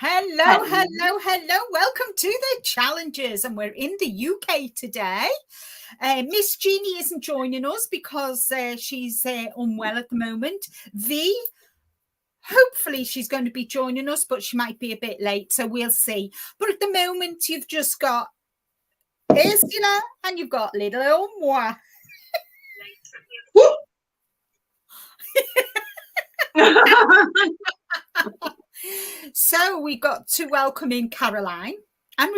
Hello. Welcome to the challenges, and we're in the UK today. Miss Jeannie isn't joining us because she's unwell at the moment. Hopefully she's going to be joining us, but she might be a bit late, so we'll see. But at the moment, you've just got Ursula and you've got little old moi. So we got to welcome in Caroline and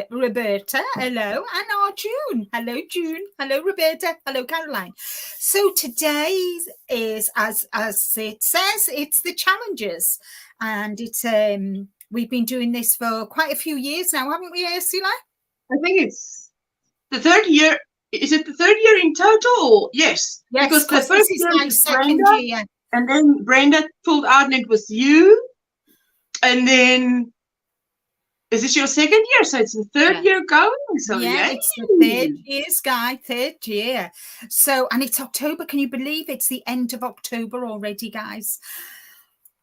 Roberta. Hello, and our June. Hello, June. Hello, Roberta. Hello, Caroline. So today's is, as it says, it's the challenges, and it's we've been doing this for quite a few years now, haven't we, Ursula? I think it's the third year. Is it the third year in total? Yes, because the first year was Brenda, year. And then Brenda pulled out, and it was you. And then, is this your second year? So it's the third year going. So it's the third year's guy, third year. So, and it's October. Can you believe it's the end of October already, guys?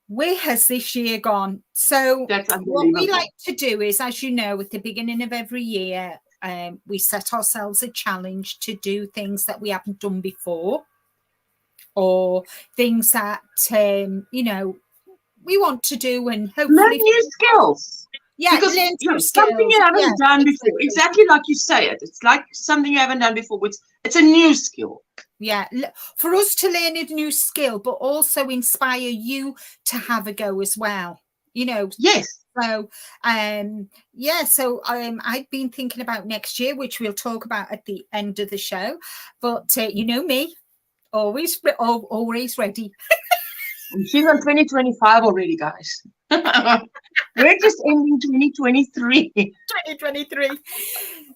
Where has this year gone? So what we like to do is, as you know, at the beginning of every year, we set ourselves a challenge to do things that we haven't done before, or things that, we want to do, and hopefully learn new skills. Yeah, because something you haven't done before. Exactly like you say it. It's like something you haven't done before. It's a new skill. Yeah, for us to learn a new skill, but also inspire you to have a go as well. Yes. So, So I've been thinking about next year, which we'll talk about at the end of the show. But you know me, always ready. She's on 2025 already, guys. We're just ending 2023. 2023.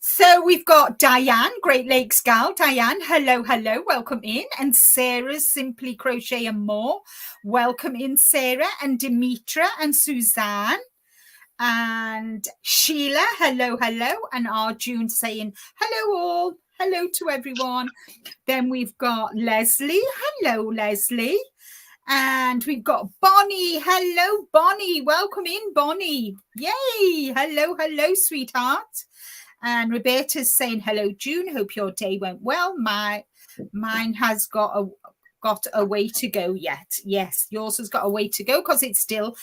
So we've got Diane, Great Lakes gal. Diane, hello. Welcome in. And Sarah's Simply Crochet and More. Welcome in, Sarah. And Demetra and Suzanne. And Sheila, hello. And Arjun saying, hello all. Hello to everyone. Then we've got Leslie. Hello, Leslie. And we've got Bonnie. Hello, Bonnie. Welcome in, Bonnie. Yay. Hello, sweetheart. And Roberta's saying, hello, June. Hope your day went well. Mine has got a way to go yet. Yes, yours has got a way to go because it's still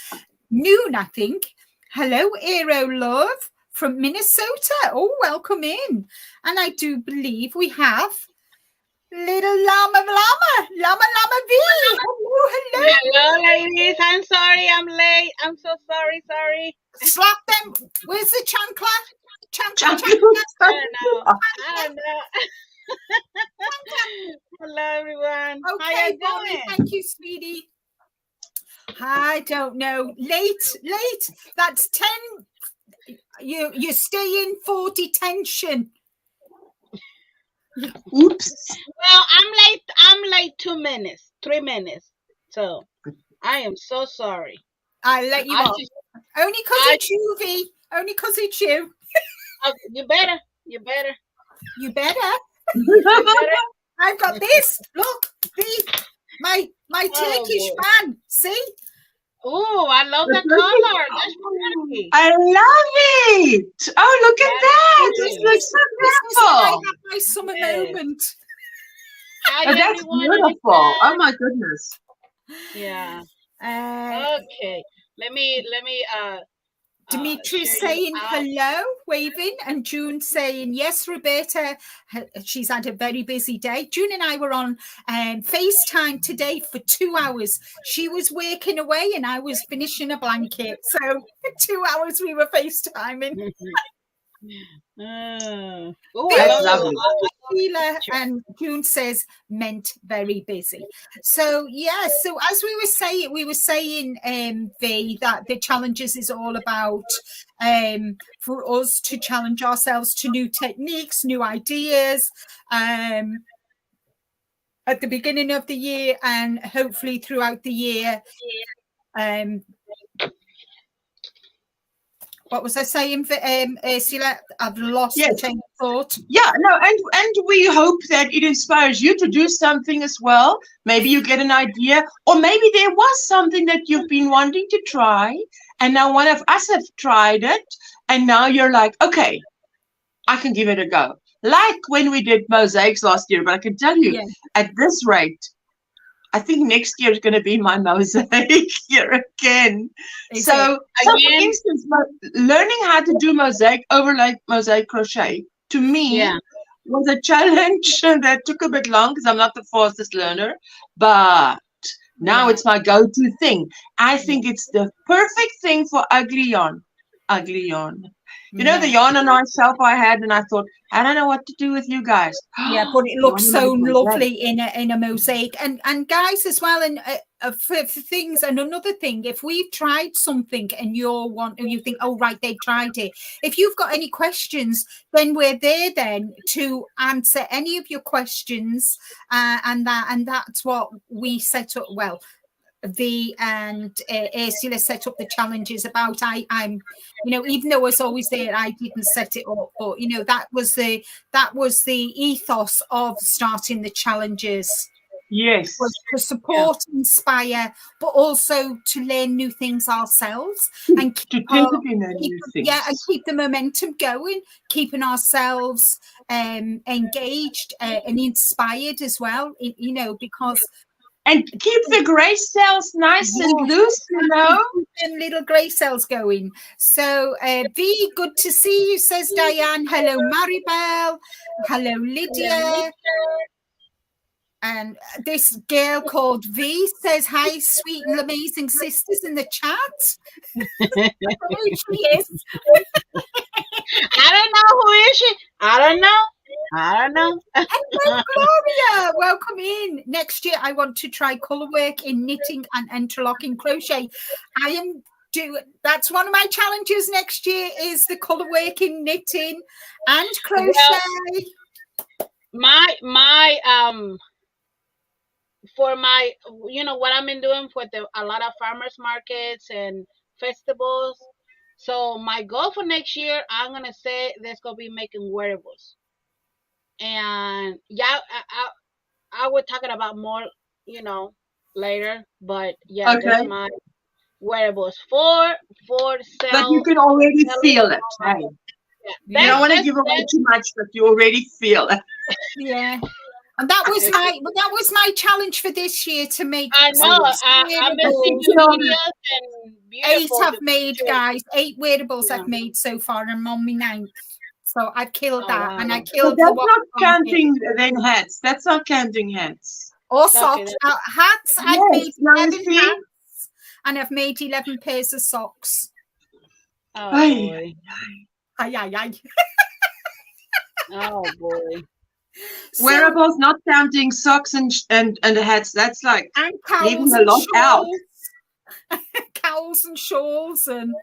noon, I think. Hello, Aero Love from Minnesota. Oh, welcome in. And I do believe we have little Llama V. Hello. Hello, ladies. I'm sorry I'm late. I'm so sorry. Slap them. Where's the chancla? I don't know. Hello, everyone. Okay, how you doing? Thank you, sweetie. I don't know. Late. That's 10. You stay in for detention. Oops. Well, I'm late 3 minutes. So I am so sorry. I'll let you off. Only because it's you, V. Only because it's you. Oh, you better. I've got this. Look, V. My Turkish fan. See? Oh, I love the color. That's pretty. I love it. Oh, look at that. It looks so beautiful. I have my summer moment. Oh, that's beautiful. Oh my goodness. Yeah. Okay. Let me Dimitri's saying hello, waving, and June saying yes, Roberta. She's had a very busy day. June and I were on FaceTime today for 2 hours. She was working away and I was finishing a blanket. So for 2 hours we were FaceTiming. That's lovely. Sheila and June says meant very busy. So so as we were saying V, that the challenges is all about for us to challenge ourselves to new techniques, new ideas at the beginning of the year, and hopefully throughout the year What was I saying for Ursula? I've lost the Yes. chain of thought. Yeah, no, and we hope that it inspires you to do something as well. Maybe you get an idea, or maybe there was something that you've been wanting to try, and now one of us have tried it, and now you're like, okay, I can give it a go. Like when we did mosaics last year, but I can tell you, Yeah. at this rate, I think next year is going to be my mosaic year again. Is So it? for Again? instance, learning how to do mosaic overlay mosaic crochet to me Yeah. was a challenge that took a bit long because I'm not the fastest learner, but now Yeah. it's my go-to thing. I think it's the perfect thing for ugly yarn. Ugly yarn. You know, the Yeah. yarn on shelf I had, and I thought, I don't know what to do with you guys. Yeah, but it You looks wanna so make mosaic? lovely in a mosaic, and guys as well. And for things, and another thing, if we've tried something and you think, oh right, they've tried it. If you've got any questions, then we're there then to answer any of your questions, and that's what we set up. Well, Ursula set up the challenges about. I'm, even though I was always there, I didn't set it up, but that was the ethos of starting the challenges, Yes. was to support, inspire, but also to learn new things ourselves and To keep take it in and new things. and keep the momentum going, keeping ourselves engaged and inspired as well. Because. And keep the grey cells nice and loose, Keep them little grey cells going. So, V, good to see you, says Diane. Hello, Maribel. Hello, Lydia. And this girl called V says, hi, sweet and amazing sisters in the chat. Who she is. I don't know, who is she? I don't know. Hello, Gloria. Welcome in. Next year, I want to try colour work in knitting and interlocking crochet. I am doing. That's one of my challenges next year, is the colour work in knitting and crochet. Well, for my, what I've been doing for a lot of farmers markets and festivals. So my goal for next year, I'm gonna say that's gonna be making wearables. And yeah, I will talk about more, later. But yeah, Okay. that's my wearables for sale. But you can already feel it. Hey. Yeah, You don't want to give away too much, but you already feel it. Yeah. And that was my challenge for this year, to make. I know. I've been seeing videos and beautiful. 8 I've made, guys. 8 wearables I've made so far, and I'm on my 9th. So I've killed that, wow. and I killed. But that's not counting then hats. That's not counting hats. Or socks. Hats. I've made 11 hats, and I've made 11 pairs of socks. Oh boy. Aye. Oh boy. Wearables, not counting socks and hats. That's like leaving a lot out. Cows and shawls and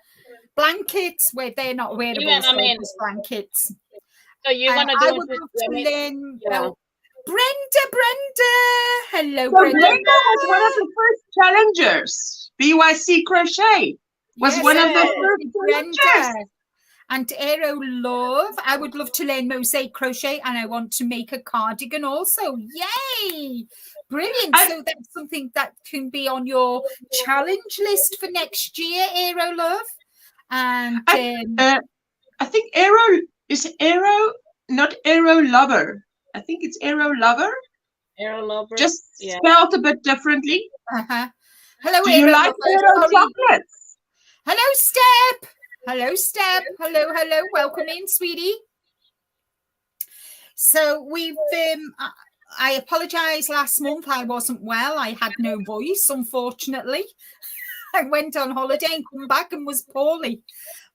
blankets, where they're not wearable. Blankets. So you're gonna do. I would love to learn. Yeah. Brenda. Hello, So Brenda. Brenda was one of the first challengers. BYC Crochet was one of the first challengers. And Aero Love, I would love to learn mosaic crochet, and I want to make a cardigan also. Yay! Brilliant. So that's something that can be on your challenge list for next year, Aero Love. And I think Aero, not Aero Lover. I think it's Aero Lover. Aero Lover. Just spelled a bit differently. Hello, do you like Aero chocolates? Hello, Step. Hello. Welcome in, sweetie. So we've I apologize, last month I wasn't well. I had no voice, unfortunately. I went on holiday and come back and was poorly.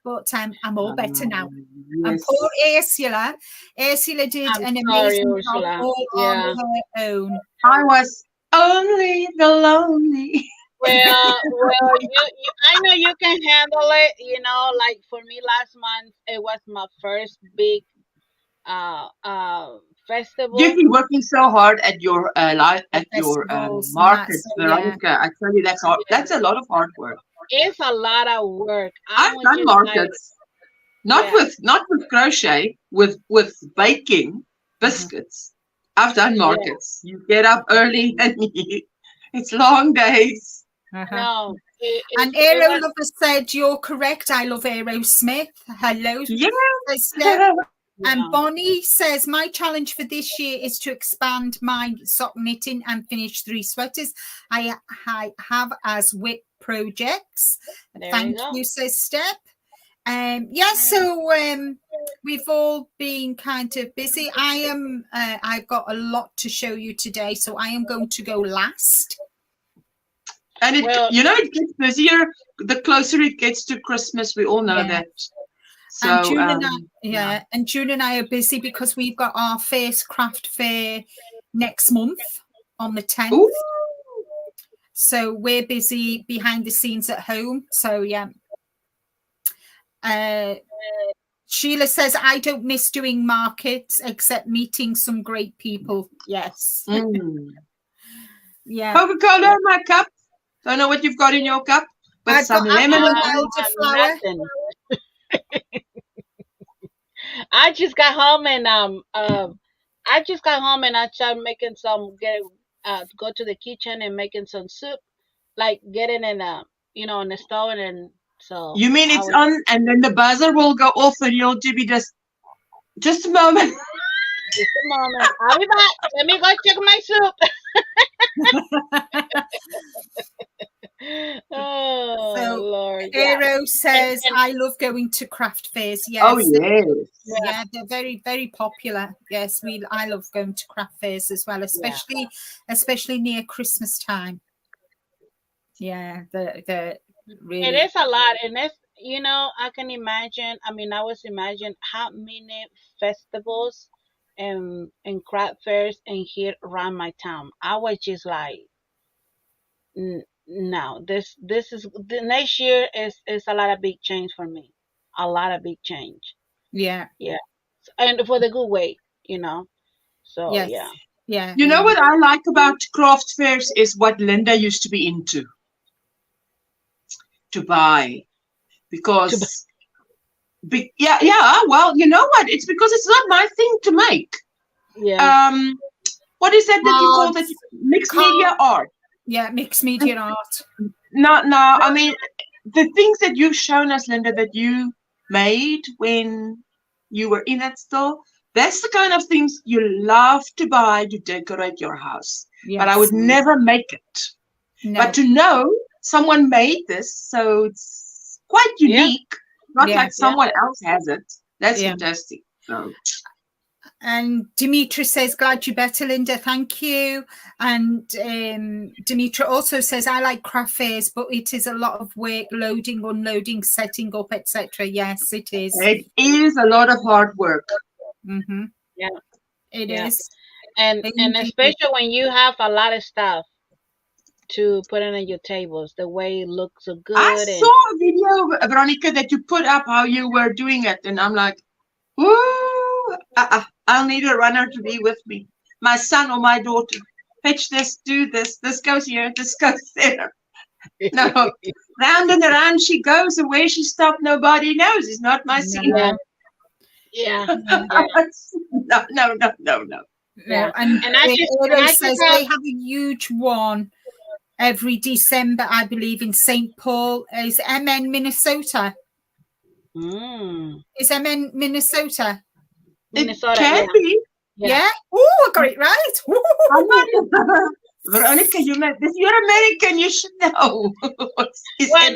But I'm all better now. Yes. And poor Ursula. Ursula did an amazing job all on her own. I was only the lonely. Well, I know you can handle it. Like for me, last month it was my first big festival. You've been working so hard at your markets, Veronica. I tell you, that's a lot of hard work. It's a lot of work. I've done markets. Not with crochet, with baking biscuits. I've done markets. You get up early and it's long days. No, And Aero Lover said, "You're correct. I love Aerosmith." Hello, Yeah. And Bonnie says, "My challenge for this year is to expand my sock knitting and finish 3 sweaters I have as WIP projects." Thank you, says Step. So we've all been kind of busy. I've got a lot to show you today, so I am going to go last. And it gets busier the closer it gets to Christmas. We all know that. So, and June and I are busy because we've got our first craft fair next month on the 10th. Ooh. So we're busy behind the scenes at home. So yeah. Sheila says, "I don't miss doing markets except meeting some great people." Yes. Yeah. Coca-Cola in my cup. Don't know what you've got in your cup, but some lemon elderflower. I just got home and I started making go to the kitchen and making some soup, like getting in on the stove, and so. You mean it's on, and then the buzzer will go off, and you'll be just a moment. Just a moment. I'll be back. Let me go check my soup. Oh, Lord. Aero says, "I love going to craft fairs." Yes. Oh, yes. Yeah, they're very, very popular. Yes, I love going to craft fairs as well, especially near Christmas time. Yeah, they're really. It is a lot, and it's I can imagine. I mean, I was imagining how many festivals and craft fairs and here around my town. I was just like, no, this is the next year is a lot of big change for me. A lot of big change. Yeah. And for the good way, So yes. Yeah. You know what I like about craft fairs is what Linda used to be into. To buy. Because well, you know what? It's because it's not my thing to make. Yeah. What is that you call that? Mixed media art. Yeah, mixed media art. No, I mean the things that you've shown us, Linda, that you made when you were in that store, that's the kind of things you love to buy to decorate your house. Yes. But I would never make it. No. But to know someone made this, so it's quite unique. Not like someone else has it. That's fantastic. So. And Dimitra says, "Glad you're better, Linda. Thank you." And Dimitra also says, "I like craft fairs, but it is a lot of work, loading, unloading, setting up, etc." Yes, it is. It is a lot of hard work. Mm-hmm. Yeah, it is. And especially when you have a lot of stuff to put on your tables, the way it looks so good. I saw a video, Veronica, that you put up how you were doing it, and I'm like, "Woo! I'll need a runner to be with me. My son or my daughter. Fetch this, do this. This goes here, this goes there." No, round and around she goes, and where she stopped, nobody knows. It's not my scene. Yeah. No. Yeah. And I says they have a huge one every December, I believe, in St. Paul. Is MN Minnesota? Is MN Minnesota? It can be. Yeah. Oh, I got it right. Veronica, you're American. You should know. Well,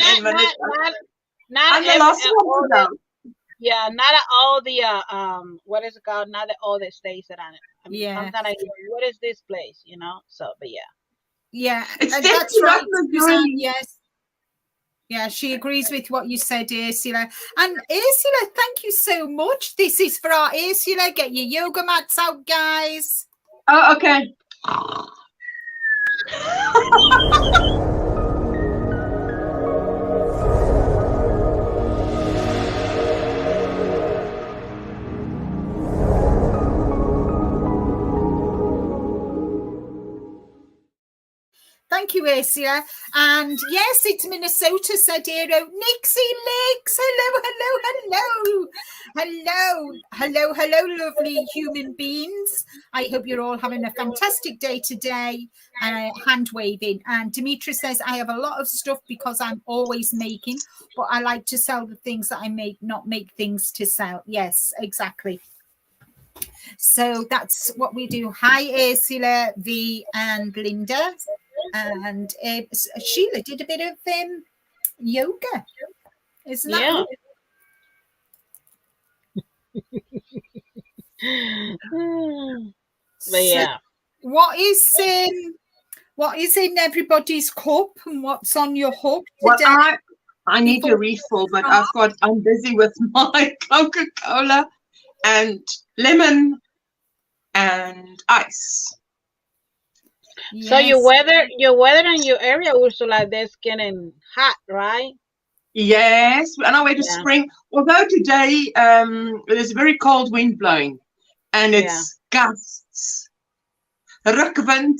not all the what is it called? Not all the states that on it. I mean, sometimes I hear, what is this place? So, but yeah. Yeah, it's that's right. Yes. Yeah, she agrees with what you said, Ursula. And Ursula, thank you so much. This is for our Ursula. Get your yoga mats out, guys. Oh, okay. Thank you, you, Ursula. And yes, it's Minnesota, said Hero. Nixie Licks. Hello, lovely human beings. I hope you're all having a fantastic day today. Hand waving. And Demetra says, I have a lot of stuff because I'm always making, but I like to sell the things that I make, not make things to sell. Yes, exactly. So that's what we do. Hi, Ursula, V, and Linda. And Sheila did a bit of yoga. Isn't that Yeah. But yeah. What is in everybody's cup and what's on your hook Well, today? I need to refill, but I'm busy with my Coca-Cola and lemon and ice. Yes. So your weather in your area, Ursula, that's getting hot, right? Yes, we're on our way to spring. Although today there's a very cold wind blowing, and it's gusts, rukwind,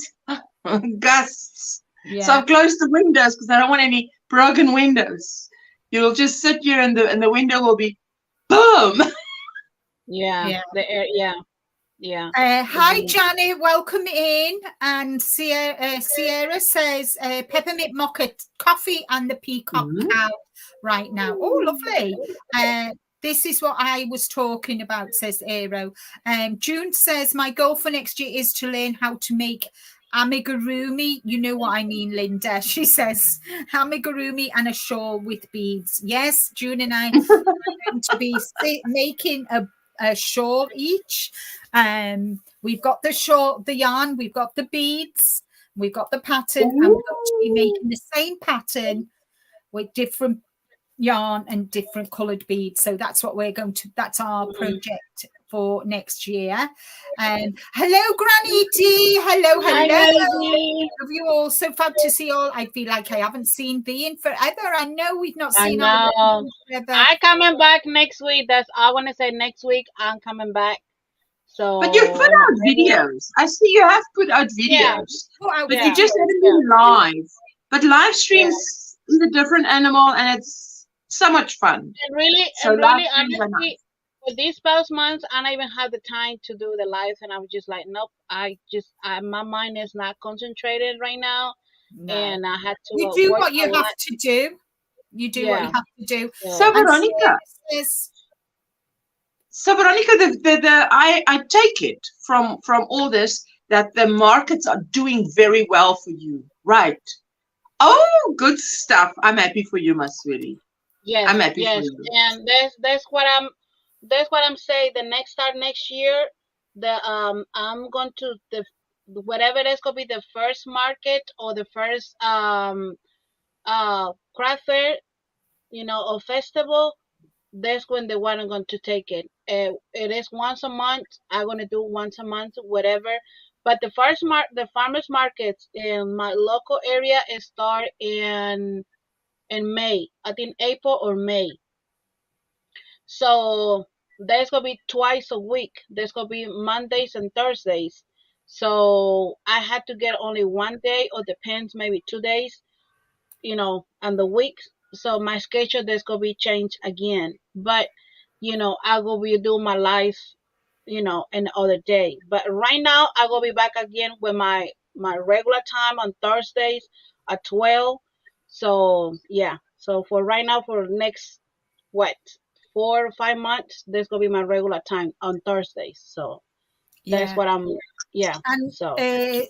gusts. Yeah. So I've closed the windows because I don't want any broken windows. You'll just sit here, and the window will be boom. Yeah. The air. Yeah. Hi, Janet. Welcome in. And Sierra says peppermint mocha coffee and the peacock cow right now. Oh, lovely. This is what I was talking about, says Aero. June says, my goal for next year is to learn how to make amigurumi. You know what I mean, Linda. She says amigurumi and a shawl with beads. Yes, June and I are going to be making a shawl each. We've got the shawl, the yarn, we've got the beads, we've got the pattern, and we're going to be making the same pattern with different yarn and different coloured beads. So that's what we're going to, that's our project for next year. Hello, Granny D. Hello. Love you all. So fab to see you all. I feel like I haven't seen V in forever. I know we've not seen I know. forever. I'm coming back next week. I want to say next week I'm coming back. So, but you've put out videos. I see you have put out videos, but you just haven't been live. But live streams is a different animal, and it's so much fun. And really, honestly, for these past months, I don't even have the time to do the lives, and I was just like, nope. My mind is not concentrated right now, and I had to. You do what you have to do. You do what you have to do. So Veronica. So Veronica, I take it from all this that the markets are doing very well for you, right? Oh, good stuff. I'm happy for you, my sweetie. Yes, I'm happy for you. And that's what I'm saying. The next year, I'm going to whatever that's gonna be the first market or the first craft fair, or festival. That's when the one I'm going to take it. It is once a month. I'm gonna do once a month, whatever. But the farmers markets in my local area start in May. I think April or May. So there's gonna be twice a week. There's gonna be Mondays and Thursdays. So I had to get only one day, or depends, maybe 2 days, on the week. So my schedule there's gonna be changed again. But I will be doing my life, another day. But right now I will be back again with my regular time on Thursdays at 12. So yeah. So for right now, for the next 4 or 5 months, there's gonna be my regular time on Thursdays. So that's what I'm. Yeah. And so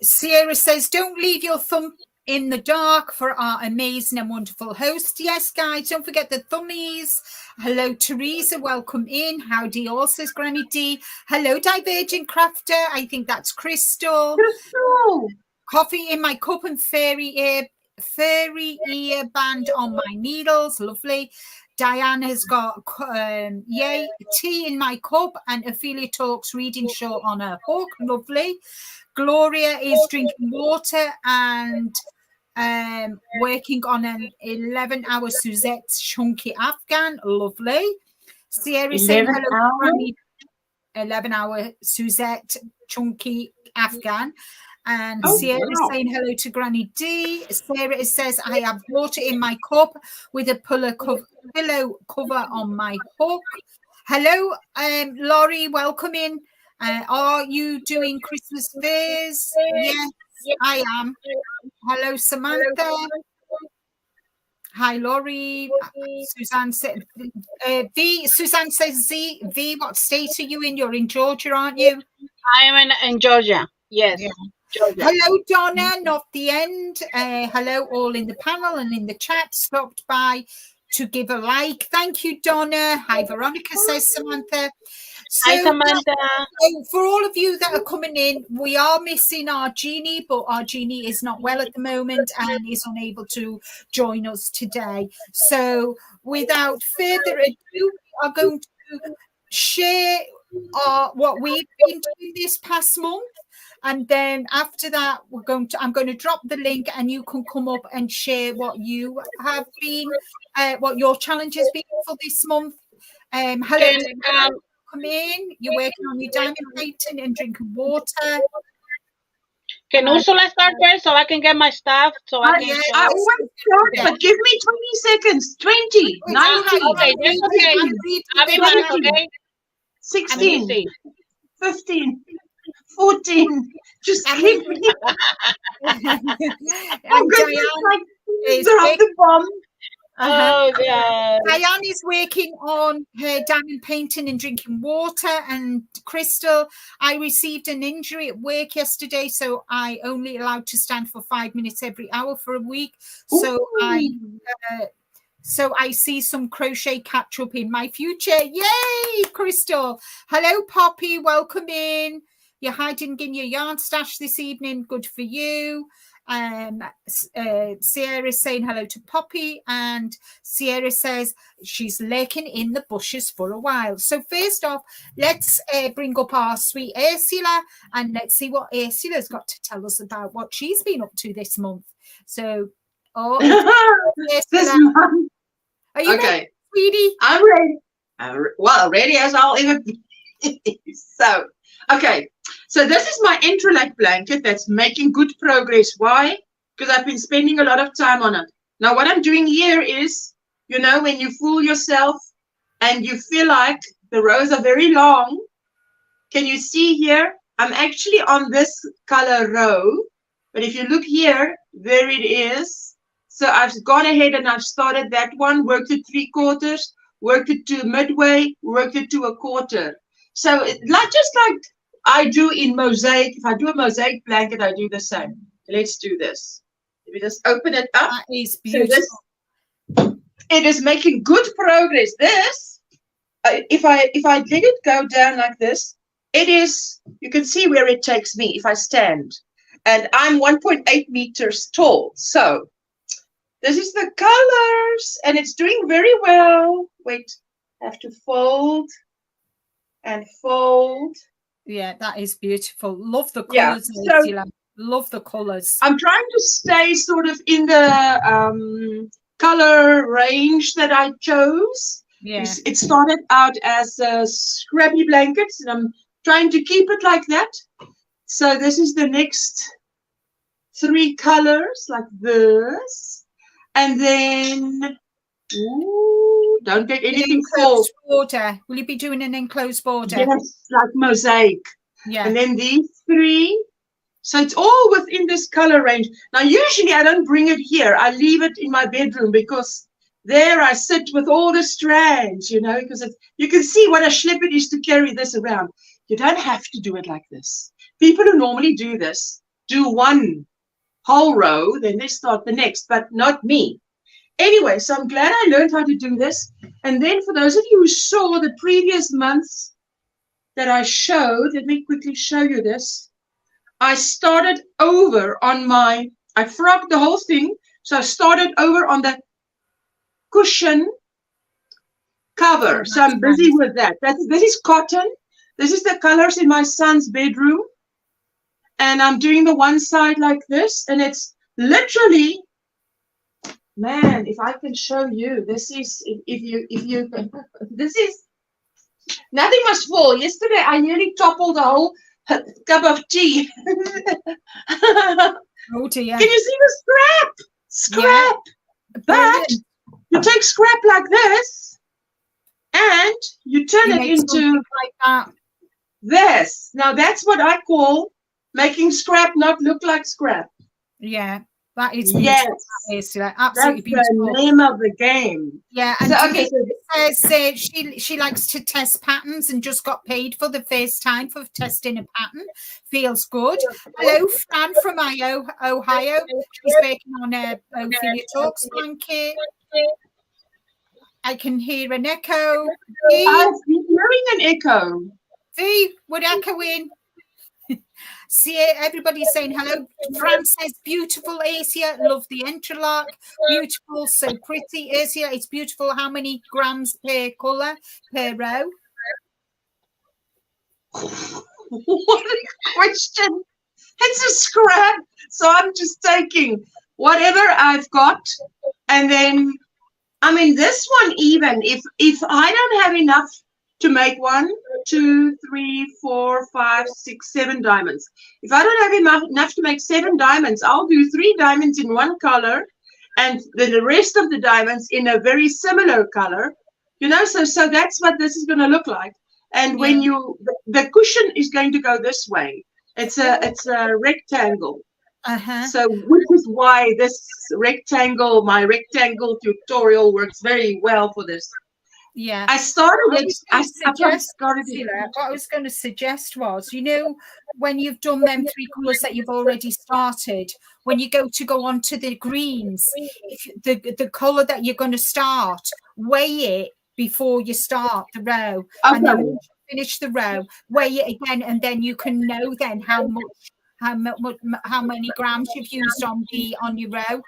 Sierra says, don't leave your thumb in the dark for our amazing and wonderful host. Yes, guys, don't forget the thummies. Hello, Teresa. Welcome in. Howdy, all, says Granny D. Hello, Divergent Crafter. I think that's Crystal. Coffee in my cup and fairy ear band on my needles. Lovely. Diane has got tea in my cup, and Ophelia Talks reading show on her hook. Lovely. Gloria is drinking water and working on an 11-hour Suzette chunky Afghan. Lovely. Sierra saying hello, 11-hour Suzette chunky Afghan. And Oh, Sierra is wow. saying hello to Granny D. Sarah says, I have water in my cup with a pillow cover on my hook. Hello, Laurie, welcome in. Are you doing Christmas fairs? Yes, I am. Hello, Samantha. Hi, Laurie. Suzanne said, Suzanne says, V, what state are you in? You're in Georgia, aren't you? I am in Georgia. Yes. Yeah. Georgia. Hello, Donna, not the end. Hello, all in the panel and in the chat. Stopped by to give a like. Thank you, Donna. Hi, Veronica, says Samantha. So, Hi, Samantha. So for all of you that are coming in, we are missing our Jeannie, but our Jeannie is not well at the moment and is unable to join us today. So without further ado, we are going to share what we've been doing this past month. And then after that, I'm going to drop the link and you can come up and share what you have been, what your challenge has been for this month. Hello, come in. You're working on your diamond painting and drinking water. Can Ursula start first so I can get my stuff? So I can. I always start, but give me 20 seconds. 20, 19. Okay, that's okay. I'll be back. Okay. 16, 15, 14. Just keep me. I'm going to like drop the bomb. Oh, yeah. Diane is working on her diamond painting and drinking water. And Crystal, I received an injury at work yesterday, so I only allowed to stand for 5 minutes every hour for a week. So I see some crochet catch up in my future. Yay, Crystal. Hello, Poppy. Welcome in. You're hiding in your yarn stash this evening. Good for you. Sierra's saying hello to Poppy, and Sierra says she's lurking in the bushes for a while. So first off, let's bring up our sweet Ursula, and let's see what Ursula's got to tell us about what she's been up to this month. So, this month. Are you ready, sweetie? I'm ready. Well, ready as I'll ever be. So, okay. So this is my Entrelac blanket that's making good progress. Why? Because I've been spending a lot of time on it. Now, what I'm doing here is, you know, when you fool yourself and you feel like the rows are very long, can you see here? I'm actually on this color row, but if you look here, there it is. So I've gone ahead and I've started that one, worked it 3/4, worked it to midway, worked it to 1/4. So just like I do in mosaic, if I do a mosaic blanket, I do the same. Let's do this. Let me just open it up. That is beautiful. So it is making good progress. This, if I let it go down like this, it is, you can see where it takes me if I stand. And I'm 1.8 meters tall. So this is the colors, and it's doing very well. Wait, I have to fold and fold. Yeah, that is beautiful. Love the colors, Ursula. Love the colors. I'm trying to stay sort of in the color range that I chose. Yeah. It started out as scrappy blankets, and I'm trying to keep it like that. So this is the next 3 colors, like this. And then, ooh, don't get anything fall. Border. Will you be doing an enclosed border? Yes, like mosaic. Yeah. And then these 3. So it's all within this color range. Now, usually I don't bring it here. I leave it in my bedroom because there I sit with all the strands, you know, because you can see what a schlep it is to carry this around. You don't have to do it like this. People who normally do this do one whole row, then they start the next, but not me. Anyway, so I'm glad I learned how to do this. And then for those of you who saw the previous months that I showed, let me quickly show you this. I started over on I frogged the whole thing. So I started over on the cushion cover. So I'm busy with that. This is cotton. This is the colors in my son's bedroom. And I'm doing the one side like this. And it's literally, man, if I can show you, this is, this is, nothing must fall. Yesterday, I nearly toppled the whole cup of tea. Oh dear. Can you see the scrap? Yeah. But Brilliant. you take scrap like this and you turn You it make into something like that. this. Now that's what I call making scrap not look like scrap. Yeah, that is beautiful. Yes, That is that's absolutely the beautiful. name of the game. Yeah, and So, Denise okay, says she likes to test patterns and just got paid for the first time for testing a pattern. Feels good. Hello, Fran from Ohio. She's working on a Ophelia Talks blanket. I can hear an echo. I've been hearing an echo. We're echoing. See, everybody's saying hello. Fran says, beautiful, Asia. Love the interlock. Beautiful, so pretty. Asia, it's beautiful. How many grams per colour, per row? What a question. It's a scrap. So I'm just taking whatever I've got. And then, I mean, this one, even if I don't have enough to make 1, 2, 3, 4, 5, 6, 7 diamonds. If I don't have enough to make 7 diamonds, I'll do 3 diamonds in one color and then the rest of the diamonds in a very similar color. You know, so that's what this is going to look like. And when the cushion is going to go this way. It's a rectangle. So which is why this rectangle, my rectangle tutorial works very well for this. Yeah, I started it. What I was going to suggest was, you know, when you've done them 3 colours that you've already started, when you go on to the greens, if the colour that you're going to start, weigh it before you start the row, and then when you finish the row, weigh it again, and then you can know then how many grams you've used on your row.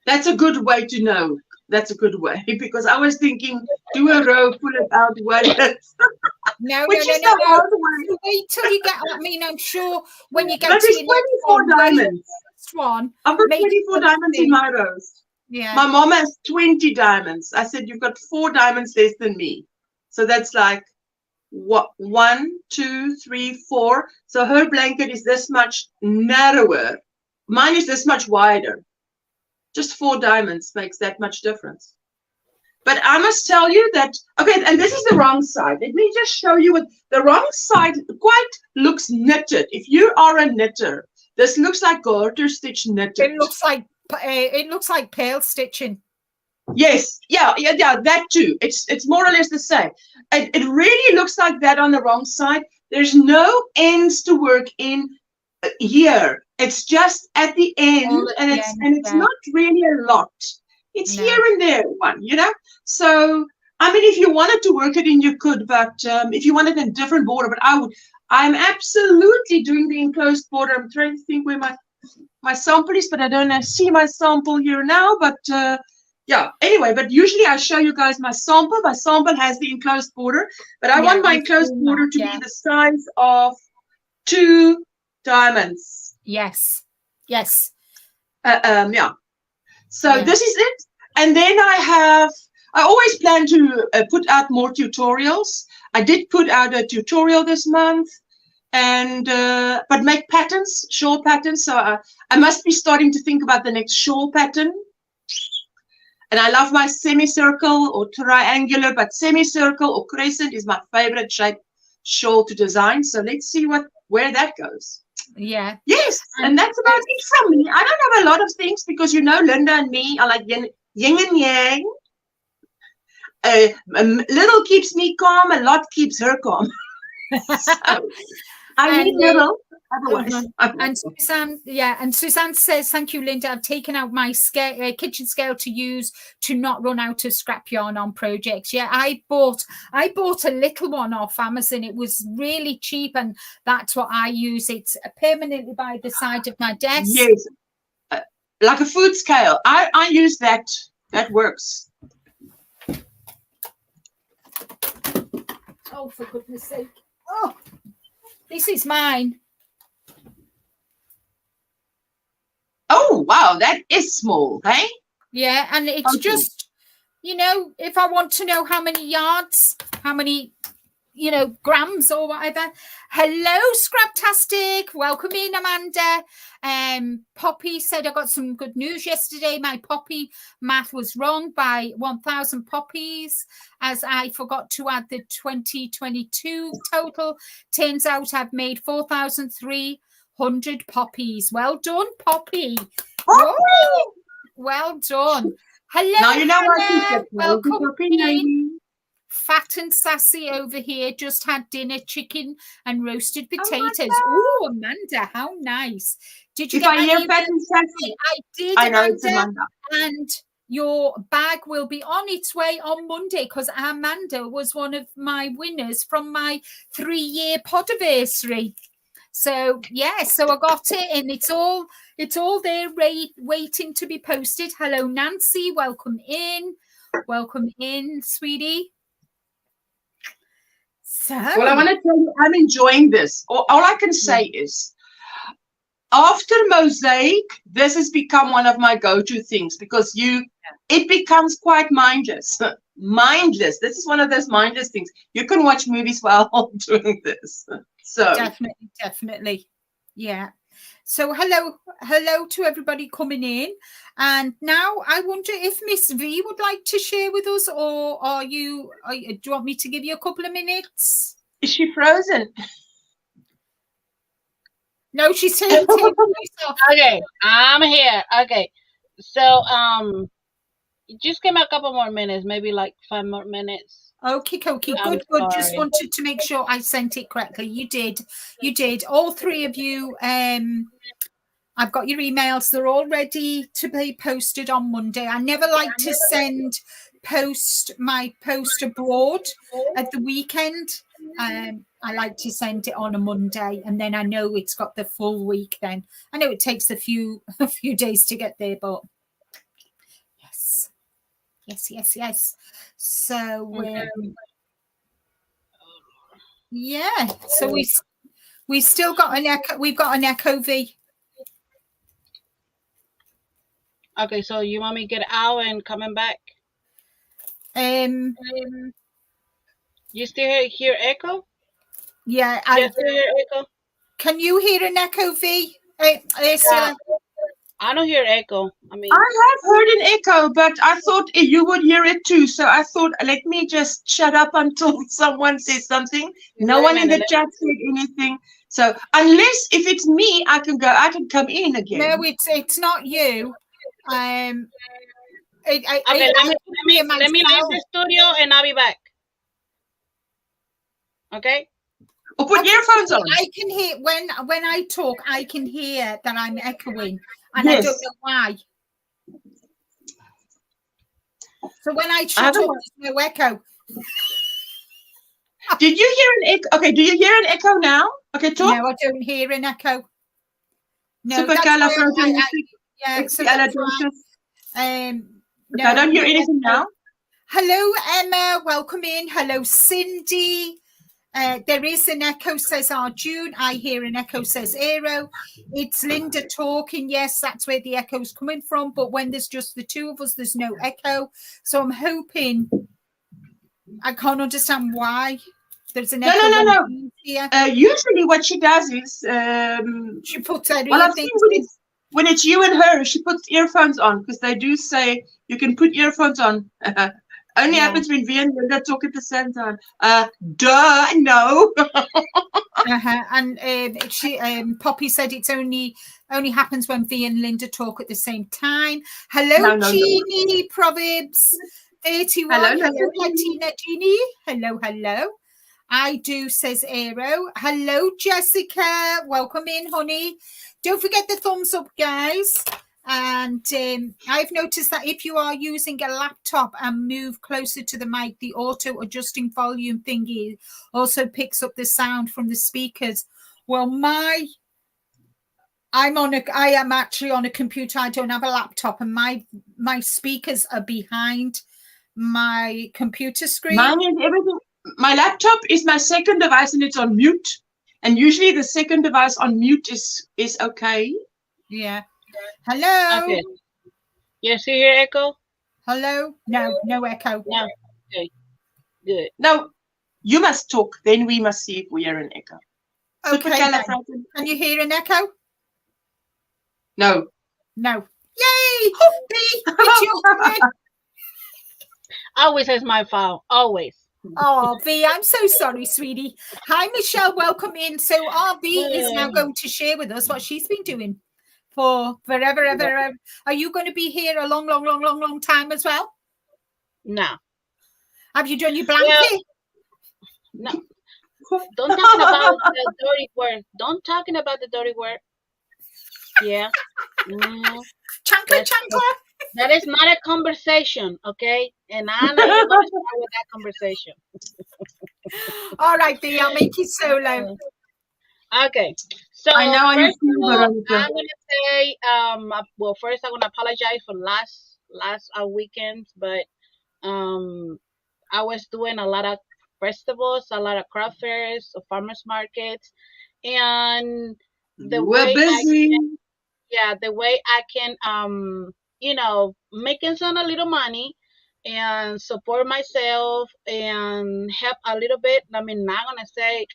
That's a good way to know. That's a good way, because I was thinking, do a row, pull it out, weigh it. No. So wait till you get. I mean, I'm sure when you get but to there's your 24 diamonds. One, I've got 24 diamonds in my rows. Yeah. My mom has 20 diamonds. I said, you've got 4 diamonds less than me. So that's like what, 1, 2, 3, 4. So her blanket is this much narrower. Mine is this much wider. Just 4 diamonds makes that much difference. But I must tell you that, okay, and this is the wrong side. Let me just show you what the wrong side quite looks knitted. If you are a knitter, this looks like garter stitch knitted. It looks like pearl stitching. Yes, yeah, that too. It's more or less the same. It really looks like that on the wrong side. There's no ends to work in here. It's just at the end, and it's not really a lot. It's here and there one, you know. So I mean, if you wanted to work it in, you could, but if you wanted a different border, but I'm absolutely doing the enclosed border. I'm trying to think where my sample is, but I don't see my sample here now. But yeah, anyway, but usually I show you guys my sample. My sample has the enclosed border, but I want my enclosed border to be the size of 2 diamonds. Yes. Yeah. So this is it. And then I always plan to put out more tutorials. I did put out a tutorial this month, and but make patterns, shawl patterns. So I must be starting to think about the next shawl pattern. And I love my semicircle or triangular, but semicircle or crescent is my favorite shape shawl to design. So let's see where that goes. Yeah. Yes, and that's about it from me. I don't have a lot of things because, you know, Linda and me are like yin and yang. A little keeps me calm, a lot keeps her calm. So I need little. Otherwise, and Suzanne says, thank you, Linda. I've taken out my kitchen scale to use to not run out of scrap yarn on projects. Yeah, I bought a little one off Amazon. It was really cheap, and that's what I use. It's permanently by the side of my desk. Yes, like a food scale. I use that. That works. Oh, for goodness sake! Oh, this is mine. Oh, wow, that is small, hey? Yeah, and it's just, you know, if I want to know how many yards, how many grams or whatever. Hello, Scraptastic. Welcome in, Amanda. Poppy said, I got some good news yesterday. My poppy math was wrong by 1,000 poppies, as I forgot to add the 2022 total. Turns out I've made 4,300 poppies. Well done, Poppy. Oh! Well done. Hello, Now you know Hannah. what Welcome in. Fat and sassy over here. Just had dinner, chicken and roasted potatoes. Oh, Amanda, how nice. Did you get any? Fat and sassy, I did, I know Amanda. it's Amanda. And your bag will be on its way on Monday because Amanda was one of my winners from my 3-year podiversary. So so I got it, and it's all there waiting to be posted. Hello, Nancy. Welcome in, sweetie. So, well, I want to tell you, I'm enjoying this. All I can say is, after Mosaic, this has become one of my go-to things because it becomes quite mindless. Mindless. This is one of those mindless things. You can watch movies while doing this. So definitely. Yeah. So hello to everybody coming in. And now I wonder if Miss V would like to share with us, or do you want me to give you a couple of minutes? Is she frozen? No, she's taking off. Okay, I'm here. Okay. So just give me a couple more minutes, maybe like 5 more minutes. Okay. Good. Just wanted to make sure I sent it correctly. You did. All three of you. I've got your emails. They're all ready to be posted on Monday. I never like to post my post abroad at the weekend. I like to send it on a Monday, and then I know it's got the full week. Then I know it takes a few days to get there, but yes. So so we still got an echo. We've got an echo V. Okay, so you want me to get out and coming back? You still hear echo? Yeah, I still hear echo. Can you hear an echo, V? I don't hear echo. I mean, I have heard an echo, but I thought you would hear it too. So I thought, let me just shut up until someone says something. No one in the chat said anything. So unless if it's me, I can come in again. No, it's not you. Okay, let me leave the studio and I'll be back. Okay. Or put earphones on. I can hear when I talk. I can hear that I'm echoing, and I don't know why. So when I shut up, there's no echo. Did you hear an echo? Okay, do you hear an echo now? Okay, talk. No, I don't hear an echo. No, no. I don't hear anything now. Hello, Emma. Welcome in. Hello, Cindy. There is an echo, says Arjun. I hear an echo, says Aero. It's Linda talking. Yes, that's where the echo's coming from. But when there's just the two of us, there's no echo. So I'm hoping. I can't understand why there's an echo. No. Usually what she does is she puts her when it's you and her, she puts earphones on because they do say you can put earphones on. Only happens when V and Linda talk at the same time. No. And she Poppy said it's only happens when V and Linda talk at the same time. Hello, Jeannie. Proverbs 31. Hello, Latina Jeannie. Hello. I do, says Aero. Hello, Jessica. Welcome in, honey. Don't forget the thumbs up, guys. And I've noticed that if you are using a laptop and move closer to the mic, the auto adjusting volume thingy also picks up the sound from the speakers. Well, I am actually on a computer. I don't have a laptop, and my speakers are behind my computer screen. Mine is everything. My laptop is my second device, and it's on mute. And usually the second device on mute is okay. Yeah. Hello. Okay. Yes, you hear echo? Hello. No echo. No. Okay. Good. No. You must talk, then we must see if we hear an echo. Okay, then. Supercalifragilistic. Can you hear an echo? No. No. Yay! B, it's your turn. Always is my fault. Always. Oh, V, I'm so sorry, sweetie. Hi, Michelle. Welcome in. So, our V is now going to share with us what she's been doing for forever, ever. Are you going to be here a long time as well? No. Have you done your blanket? No. Don't talk about the dirty word. Don't talking about the dirty word. Yeah. Chancla. That is not a conversation, okay? And I'm not even going to start with that conversation. All right, V, I'll make it solo. Okay. So I know how you first feel, of all, Veronica. I'm gonna say, well, first I'm gonna apologize for last weekends, but I was doing a lot of festivals, a lot of craft fairs, farmers markets, and the You were way busy. the way I can making some a little money and support myself and help a little bit. I mean, not gonna say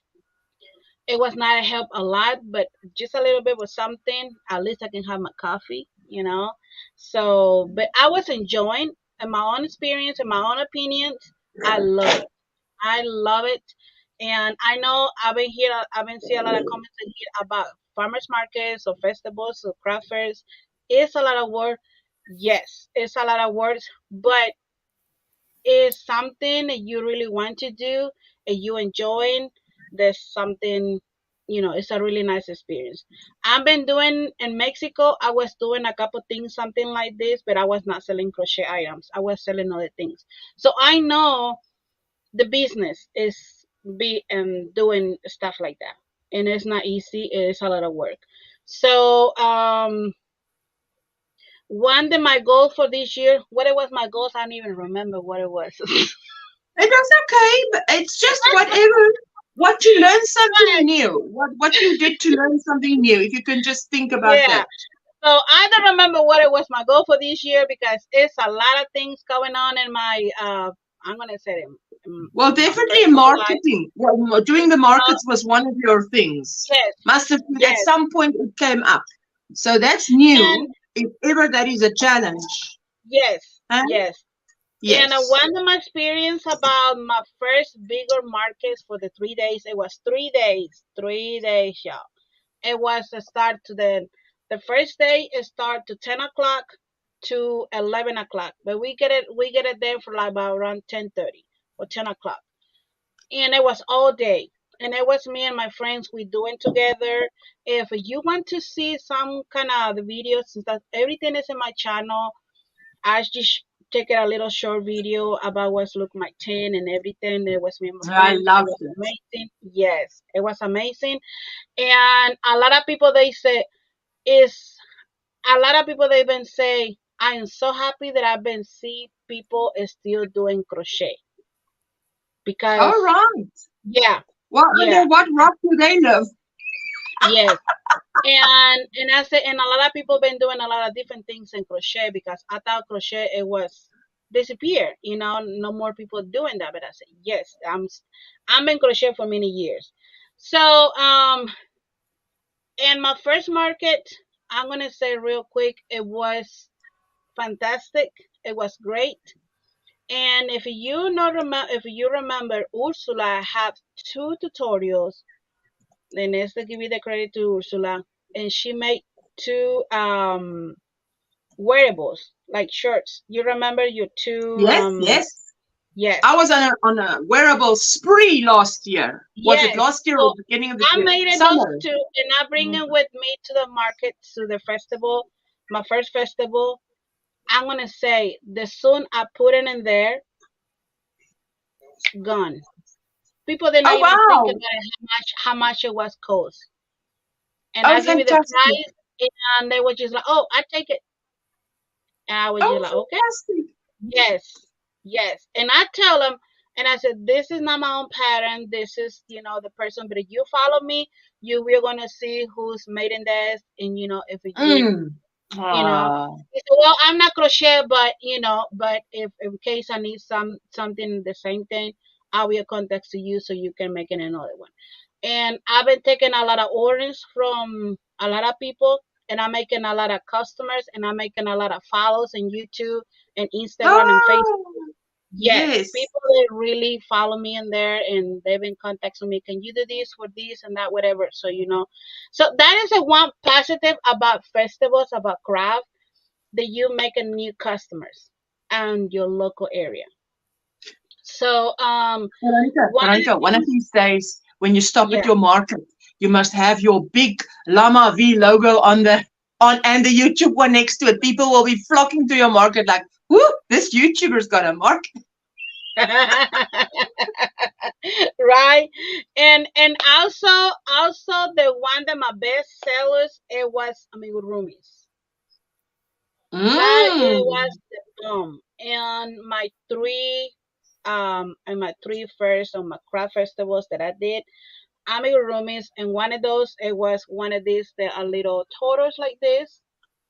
it was not a help a lot, but just a little bit was something. At least I can have my coffee. So, but I was enjoying in my own experience, in my own opinions. I love it. I love it. And I know I've been seeing a lot of comments in here about farmers markets or festivals or craft fairs. It's a lot of work. Yes, it's a lot of work, but it's something that you really want to do and you enjoying. There's something, it's a really nice experience. I've been doing in Mexico, I was doing a couple things, something like this, but I was not selling crochet items. I was selling other things. So I know the business is be doing stuff like that. And it's not easy, it's a lot of work. So one of my goal for this year, what it was my goals, I don't even remember what it was. It was okay, but it's just what you learn something new. What you did to learn something new. If you can just think about Yeah. that. So I don't remember what it was my goal for this year because it's a lot of things going on in my I'm gonna say it. Well, definitely marketing. Well, doing the markets was one of your things. Yes. Must have Yes. at some point it came up. So that's new. And, if ever that is a challenge. Yes. Huh? Yes. Yes. And one of my experience about my first bigger markets for the 3 days, it was 3 days. 3 days, y'all. It was a start to the first day it start to 10 o'clock to 11 o'clock. But we get it there for like about around 10:30 or 10 o'clock. And it was all day. And it was me and my friends we doing together. If you want to see some kind of the videos and stuff, everything is in my channel. I just take a little short video about what's look my tent and everything. It was me and my I friends. loved It was it. amazing. Yes, it was amazing. And a lot of people they say is a lot of people they've been say I am so happy that I've been see people is still doing crochet because All right. yeah, Well, yeah, under what rock do they live? yes. And I say and a lot of people been doing a lot of different things in crochet because I thought crochet it was disappear, no more people doing that. But I said yes, I'm in crochet for many years. So in my first market, I'm gonna say real quick, it was fantastic. It was great. And if you remember, Ursula had two tutorials. Then let's give you the credit to Ursula, and she made two wearables like shirts. You remember your two? Yes. Yes. I was on a wearable spree last year. Was it Yes. last year So or beginning of the I year? made it Summer. those two, and I bring it with me to the market, to the festival, my first festival. I'm gonna say the soon I put it in there, gone. People did not Oh even think wow. about it, how much it was cost. And Oh I give you the fantastic. price, and they were just like, "Oh, I take it." And I was just like, Oh "Okay, fantastic. yes, yes." And I tell them, and I said, "This is not my own pattern. This is, the person. But if you follow me, we're gonna see who's made in this, and if you're." Ah. He said, well, I'm not crochet, but but if in case I need something the same thing, I will contact to you so you can make it another one. And I've been taking a lot of orders from a lot of people, and I'm making a lot of customers, and I'm making a lot of follows on YouTube and Instagram and Facebook. Oh, Yes, yes. people that really follow me in there, and they've been contacting me. Can you do this for this and that, whatever? So so that is a one positive about festivals, about craft, that you make a new customers and your local area. So one of the Veronica, one of things, these days when you stop yeah. at your market, you must have your big Llama V logo on and the YouTube one next to it. People will be flocking to your market like, whoo, this YouTuber's got a market. Right, and also the one that my best sellers, it was amigurumis. That it was Mm. the and my three first on my craft festivals that I did, amigurumis, and one of those, it was one of these that are little turtles like this.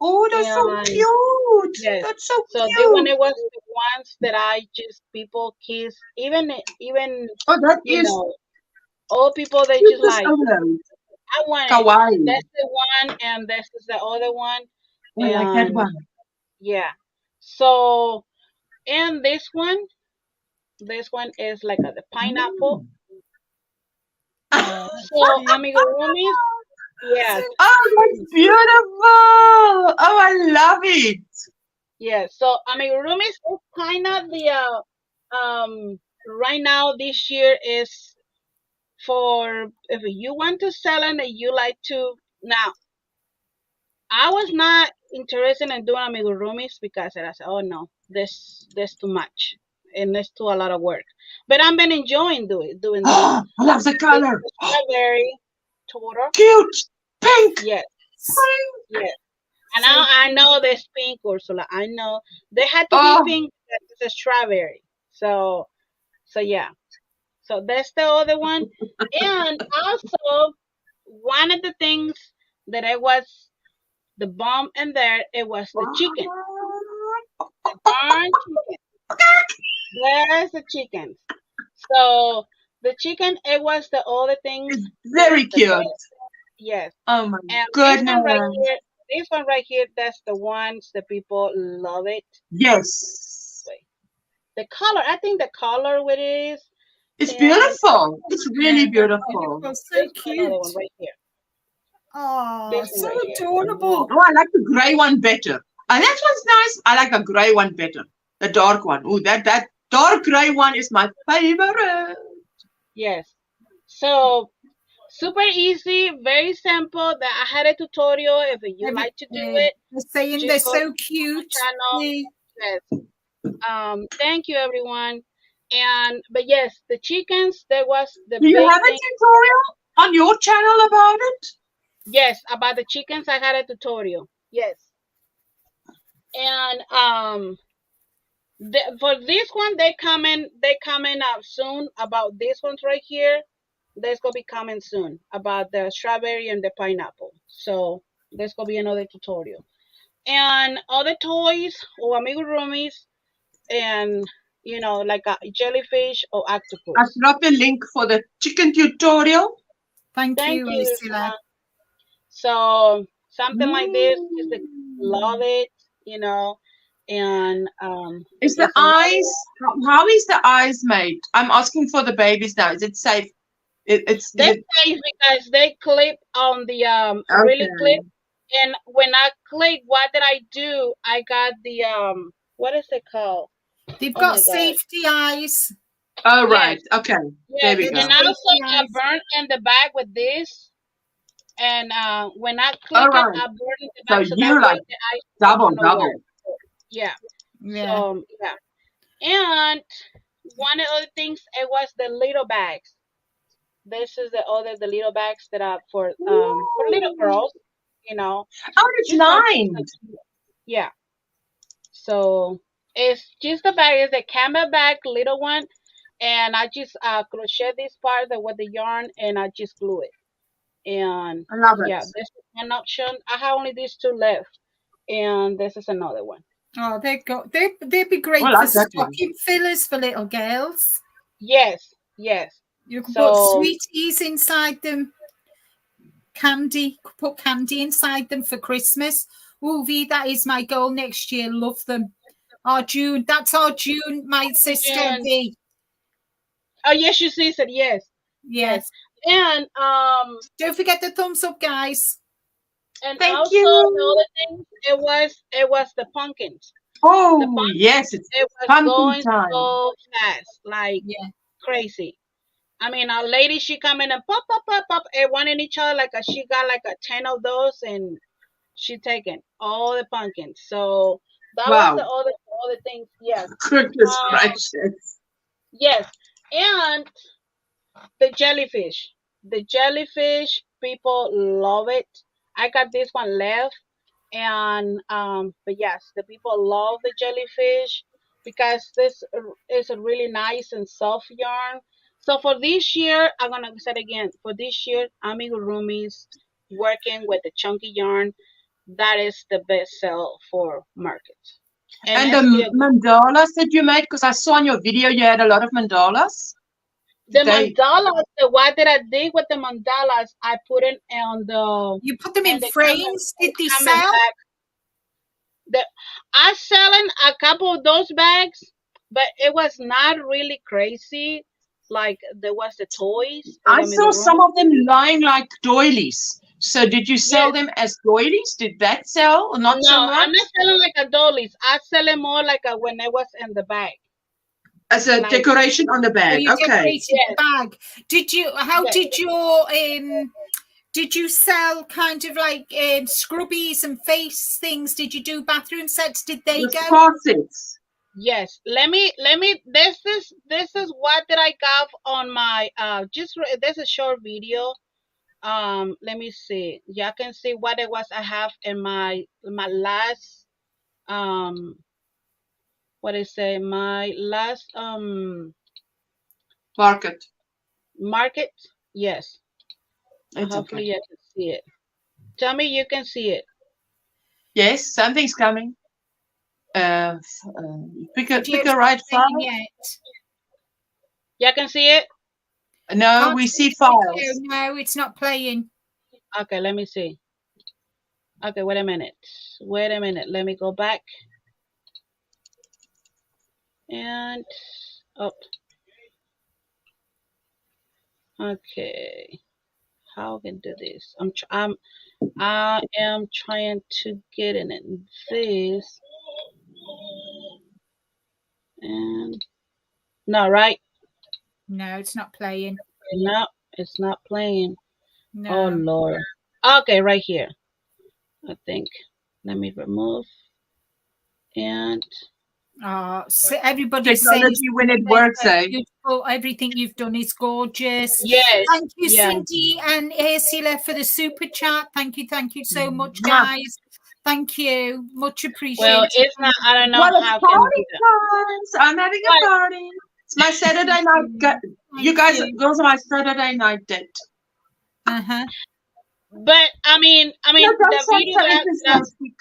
Oh, that's so And cute. yes, That's so so they one, cute. it was the ones that I just people kiss, even Oh, that you is know all people, they just cute as like, overload. I want it. Kawaii. That's the one, and this is the other one, Oh, I like that and one. yeah. So, and this one is like the pineapple. Mm. Oh, So, cute. amigurumis, So yeah, Oh, that's cute. beautiful. Oh, I love it. yeah. So, amigurumis is kind of the right now this year is for if you want to sell it and you like to now. I was not interested in doing amigurumis because I said, oh no, this too much and it's too a lot of work. But I've been enjoying doing this. Oh, I love the This is color. the strawberry turtle. Cute. Pink. Yes, Pink. yes. And So now I cute. know there's pink, Ursula. I know they had to be Oh, pink because it's a strawberry. So yeah. So that's the other one. And also one of the things that I was the bomb in there, it was the chicken. The darn chicken. There's the chickens. So the chicken, it was the other things it's that was very the cute. best. Yes. Oh my And goodness. this one right here, that's the ones that people love it. Yes. Wait. The color, I think the color with it is, It's and beautiful. It's Yeah, really that's beautiful. beautiful. So this one, another cute. one right here. Oh, This one so right here. adorable. Oh, I like the grey one better. And that one's nice. I like the grey one better. The dark one. Oh, that dark grey one is my favorite. Yes. So super easy, very simple. That I had a tutorial. If you like to do it, They're saying they're just go to so my cute. channel. They- Yes. Thank you everyone. And but yes, the chickens, that was the Do you big have a thing. tutorial on your channel about it? Yes, about the chickens, I had a tutorial. Yes. And for this one, they coming out soon about these ones right here. That's gonna be coming soon about the strawberry and the pineapple. So there's gonna be another tutorial. And other toys or amigurumis, and like a jellyfish or I've octopus. dropped a link for the chicken tutorial. Thank Thank you, you, Ursula. Ursula. So something like this, just to Mm. love it, and Is the it's another eyes, how is the eyes made? I'm asking for the babies now. Is it safe? Is they it say because they clip on the really clip, okay? and when I click, what did I do? I got the what is it called? They've Oh got my god. safety eyes. Oh, right. Yes, Okay. There yes, we They're go. and also safety I eyes. burn in the back with this, and when I All click it, right. I burn in the So back so that you like way the eyes don't go double, nowhere. double. Yeah. Yeah. So yeah, and one of the other things, it was the little bags. This is the little bags that are for little Ooh. girls, you know, Oh, it's just something. lined. Yeah. So it's just the bag is a camera bag, little one, and I just crochet this part with the yarn, and I just glue it. And I love it. yeah, this is one option. I have only these two left, and this is another one. Oh, they'd be Oh, I great for like that one. stocking fillers for little girls. Yes, yes. You can put So sweeties inside them, candy. Put candy inside them for Christmas. Ooh, V, that is my goal next year. Love them. Our June. That's our June, my sister and V. oh yes, you see said yes, yes, Yes. and Don't forget the thumbs up, guys. and Thank also the you. other thing it was the pumpkins. The Oh, yes, pumpkins it's it was pumpkin going time. so fast, like Yeah. crazy. I mean, a lady she come in and pop, pop, pop, pop, and one in each other like she got like a 10 of those, and she taken all the pumpkins. So that was the Wow. other things. Yes, Goodness um, gracious. yes, and the jellyfish. The jellyfish, people love it. I got this one left, and but yes, the people love the jellyfish because this is a really nice and soft yarn. So for this year, I'm gonna say it again. For this year, amigurumis working with the chunky yarn. That is the best sell for markets, and And it's the still mandalas that you made, because I saw in your video you had a lot of mandalas. the Did they? mandalas. The what that I did with the mandalas, I put it on the You put them in and the camel frames. Did they coming sell? back. The I selling a couple of those bags, but it was not really crazy. Like there was the toys or I the saw some amigurumi. of them lying like doilies. So did you sell Yes. them as doilies? Did that sell or not so No, I'm not much? selling like a dollies. I sell it more like a when it was in the bag. As a Like decoration on the Oh, bag. you Okay. decorated the yes, bag. Did you? How yes. did you sell kind of like scrubbies and face things? Did you do bathroom sets? Did they The go? spa sets. Yes. Let me this is what that I got on my this is a short video. Let me see. Y'all can see what it was I have in my last what is it? My last Market. market. Yes. It's Hopefully okay. you can see it. Tell me you can see it. Yes, something's coming. Pick Video's a not right playing file. yet. Y'all can see it? No, Can't we see see the video. files. No, it's not playing. Okay, let me see. Okay, wait a minute. Wait a minute. Let me go back and up. Okay. How I can do this? I am trying to get in this and no, right? No, it's not playing. No, it's not playing. Oh No. Lord. Okay, right here. I think. Let me remove and Oh, so everybody says Technology when it works, eh? beautiful. Everything you've done is gorgeous. yes, Thank you, yeah. Cindy and Ursula, for the super chat. Thank you so much, Mwah. guys. Thank you. Much Well, appreciated. it's not. I don't know Well, it's how can do party that. time. So I'm having a But party. It's my Saturday night. You Thank guys, you. girls, are my Saturday night date. Uh-huh. but No, don't the sound video so enthusiastic.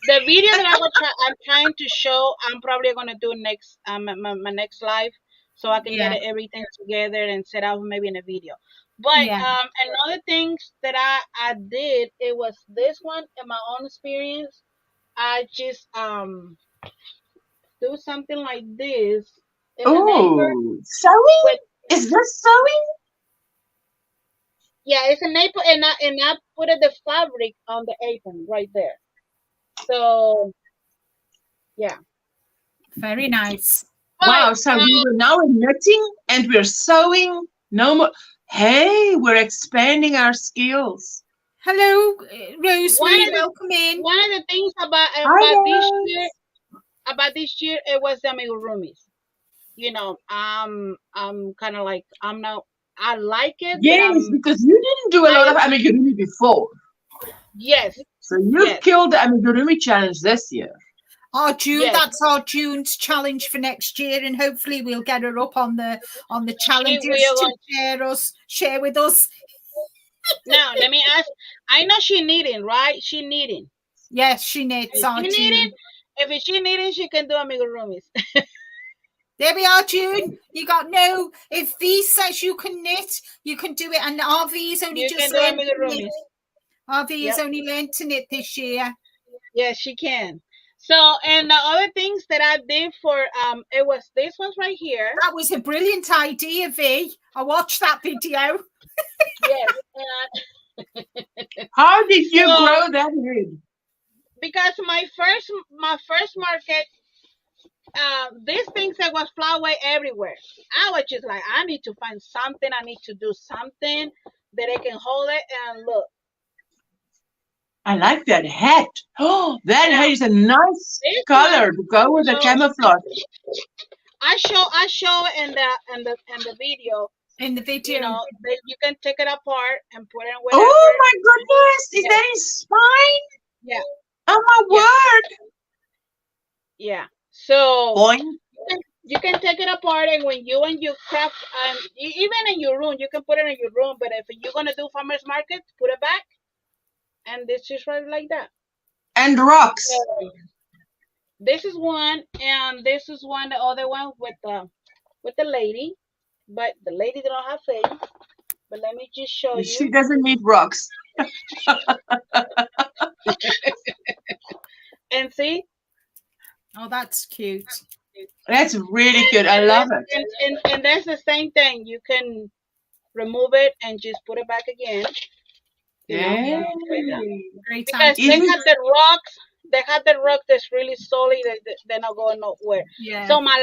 I'm trying to show. I'm probably gonna do next my next live, so I can get Yeah. everything together and set up maybe in a video. But Yeah. another things that I did it was this one in my own experience. I just do something like this in the neighbor Oh, sewing? with Is this sewing? yeah, it's a neighbor and I put the fabric on the apron right there. So yeah, Very nice. but Wow, so we were now knitting and we're sewing. No more. Hey, we're expanding our skills. Hello, one Rosemary. of the Welcome in. one of the things Hi, about this year it was the amigurumis. You know, I'm kind of like I'm not. I like it, but yes, because you didn't do a lot I of amigurumi before. yes, So you've yes, killed the amigurumi challenge this year. Our June, yes. that's our June's challenge for next year, and hopefully we'll get her up on the She challenges will. to share with us. Now let me ask. I know she knitting, right? She knitting. Yes, she knits If our she knitting, June. if she knitting, she can do amigurumis. There we are, June. You got no. If V says you can knit, you can do it. And RV's only You just can do learned to knit. amigurumis. RV has Yep. only learned to knit this year. Yes, she can. So, and the other things that I did for it was this one's right here. That was a brilliant idea, V. I watched that video. Yes. How did you So- grow that head? Because my first market, these things that was fly away everywhere. I was just like, I need to find something. I need to do something that I can hold it and look. I like that hat. Oh, that Yeah. hat is a nice This color one- to go with the so- camouflage. I show in the video. In the video. You know, that you can take it apart and put it whatever. Oh my goodness! Is Yeah. that his spine? Yeah. Oh my Yeah. word! Yeah. So Boing. you can take it apart, and when you craft, even in your room, you can put it in your room. But if you're gonna do farmers market, put it back, and this is right like that. And rocks. So, this is one, and this is one. The other one with the lady, but the lady don't have face. But let me just show She you. doesn't need rocks. And see, Oh, that's cute. That's really good. I love it. and that's the same thing. You can remove it and just put it back again. You know, Yeah. Great because idea. they Is it- have the rocks. They have the rock that's really solid. They're not going nowhere. Yeah. So my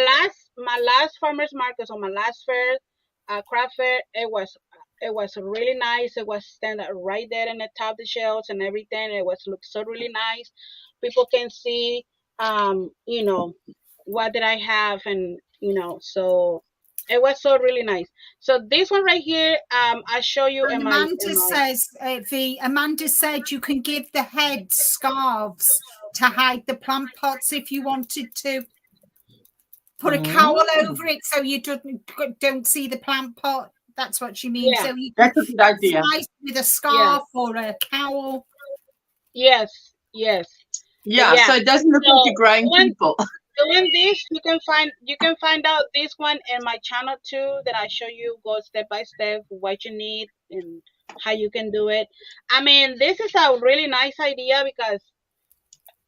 last farmers market, so my last fair, craft fair, it was really nice. It was standing right there in the top of the shelves and everything. It was looked so really nice. People can see, you know, what did I have, and you know, so it was so really nice. So this one right here, I show you And in my. Amanda says, Amanda said you can give the head scarves to hide the plant pots if you wanted to. Put a cowl over it so you don't see the plant pot. That's what she means. Yeah. So you That's a good idea. nice with a scarf or a cowl. Yes. Yeah, Yeah. so it doesn't look So, like you're growing when- people. Doing this, you can find out this one in my channel too. That I show you go step by step what you need and how you can do it. I mean, this is a really nice idea because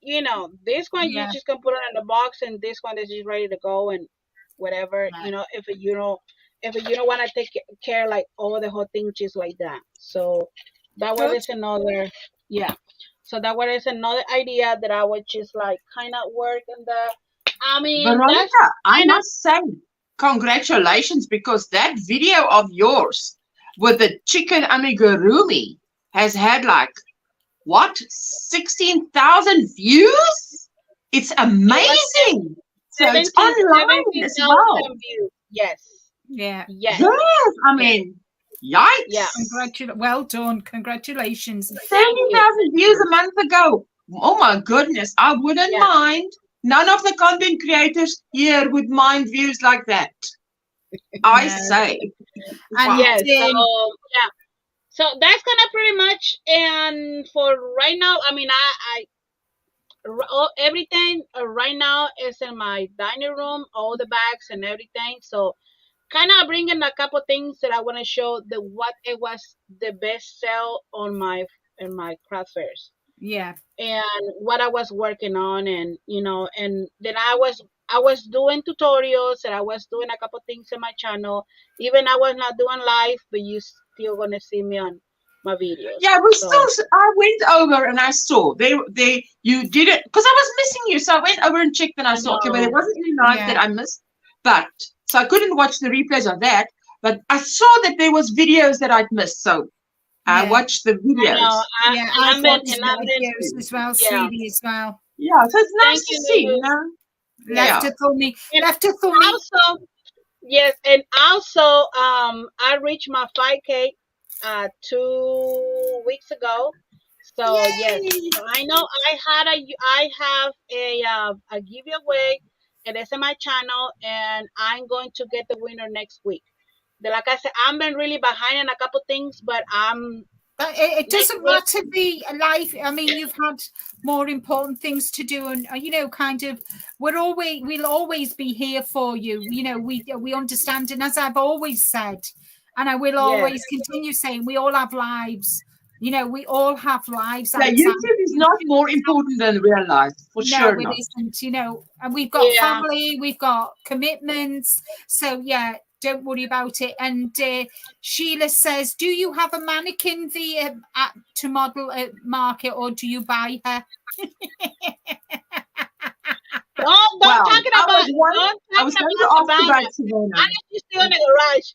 you know this one Yeah. you just can put it in the box, and this one is just ready to go and whatever. Right. You know, if you don't want to take care like all the whole thing just like that. So that way Good. is another So that way is another idea that I would just like kind of work in the. I mean, Veronica, that's I kind of must say, congratulations, because that video of yours with the chicken amigurumi has had like, what, 16,000 views? It's amazing. So it's online as 17,000 well. views. Yes. Yeah. Yes. Yes, I mean, yikes. Yeah. Well done. Congratulations. 70,000 views a month ago. Oh my goodness, I wouldn't Yeah. mind. None of the content creators here would mind views like that. I Yeah. say. And Wow. Yes. um, Yeah. So that's kind of pretty much. And for right now, I mean, everything right now is in my dining room, all the bags and everything. So kind of bringing a couple things that I want to show what it was the best sell on in my craft fairs. yeah. And what I was working on, and you know, and then I was doing tutorials, and I was doing a couple things in my channel. Even I was not doing live, but you still gonna see me on my videos. Yeah, So, I went over and I saw you did it because I was missing you. So I went over and checked and I saw, okay, but it wasn't any live that I missed. But so I couldn't watch the replays of that. But I saw that there was videos that I'd missed. So I watched the videos. I've watched videos as well, yeah. Sweetie, as well. Yeah, so it's nice Thank to you, see, Lulu. you know. Left to thumb me. Left to thumb me. Also, yes, and also I reached my 5K 2 weeks ago. So yes, so I know I have a giveaway, and it's in my channel, and I'm going to get the winner next week. Like I said, I've been really behind in a couple things, but I'm It doesn't Next matter the life. I mean, you've had more important things to do, and kind of, we'll always be here for you. We understand, and as I've always said, and I will always continue saying, we all have lives. We all have lives. Yeah, YouTube is not more important than real life, for sure No, not. it isn't. And we've got family, we've got commitments. So yeah, don't worry about it. And Sheila says, do you have a mannequin to model at market, or do you buy her? Don't talk about. I was going to ask about Savannah. She's still in the garage.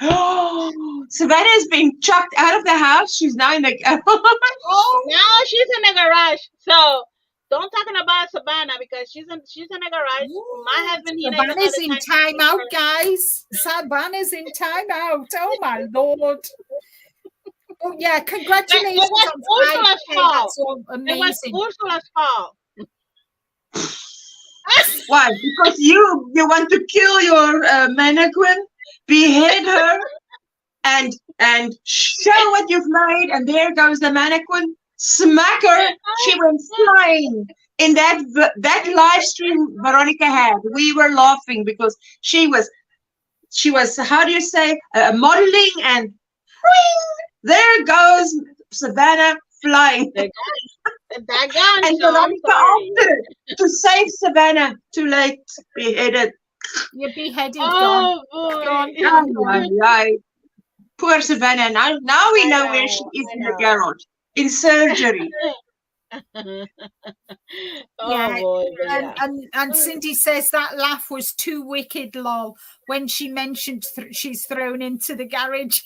Oh, Savannah has been chucked out of the house. She's now in the. Now she's in the garage. So don't talking about Savannah, because she's in the garage. My husband, Savannah's in timeout, guys. Savannah's in timeout. Oh my Lord. Oh yeah, congratulations. It was Ursula's fault. That's so amazing. It was Ursula's fault. Why? Because you want to kill your mannequin, behead her, and show what you've made, and there goes the mannequin. Smack her. She went flying. In that live stream Veronica had, we were laughing because she was how do you say, modeling, and there goes Savannah flying. And Veronica after to save Savannah. Too late. Beheaded. You're beheaded. Oh boy. Poor Savannah. Now we know where she is in the garage. In surgery. Boy, and Cindy says that laugh was too wicked, lol, when she mentioned she's thrown into the garage.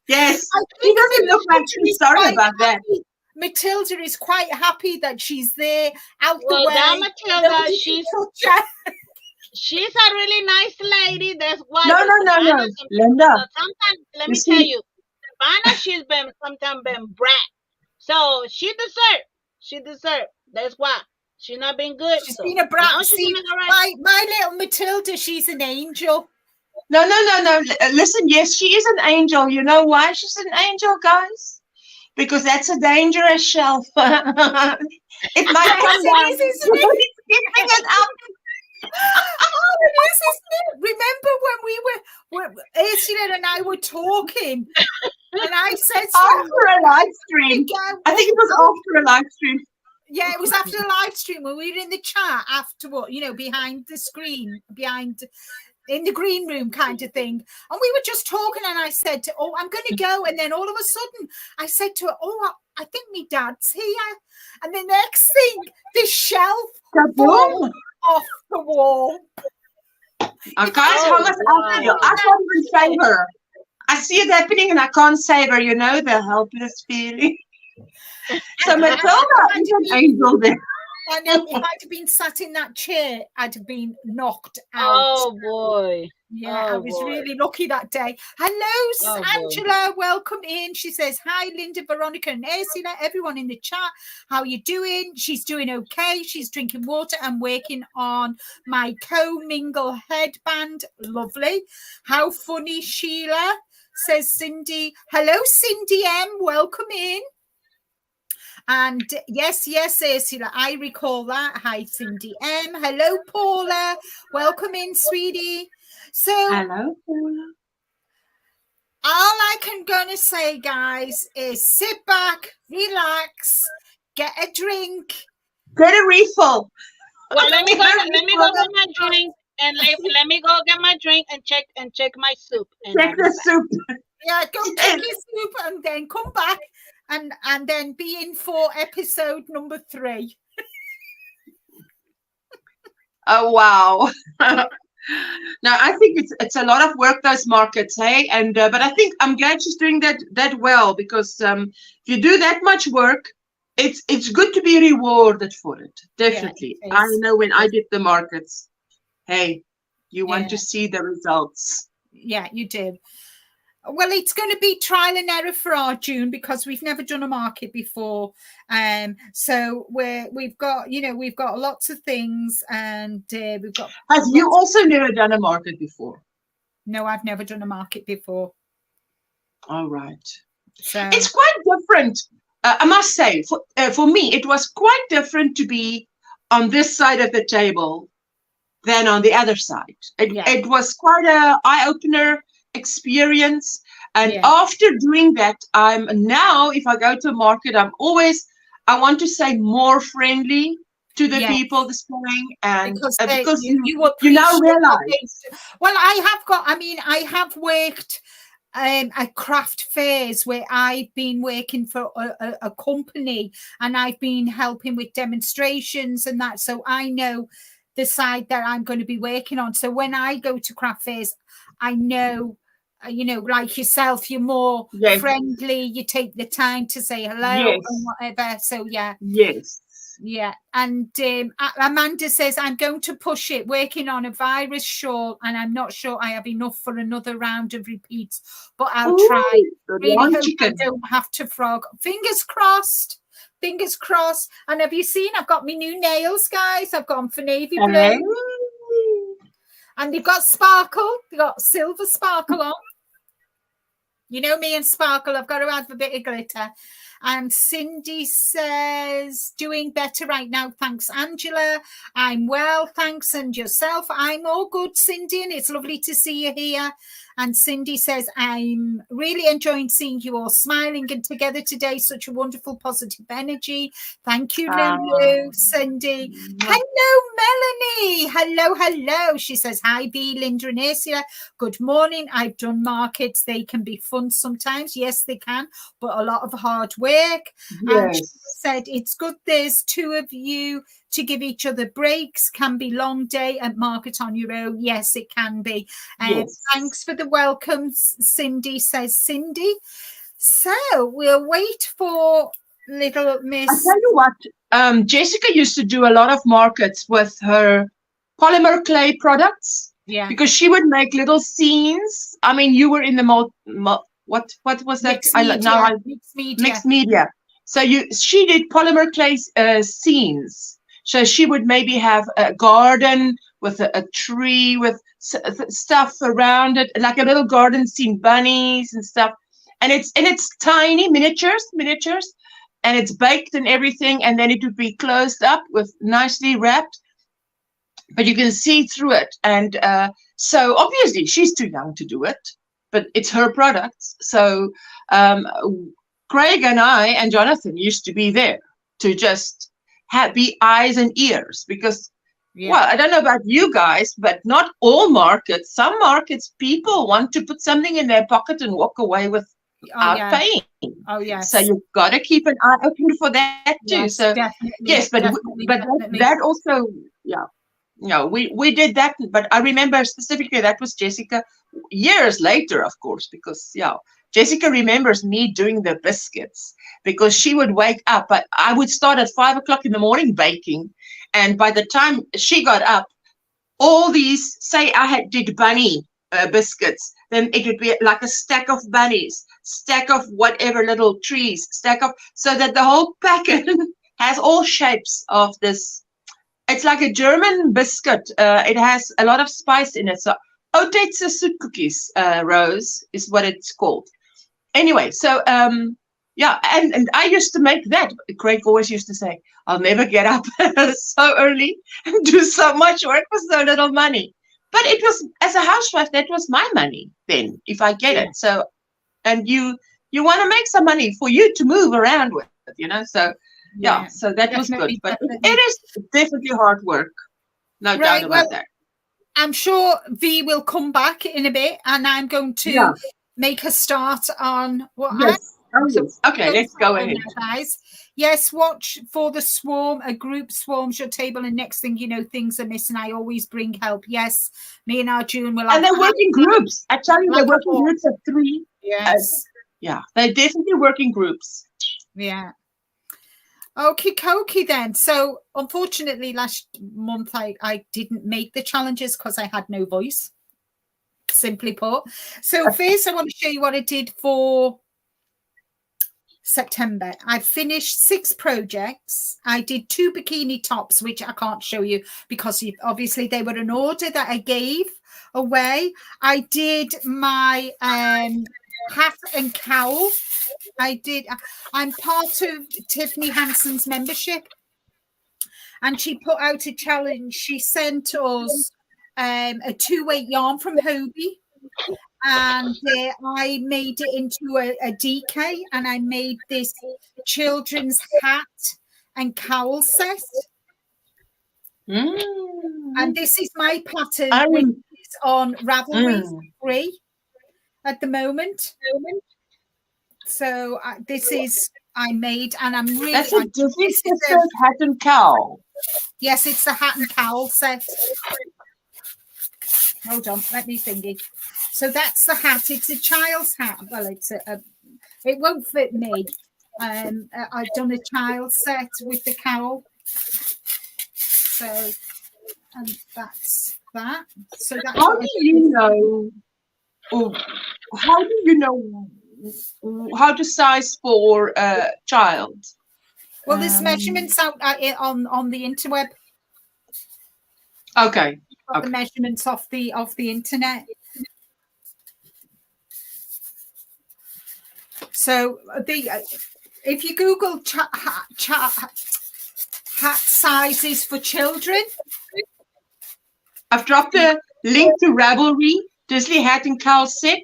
Yes, she doesn't look like she's sorry about that. Matilda is quite happy that she's there, out the way. That Matilda, she's a really nice lady. That's why. No, Linda. Sometimes, let me tell you, Savannah, she's sometimes been brat. So she deserved. That's why she's not been good. She's been a brat. See, my little Matilda, she's an angel. No. Listen, yes, she is an angel. You know why she's an angel, guys? Because that's a dangerous shelf. It might come down. It's keeping it up. Oh, it is, isn't it? Remember when Ursula and I were talking, and I said after a live stream. I think it was after a live stream. Yeah, it was after the live stream when we were in the chat afterward, behind the screen, in the green room kind of thing. And we were just talking, and I said, oh, I'm going to go. And then all of a sudden I said to her, oh, I think my dad's here. And the next thing, the shelf falls off the wall. Guys, how much I feel. I can't even save her. I see it happening and I can't save her, the helpless feeling. So Matilda is an angel there. I know, if I'd have been sat in that chair, I'd have been knocked out. Oh, boy. Yeah, I was really lucky that day. Hello, Angela. Boy. Welcome in. She says, hi, Linda, Veronica, and Ursula, everyone in the chat. How are you doing? She's doing okay. She's drinking water and working on my co-mingle headband. Lovely. How funny, Sheila, says Cindy. Hello, Cindy M. Welcome in. And yes, Ursula, I recall that. Hi, Cindy M. Hello, Paula. Welcome in, sweetie. So, hello, Paula. All I can gonna say, guys, is sit back, relax, get a drink, get a refill. Well, let me go get my drink, and let me go get my drink and check my soup. Check the soup. Yeah, go check your soup and then come back. And then be in for episode number 3. Oh wow! Now I think it's a lot of work, those markets, hey. And but I think I'm glad she's doing that well, because if you do that much work, it's good to be rewarded for it. Definitely, yeah, I know when I did the markets, hey, you want to see the results. Yeah, you do. Well, it's going to be trial and error for our June, because we've never done a market before. So we've got lots of things, and we've got. Have you also never done a market before? No, I've never done a market before. All right. So It's quite different. I must say, for me, it was quite different to be on this side of the table than on the other side. yeah, It was quite a eye-opener experience. And yeah, after doing that, I'm now, if I go to a market, I want to say more friendly to the yeah. people displaying, and Because because you you now appreciate what realize, well, I mean, I have worked at craft fairs where I've been working for a company, and I've been helping with demonstrations and that. So I know the side that I'm going to be working on. So when I go to craft fairs, I know, like yourself, you're more yes, friendly. You take the time to say hello and yes, whatever. So yeah. yes, Yeah, and Amanda says, I'm going to push it, working on a virus shawl, and I'm not sure I have enough for another round of repeats, but I'll try. ooh, the Really long hope I chicken, don't have to frog. Fingers crossed. Fingers crossed. And have you seen, I've got my new nails, guys. I've gone for navy hey, blue. And they've got sparkle. They've got silver sparkle on. You know me and sparkle. I've got to add a bit of glitter. And Cindy says, doing better right now. Thanks, Angela. I'm well, thanks. And yourself? I'm all good, Cindy, and it's lovely to see you here. And Cindy says, I'm really enjoying seeing you all smiling and together today. Such a wonderful, positive energy. Thank you, Lulu, Cindy. Hello, Melanie. Hello, hello. She says, hi, B, Linda and Ursula. Good morning. I've done markets. They can be fun sometimes. Yes, they can, but a lot of hard work. And she yes, said, it's good there's two of you to give each other breaks. Can be long day at market on your own. Yes, it can be. yes. Thanks for the welcome, Cindy, says Cindy. So we'll wait for little Miss. I tell you what, Jessica used to do a lot of markets with her polymer clay products. Yeah. Because she would make little scenes. I mean, you were in the what was that? Mixed media. Mixed media. So she did polymer clay scenes. So she would maybe have a garden with a tree with stuff around it, like a little garden scene, bunnies and stuff. And it's tiny miniatures, and it's baked and everything. And then it would be closed up with nicely wrapped, but you can see through it. And so obviously she's too young to do it, but it's her products. So Craig and I and Jonathan used to be there to just be eyes and ears, because well, I don't know about you guys, but not all markets. Some markets, people want to put something in their pocket and walk away without paying. Oh yes. So you've got to keep an eye open for that too. Yes, so definitely, yes, but that also, yeah. No, we did that, but I remember specifically that was Jessica years later, of course, because Jessica remembers me doing the biscuits, because she would wake up. I would start at 5 o'clock in the morning baking, and by the time she got up, all these, say I did bunny biscuits, then it would be like a stack of bunnies, stack of whatever little trees, so that the whole packet has all shapes of this. It's like a German biscuit. It has a lot of spice in it. So Otetze Soet cookies, Rose, is what it's called. Anyway, so yeah, and I used to make that. Craig always used to say, I'll never get up so early and do so much work for so little money. But it was, as a housewife, that was my money then, if I get it. So, and you want to make some money for you to move around with, so. Yeah, so that was good, but it is definitely hard work, no doubt about that. I'm sure V will come back in a bit, and I'm going to make a start on what. Yes. Okay, let's go ahead, guys. Yes, watch for the swarm. A group swarms your table, and next thing you know, things are missing. I always bring help. Yes, me and Arjun will. And they're working groups. I tell you, they're working groups of 3. Yes. Yeah, they're definitely working groups. Yeah. Okie dokie then. So unfortunately last month I didn't make the challenges because I had no voice, simply put. So first I want to show you what I did for September. I finished 6 projects. I did 2 bikini tops, which I can't show you because obviously they were an order that I gave away. I did my hat and cowl. I'm part of Tiffany Hanson's membership, and she put out a challenge. She sent us a 2-weight yarn from Hobie, and I made it into a DK, and I made this children's hat and cowl set. And this is my pattern, which is on Ravelry 3 at the moment. So this is I made, and I'm really. That's a different hat and cowl. Yes, it's the hat and cowl set. Hold on, let me thingy. So that's the hat. It's a child's hat. Well, it's it won't fit me. I've done a child set with the cowl. So, and that's that. So that's how do you know? Or how do you know how to size for a child? Well, there's measurements out on the interweb. Okay. The measurements off the internet. So if you Google hat sizes for children, I've dropped a link to Ravelry Disney hat and cowl set.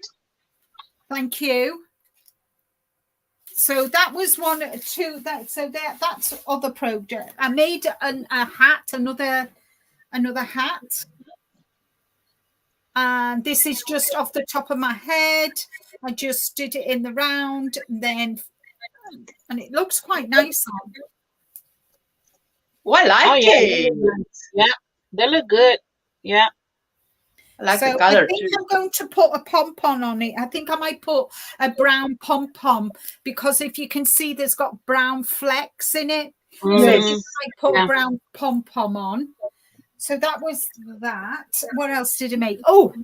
Thank you. So that was one, two. That's other project. I made a hat, another hat. And this is just off the top of my head. I just did it in the round, and it looks quite nice on. Well, I like it. Yeah, they look good. Yeah. I like the color I think too. I'm going to put a pom-pom on it. I think I might put a brown pom-pom, because if you can see, there's got brown flecks in it. Yes. So I put a brown pom-pom on. So that was that. What else did I make? Oh,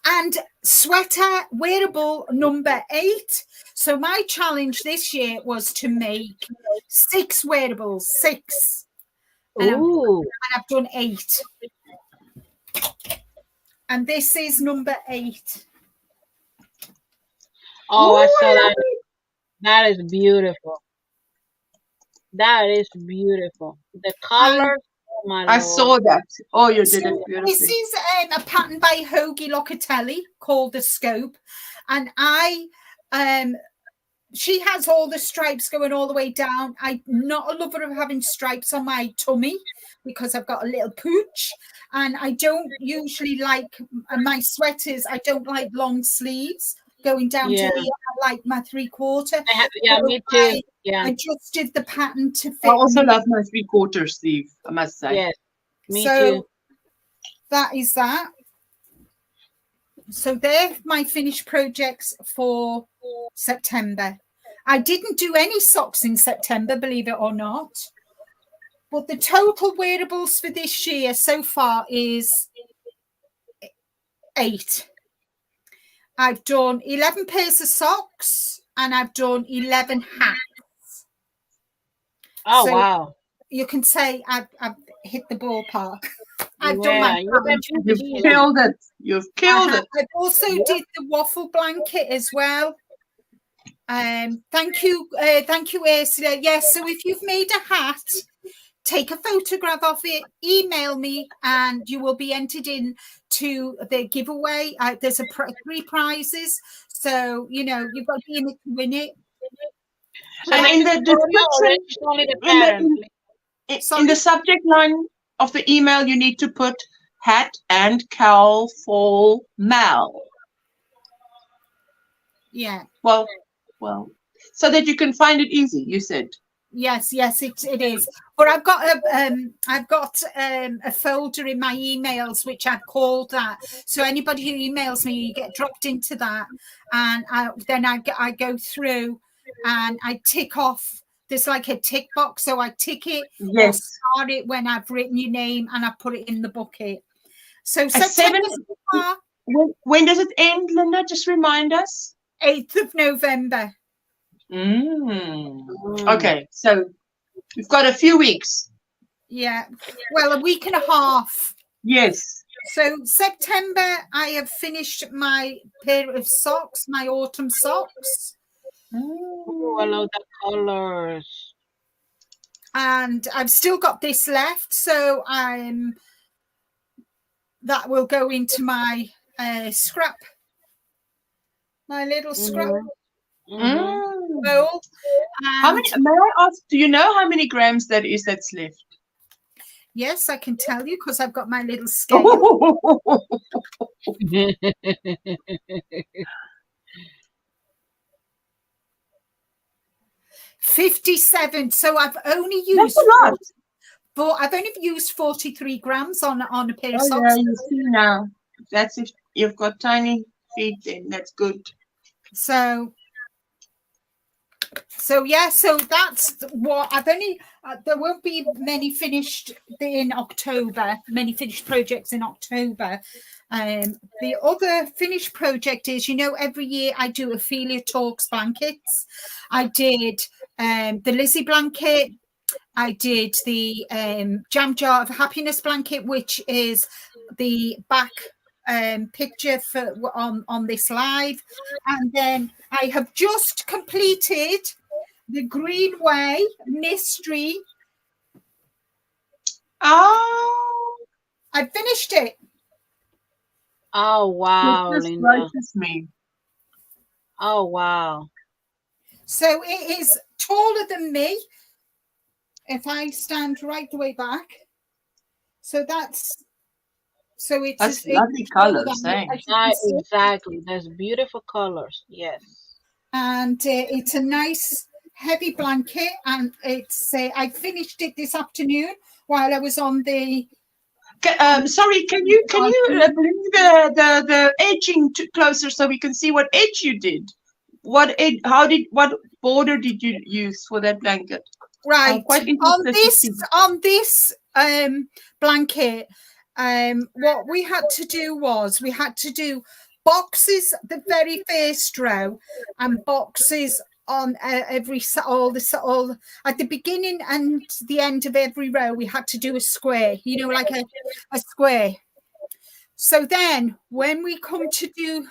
and sweater wearable number 8. So my challenge this year was to make 6 wearables, 6. And I've done 8. And this is number 8. Oh, I saw that. That is beautiful. That is beautiful. The colors. I saw that. Oh, you did it beautifully. This is a pattern by Hoagie Locatelli called The Scope. And she has all the stripes going all the way down. I'm not a lover of having stripes on my tummy because I've got a little pooch. And I don't usually like my sweaters. I don't like long sleeves going down to here. I like my 3/4. Yeah, me too. I just did the pattern to fit. I also love my 3/4 sleeve, I must say. Yes, me too. That is that. So they're my finished projects for September. I didn't do any socks in September, believe it or not. But the total wearables for this year so far is 8. I've done 11 pairs of socks and I've done 11 hats. Oh, so wow. You can say I've hit the ballpark. I've done my You've killed it. You've killed it. I've also did the waffle blanket as well. Thank you, Ursula. Yes, so if you've made a hat, take a photograph of it, email me, and you will be entered in to the giveaway. There's 3 prizes, so you've got to be in it to win it. So and in the description, in the subject line of the email, you need to put hat and cowl for Mal. Yeah. Well, so that you can find it easy. You said. Yes, it is. But I've got a folder in my emails which I've called that. So anybody who emails me, you get dropped into that, and then I go through and I tick off. There's like a tick box, so I tick it. Yes. Or start it when I've written your name and I put it in the bucket. So when does it end, Linda? Just remind us. 8th of November. Okay, so we've got a few weeks. Yeah, well, a week and a half. Yes. So September, I have finished my pair of socks, my autumn socks. Oh, I love the colors. And I've still got this left. So that will go into my scrap, my little scrap bowl. How many? May I ask? Do you know how many grams that is that's left? Yes, I can tell you because I've got my little scale. 57. So I've only used. That's a lot. But I've only used 43 grams on a pair of socks. Yeah, you see now. That's if you've got tiny feet, then that's good. So yeah, so that's what I've only. There won't be many finished in October. Many finished projects in October. The other finished project is, every year I do Ophelia Talks blankets. I did the Lizzie blanket. I did the Jam Jar of Happiness blanket, which is the back picture for on this live. And then I have just completed the Greenway Mystery. Oh, I finished it. Oh, wow, Linda. Me. Oh, wow. So it is taller than me. If I stand right the way back. So that's lovely colors, eh? Exactly. There's beautiful colors. Yes. And it's a nice heavy blanket, and it's I finished it this afternoon while I was on the. Sorry, can you bring the edging closer so we can see what edge you did? What border did you use for that blanket? Right, on this blanket, what we had to do was we had to do boxes the very first row and boxes on all at the beginning and the end of every row. We had to do a square, like a square. So then when we come to do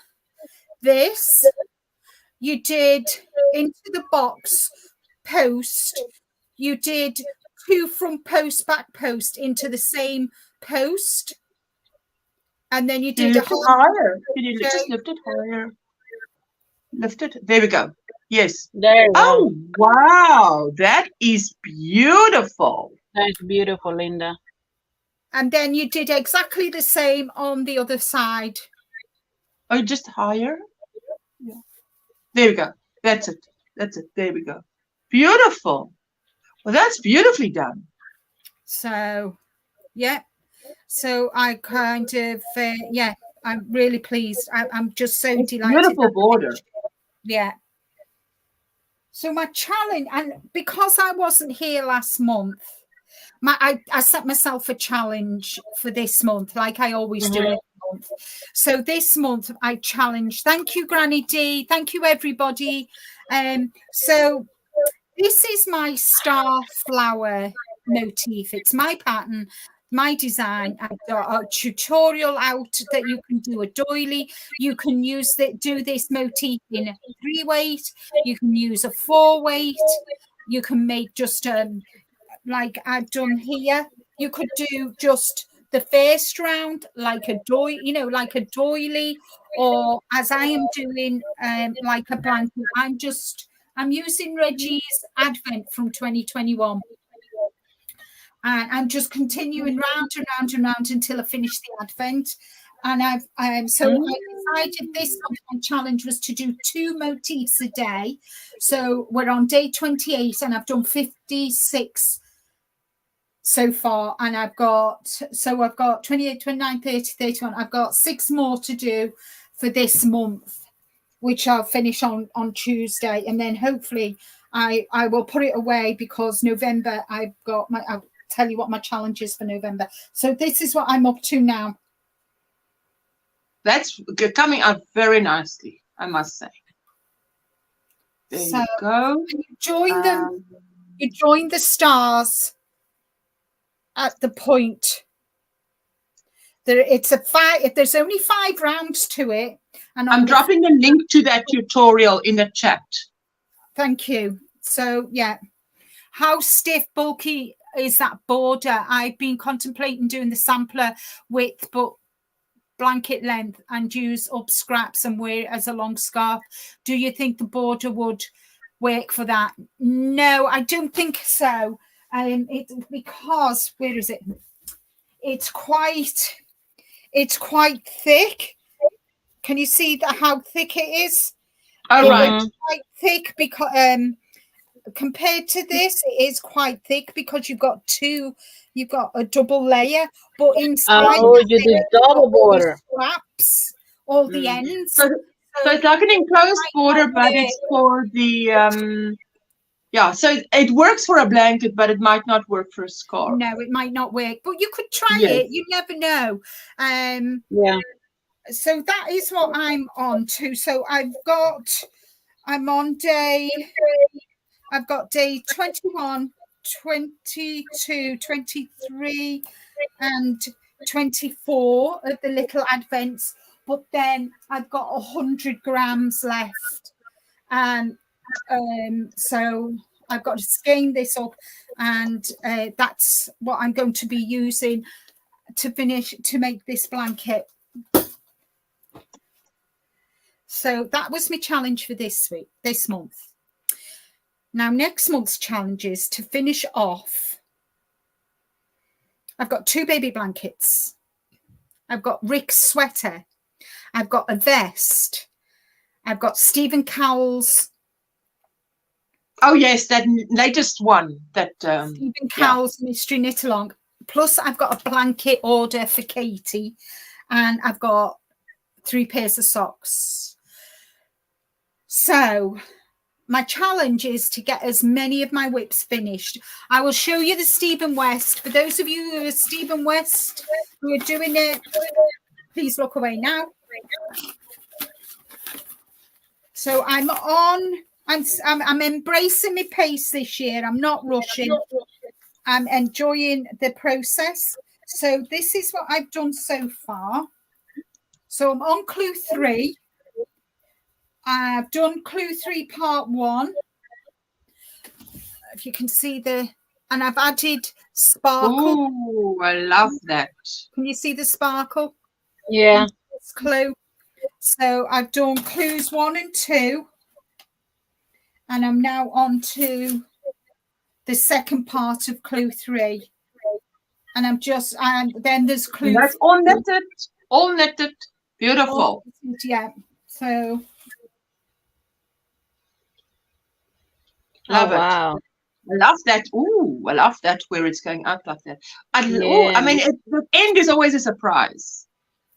this, you did into the box post, you did 2 front post, back post into the same post, and then you did lift it higher. Can you just lift it higher? Lift it. There we go. Yes. There. Oh, wow. That is beautiful. That's beautiful, Linda. And then you did exactly the same on the other side. Oh, just higher? Yeah. There we go. That's it. There we go. Beautiful. Well, that's beautifully done. So, yeah. So I kind of, I'm really pleased. I'm just so delighted. Beautiful border. Yeah. So my challenge, and because I wasn't here last month, I set myself a challenge for this month, like I always do every month. So this month I challenged. Thank you, Granny D. Thank you, everybody. So this is my star flower motif. It's my pattern, my design. I've got a tutorial out that you can do a doily. You can do this motif in a 3-weight. You can use a 4-weight. You can make just like I've done here. You could do just the first round like a doily, or as I am doing like a blanket. I'm using Reggie's Advent from 2021. And I'm just continuing round and round and round until I finish the Advent. And I decided this challenge was to do 2 motifs a day. So we're on day 28 and I've done 56 so far. And I've got 28, 29, 30, 31. I've got 6 more to do for this month, which I'll finish on Tuesday. And then hopefully I will put it away because November I'll tell you what my challenge is for November. So this is what I'm up to now. That's coming out very nicely, I must say. There you go. You join them. You join the stars at the point. It's a 5. There's only 5 rounds to it, and I'm dropping the link to that tutorial in the chat. Thank you. So yeah, how stiff, bulky is that border? I've been contemplating doing the sampler width, but blanket length, and use up scraps and wear it as a long scarf. Do you think the border would work for that? No, I don't think so. Because where is it? It's quite thick. Can you see how thick it is? All right. It's quite thick because compared to this, it is quite thick because you've got a double layer, but inside you did double border. Straps, all the ends. So it's like an enclosed border, but it's for the yeah. So it works for a blanket, but it might not work for a scarf. No, it might not work, but you could try it. You never know. Yeah. So that is what I'm on to. So I've got day 21, 22, 23, and 24 of the little advents, but then I've got 100 grams left, and so I've got to skein this up, and that's what I'm going to be using to make this blanket. So that was my challenge for this month. Now, next month's challenge is to finish off. I've got 2 baby blankets. I've got Rick's sweater. I've got a vest. I've got Stephen Cowell's. Oh, yes, that latest one. That Stephen Cowell's Mystery Knit Along. Plus, I've got a blanket order for Katie. And I've got 3 pairs of socks. So my challenge is to get as many of my whips finished. I will show you the Stephen West. For those of you who are Stephen West, who are doing it, please look away now. So I'm embracing my pace this year. I'm not rushing. I'm enjoying the process. So this is what I've done so far. So I'm on clue 3. I've done clue 3 part 1. If you can see and I've added sparkle. Oh, I love that. Can you see the sparkle? Yeah. This clue. So I've done clues 1 and 2. And I'm now on to the second part of clue 3. And then there's clue. And that's all knitted. Beautiful. Yeah. So love it. Wow. I love that. Ooh, I love that where it's going out like that. I mean, the end is always a surprise.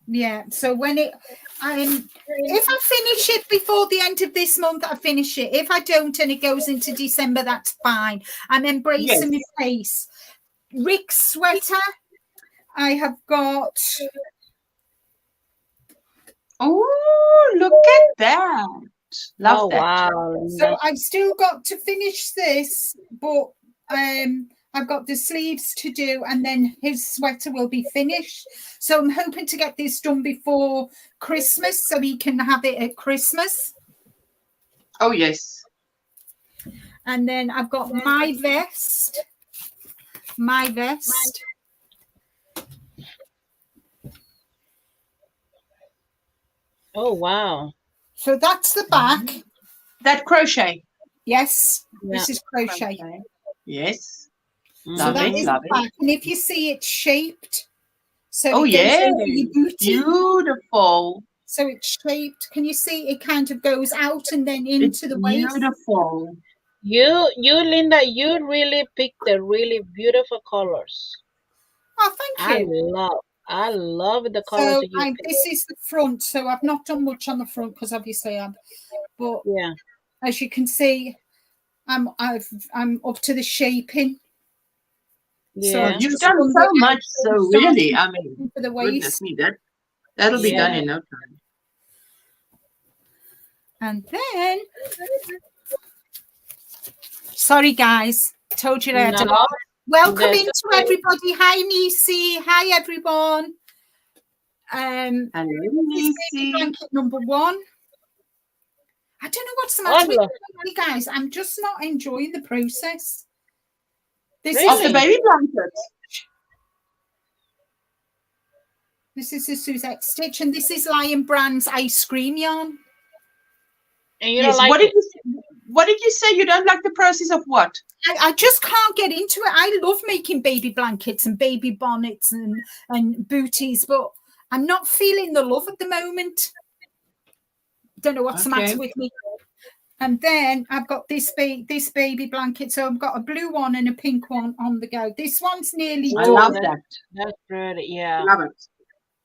Yeah. So if I finish it before the end of this month, I finish it. If I don't and it goes into December, that's fine. I'm embracing my pace. Rick's sweater. I have got. Oh, look at that. Love that. Wow. So I've still got to finish this, but I've got the sleeves to do, and then his sweater will be finished. So I'm hoping to get this done before Christmas so he can have it at Christmas. Oh, yes. And then I've got my vest. Oh, wow. So that's the back. That crochet. Yes, Yeah. this is crochet. Yes. So that is the back. And if you see, it's shaped. So beautiful. So it's shaped. Can you see? It kind of goes out and then into the waist. Beautiful. You, Linda, you really picked the really beautiful colors. Oh, thank you. I love the colors. So this is the front. So I've not done much on the front because obviously but yeah, as you can see, I'm up to the shaping. Yeah. So you've done so much. So really, I mean, for the waist. goodness me, that'll be done in no time. And then, sorry guys, told you that. Welcome into everybody. Hi Nisi. Hi everyone. And let me This see. blanket number 1. I don't know what's the Oh, matter with look. me, guys. I'm just not enjoying the process. This Of Really? the baby blanket. is the Suzette stitch, and this is Lion Brand's ice cream yarn. And you Yes. don't like it? What did you say? You don't like the process of what? I just can't get into it. I love making baby blankets and baby bonnets and booties, but I'm not feeling the love at the moment. Don't know what's the matter with me. And then I've got this baby blanket. So I've got a blue one and a pink one on the go. This one's nearly I done. love that. That's pretty. Yeah. Love it.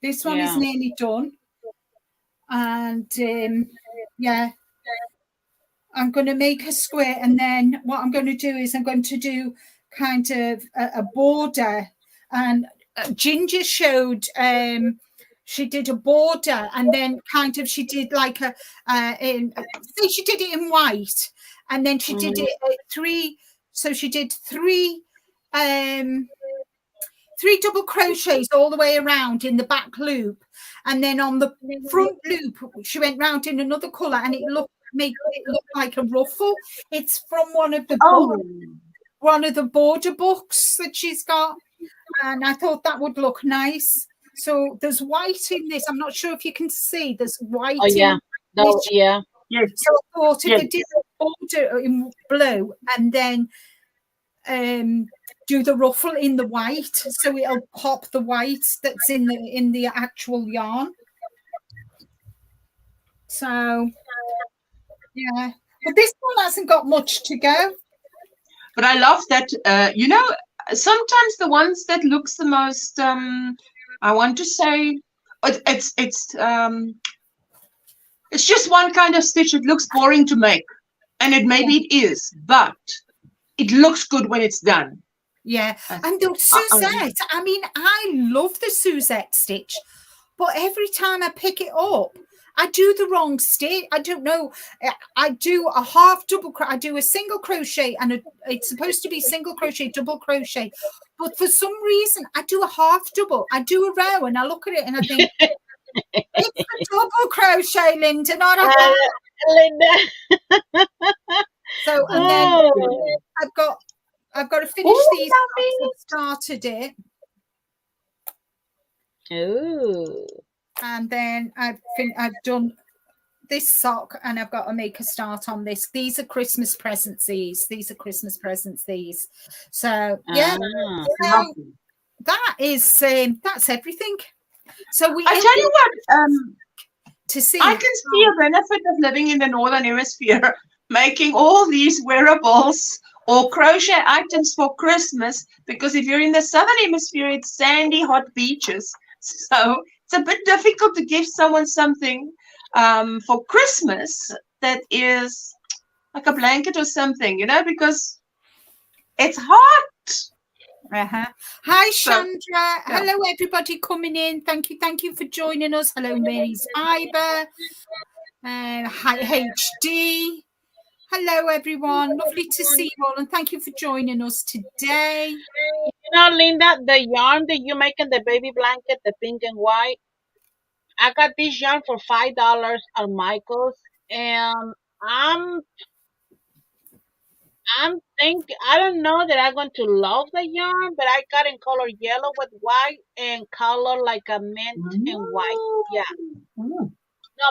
This one is nearly done. And yeah, I'm going to make a square. And then what I'm going to do is I'm going to do kind of a border. And Ginger showed she did a border, and then kind of she did like she did it in white, and then she did it 3. So she did 3 double crochets all the way around in the back loop, and then on the front loop she went round in another color, and made it look like a ruffle. It's from one of the border books that she's got, and I thought that would look nice. So there's white in this. I'm not sure if you can see. There's white. Oh, yeah. Yeah. Yes. So I thought if I did a border in blue and then do the ruffle in the white, so it'll pop the white that's in the actual yarn. So yeah, but this one hasn't got much to go. But I love that. Sometimes the ones that looks the most, I want to say, it's just one kind of stitch. It looks boring to make, and maybe it is, but it looks good when it's done. Yeah, and the Suzette. I mean, I love the Suzette stitch, but every time I pick it up, I do the wrong stitch. I don't know. I do a half double. I do a single crochet, and it's supposed to be single crochet, double crochet, but for some reason I do a half double. I do a row, and I look at it and I think it's a double crochet, Linda, not a half. Linda. So and then I've got to finish these. I've started it. Ooh. And then I've done this sock, and I've got to make a start on this. These are Christmas presents. These are Christmas presents. These. So yeah, so that is that's everything. So I tell you what, to see, I can see a benefit of living in the Northern Hemisphere, making all these wearables or crochet items for Christmas, because if you're in the Southern Hemisphere, it's sandy, hot beaches. So it's a bit difficult to give someone something for Christmas that is like a blanket or something, because it's hot. Hi, Chandra. Hello, everybody coming in. Thank you for joining us. Hello, Mary's Fiber. Hi, HD. Hello, everyone. Lovely to see you all, and thank you for joining us today. Linda, the yarn that you make in the baby blanket, the pink and white, I got this yarn for $5 at Michael's, and I don't know that I'm going to love the yarn, but I got in color yellow with white and color like a mint and white. Yeah. No,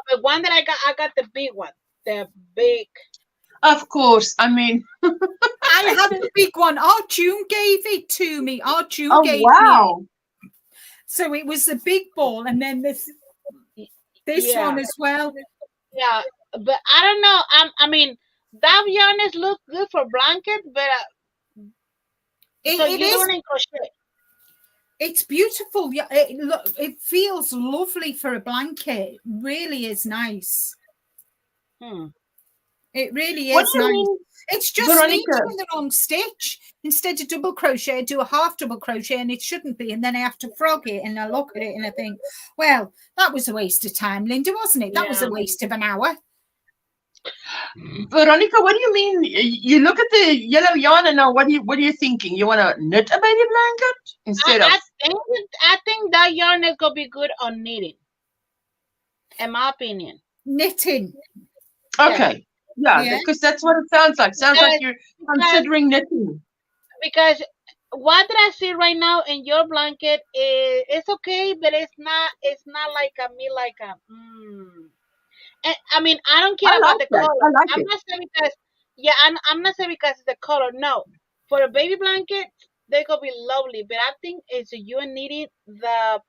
but one that I got the big one, the big. Of course, I mean, I have the big one. Our June gave it to me. Wow. So it was the big ball, and then this one as well. Yeah, but I don't know. I mean, that yarn look good for blanket, but it is doing crochet. It's beautiful. Yeah, it feels lovely for a blanket. It really is nice. It really is nice. It's just me doing the wrong stitch. Instead of double crochet, I do a half double crochet, and it shouldn't be. And then I have to frog it, and I look at it and I think, well, that was a waste of time, Linda, wasn't it? That was a waste of an hour. Veronica, what do you mean? You look at the yellow yarn and now what are you thinking? You want to knit a baby blanket I, instead of? I think I think that yarn is gonna be good on knitting, in my opinion. Knitting. Yes, Okay, yeah, Yeah. because that's what it sounds like. Sounds like because you're because considering knitting. because what that I see right now in your blanket is it's okay, but it's not like a me like a I mean, I don't I care about like the that. color. I like I'm it. not saying because, yeah, I'm not saying because it's the color. No, for a baby blanket, they could be lovely, but I think it's you needing the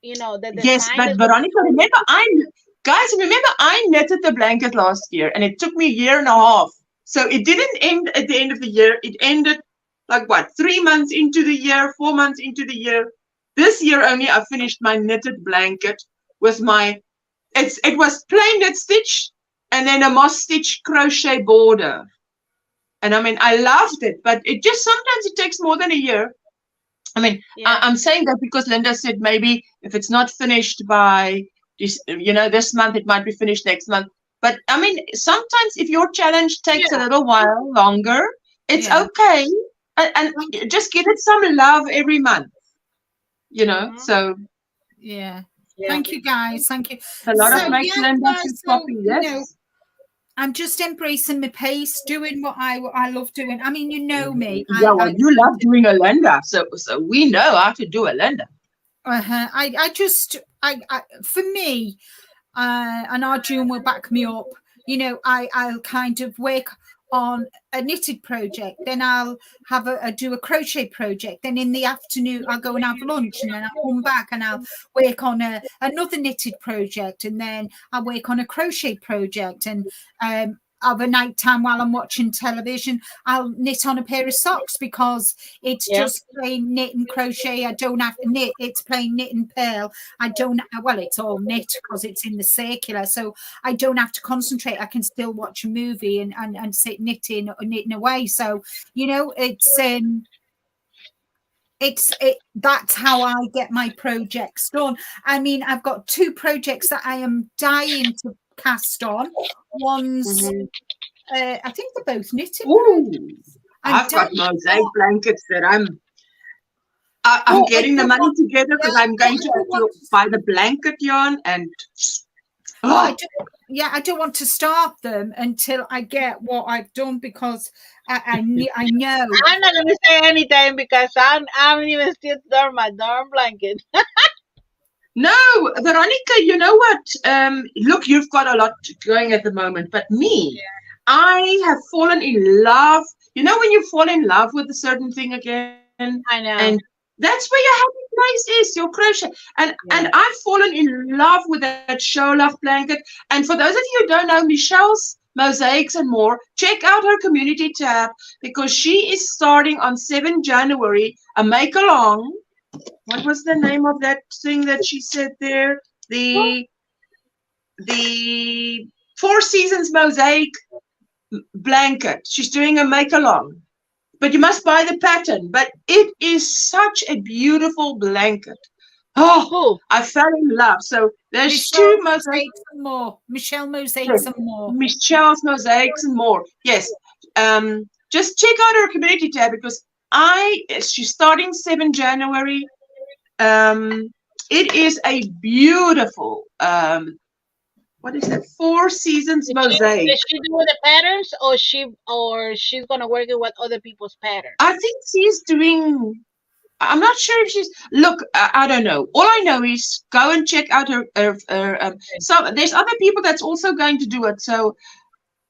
Yes, design but is gonna be Veronica, remember I knitted the blanket last year, and it took me a year and a half. So it didn't end at the end of the year. It ended like what, 3 months into the year, 4 months into the year. This year only, I finished my knitted blanket with my. It was plain knit stitch and then a moss stitch crochet border. And I mean, I loved it, but it just sometimes it takes more than a year. I mean, yeah, I'm saying that because Linda said maybe if it's not finished by this month, it might be finished next month. But I mean, sometimes if your challenge takes a yeah, little while longer, it's Yeah. okay. And just give it some love every month, mhm, So Yeah. yeah, Thank you, guys. Thank you. a lot So of makes yeah, Linda guys. some So coffee, yes. I'm just embracing my pace, doing what I love doing. I mean, you know me. Yeah, well, I you kind love doing a Linda, so we know how to do a Linda. I just for me, and Arjun will back me up. I'll kind of work on a knitted project, then I'll have do a crochet project, then in the afternoon I'll go and have lunch, and then I'll come back and I'll work on another knitted project, and then I'll work on a crochet project, and of a night time while I'm watching television, I'll knit on a pair of socks because it's yeah. just plain knit and crochet. I don't have to knit, it's plain knit and purl. I don't, well, it's all knit because it's in the circular. So I don't have to concentrate. I can still watch a movie and sit knitting or knitting away. So, that's how I get my projects done. I mean, I've got 2 projects that I am dying to cast on. One's, Mhm. I think they're both knitted projects. Ooh, I'm I've got dying. mosaic blankets that I'm But I getting the don't money want, together yeah, because I'm but going I to don't want to, buy the blanket yarn and but I oh, don't, yeah, I don't want to start them until I get what I've done because I know. I'm not gonna say anything because I'm even still done my darn blanket. no, Veronica, you know what? Look, you've got a lot going at the moment, but me, I have fallen in love. You know when you fall in love with a certain thing again, I and know. that's where your happy place is, your crochet. And Yeah. I've fallen in love with that Sholach blanket. And for those of you who don't know Michelle's Mosaics and More, check out her community tab because she is starting on 7 January a make along. What was the name of that thing that she said there? The the Four Seasons Mosaic blanket. She's doing a make along. But you must buy the pattern. But it is such a beautiful blanket. Oh, Who? I fell in love. So there's Michelle 2 mosaic. Mosaics and More. Michelle Mosaics Yes, and More. Michelle's Mosaics and More. Yes. Just check out her community tab because she's starting 7 January. Um, it is a beautiful what is that? Four Seasons Did she mosaic. did she do the patterns or she's gonna work it with other people's patterns? I think she's doing. I'm not sure if she's. Look, I don't know. All I know is go and check out her. So there's other people that's also going to do it. So,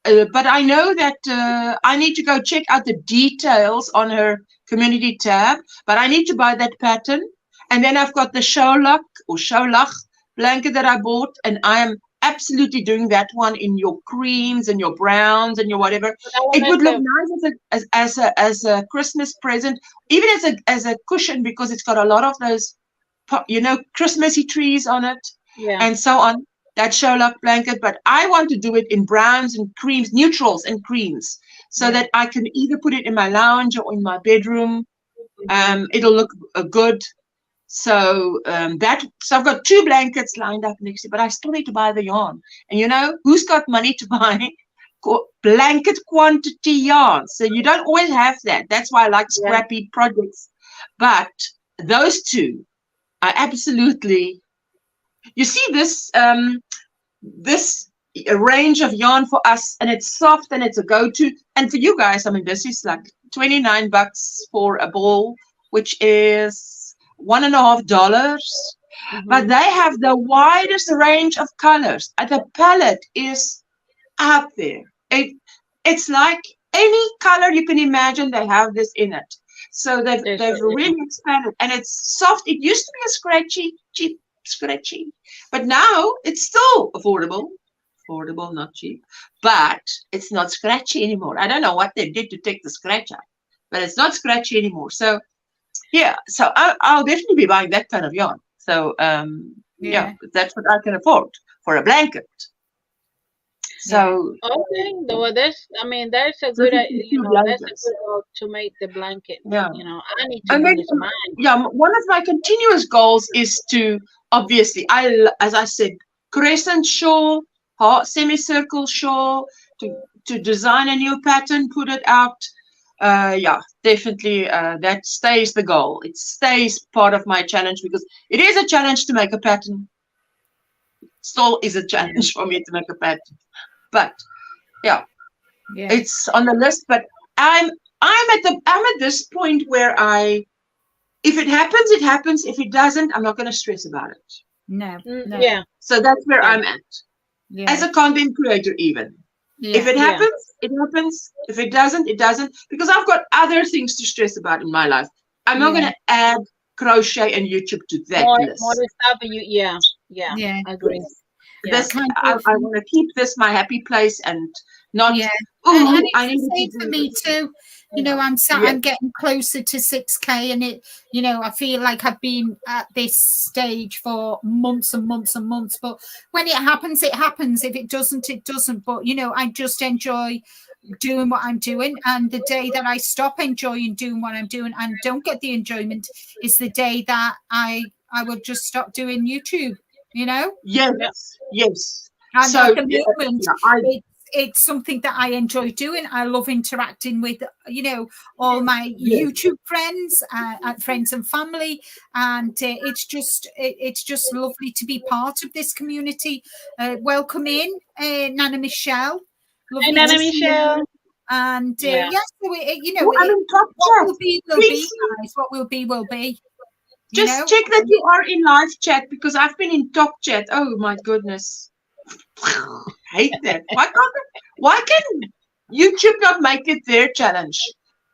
but I know that I need to go check out the details on her community tab. But I need to buy that pattern, and then I've got the Sholach blanket that I bought, and I am absolutely doing that one in your creams and your browns and your whatever. So that one It is would look the nice as a Christmas present, even as a cushion because it's got a lot of those Christmassy trees on it yeah. and so on. That Sholach blanket, but I want to do it in browns and creams, neutrals and creams, so Yeah. that I can either put it in my lounge or in my bedroom. Mhm. It'll look good. So so I've got 2 blankets lined up next year, but I still need to buy the yarn. And you know who's got money to buy blanket quantity yarn? So you don't always have that. That's why I like scrappy projects. But those 2 are absolutely. You see this range of yarn for us, and it's soft and it's a go-to. And for you guys, I mean, this is like $29 for a ball, which is $1.50. But they have the widest range of colors. And the palette is out there. It's like any color you can imagine, they have this in it. So they've really expanded, and it's soft. It used to be a scratchy, cheap, scratchy, but now it's still affordable, not cheap, but it's not scratchy anymore. I don't know what they did to take the scratch out, but it's not scratchy anymore. So yeah, so I'll definitely be buying that kind of yarn. So yeah, that's what I can afford for a blanket. So okay, well, there's a good, that's a good goal to make the blanket. Yeah. I need to use mine. Yeah, one of my continuous goals is to, obviously, as I said, crescent shawl, semicircle shawl, to design a new pattern, put it out. Yeah, definitely, that stays the goal. It stays part of my challenge, because it is a challenge to make a pattern. Still is a challenge for me to make a pattern. But yeah, it's on the list. But I'm at this point where if it happens, it happens. If it doesn't, I'm not going to stress about it. No. Yeah. So that's where I'm at. Yeah. As a content creator, even. Yeah. If it happens, it happens. If it doesn't, it doesn't. Because I've got other things to stress about in my life. I'm not going to add crochet and YouTube to that list. More stuff. I agree. Yes. This, I want to keep this my happy place, and not. And it's the same for me too. I'm getting closer to 6K, and I feel like I've been at this stage for months and months and months. But when it happens, it happens. If it doesn't, it doesn't. But I just enjoy doing what I'm doing, and the day that I stop enjoying doing what I'm doing and don't get the enjoyment is the day that I will just stop doing YouTube. Yes. And so, at the moment, it's something that I enjoy doing. I love interacting with, all my YouTube friends, friends and family, and it's just lovely to be part of this community. Welcome in, Nana Michelle. Lovely Nana Michelle. And so what will be, guys. What will be. Just check that you are in live chat, because I've been in talk chat. Oh my goodness. I hate that. Why can YouTube not make it their challenge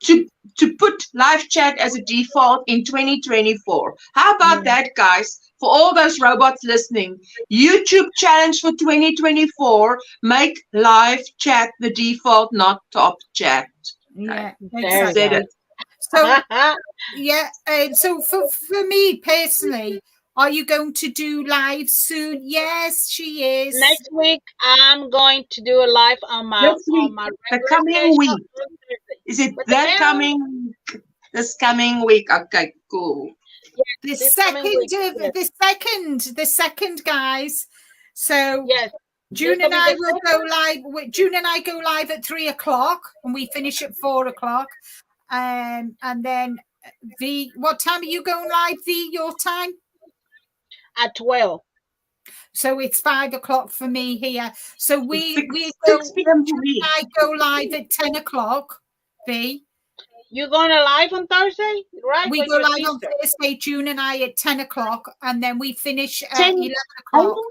to put live chat as a default in 2024? How about that, guys? For all those robots listening, YouTube challenge for 2024, make live chat the default, not top chat. Yeah, exactly. So so for me personally, are you going to do live soon? Yes, she is. Next week I'm going to do a live on my the coming week. Is it this coming week? Okay, cool. The second, guys. So June and I will go live. June and I go live at 3:00, and we finish at 4:00. And then what time are you going live? Your time? At 12. So it's 5:00 for me here. So we go. I go live at 10:00. You're going to live on Thursday, right? We go live on Thursday, June and I, at 10:00, and then we finish at 11:00,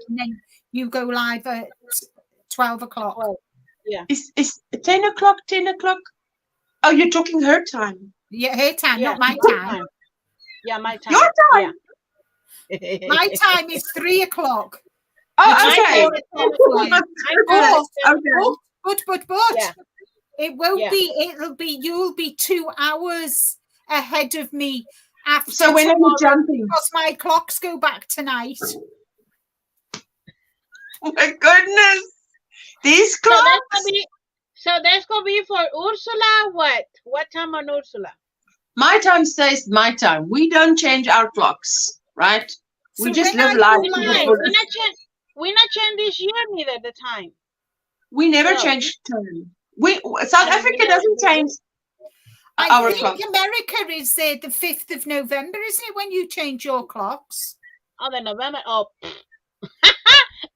and then you go live at 12:00. Yeah. Is 10:00? 10:00? Oh, you're talking her time. Yeah, her time, not my time. Yeah, my time. Your time. Yeah. My time is 3:00. Oh, okay. But it won't be. You'll be 2 hours ahead of me after. So when are you jumping? Because my clocks go back tonight. Oh my goodness, these clocks. So that's gonna be for Ursula. What time on Ursula? My time stays my time. We don't change our clocks. right? We So just when live I life. go to the live, fullest. We not change this year neither the time. We never So change time. South we Africa never doesn't change I our think clock. America is the 5th of November, isn't it, when you change your clocks? on the November. Oh,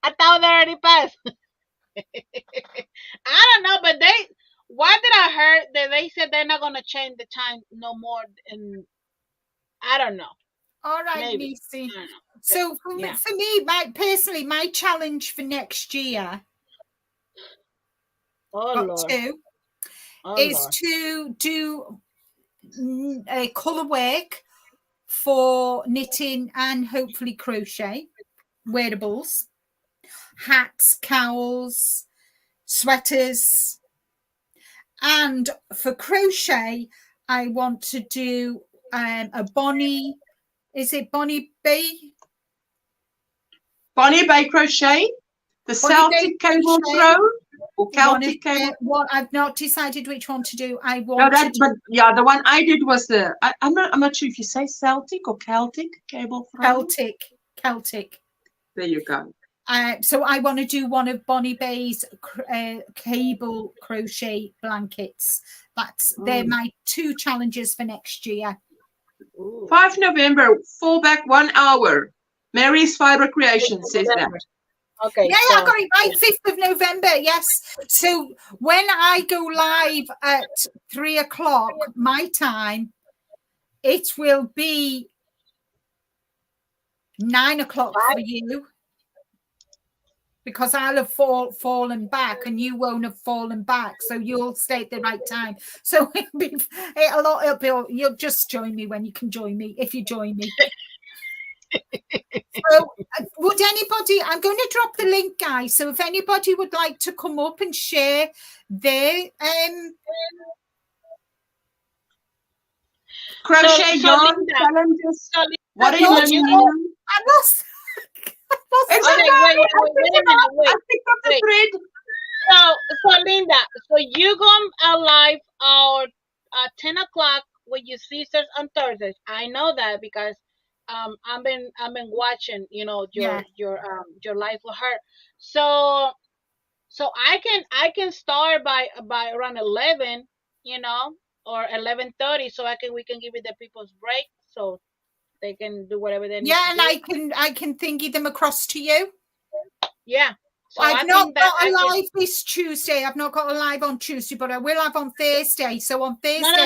I thought they already passed. I don't know, but they. Why did I heard that they said they're not gonna change the time no more? And I don't know. All right, Maybe Nisi. I don't know. So Yeah. for me, my challenge for next year, Oh got Lord. two, Oh is Lord. to do a colour work for knitting and hopefully crochet, wearables, hats, cowls, sweaters. And for crochet, I want to do a Bonnie, is it Bonnie Bay? Bonnie Bay Crochet, the Bonnie Bay Celtic cable crochet. throw, or Celtic cable. What I've not decided which one to do. I No, want to do but yeah, the one I did was I'm not sure if you say Celtic or Celtic cable throw. Celtic. There you go. So I want to do one of Bonnie Bay's cable crochet blankets. They're my two challenges for next year. Ooh. 5 November, fall back 1 hour. Mary's Fiber Creation says that. Okay. Yeah, so, I got it right. 5th of November. Yes. So when I go live at 3:00 my time, it will be 9:00 for you, because I'll have fallen back and you won't have fallen back, so you'll stay at the right time. So you'll just join me when you can join me, if you join me. So would anybody, I'm going to drop the link, guys, so if anybody would like to come up and share their crochet yarn Linda, challenges. Linda, What are you when learning? I lost. It's Okay, okay. wait a minute, I picked up the wait. thread. So Linda, so you go live our 10:00 with your sisters on Thursdays. I know that because I've been watching, your live with her. So I can start by around 11, or 11:30, so we can give it the people's break so they can do whatever they need to and do. I can thingy them across to you. Yeah. So I've I not think that got a live this Tuesday. I've not got a live on Tuesday, but I will have on Thursday. So on Thursday,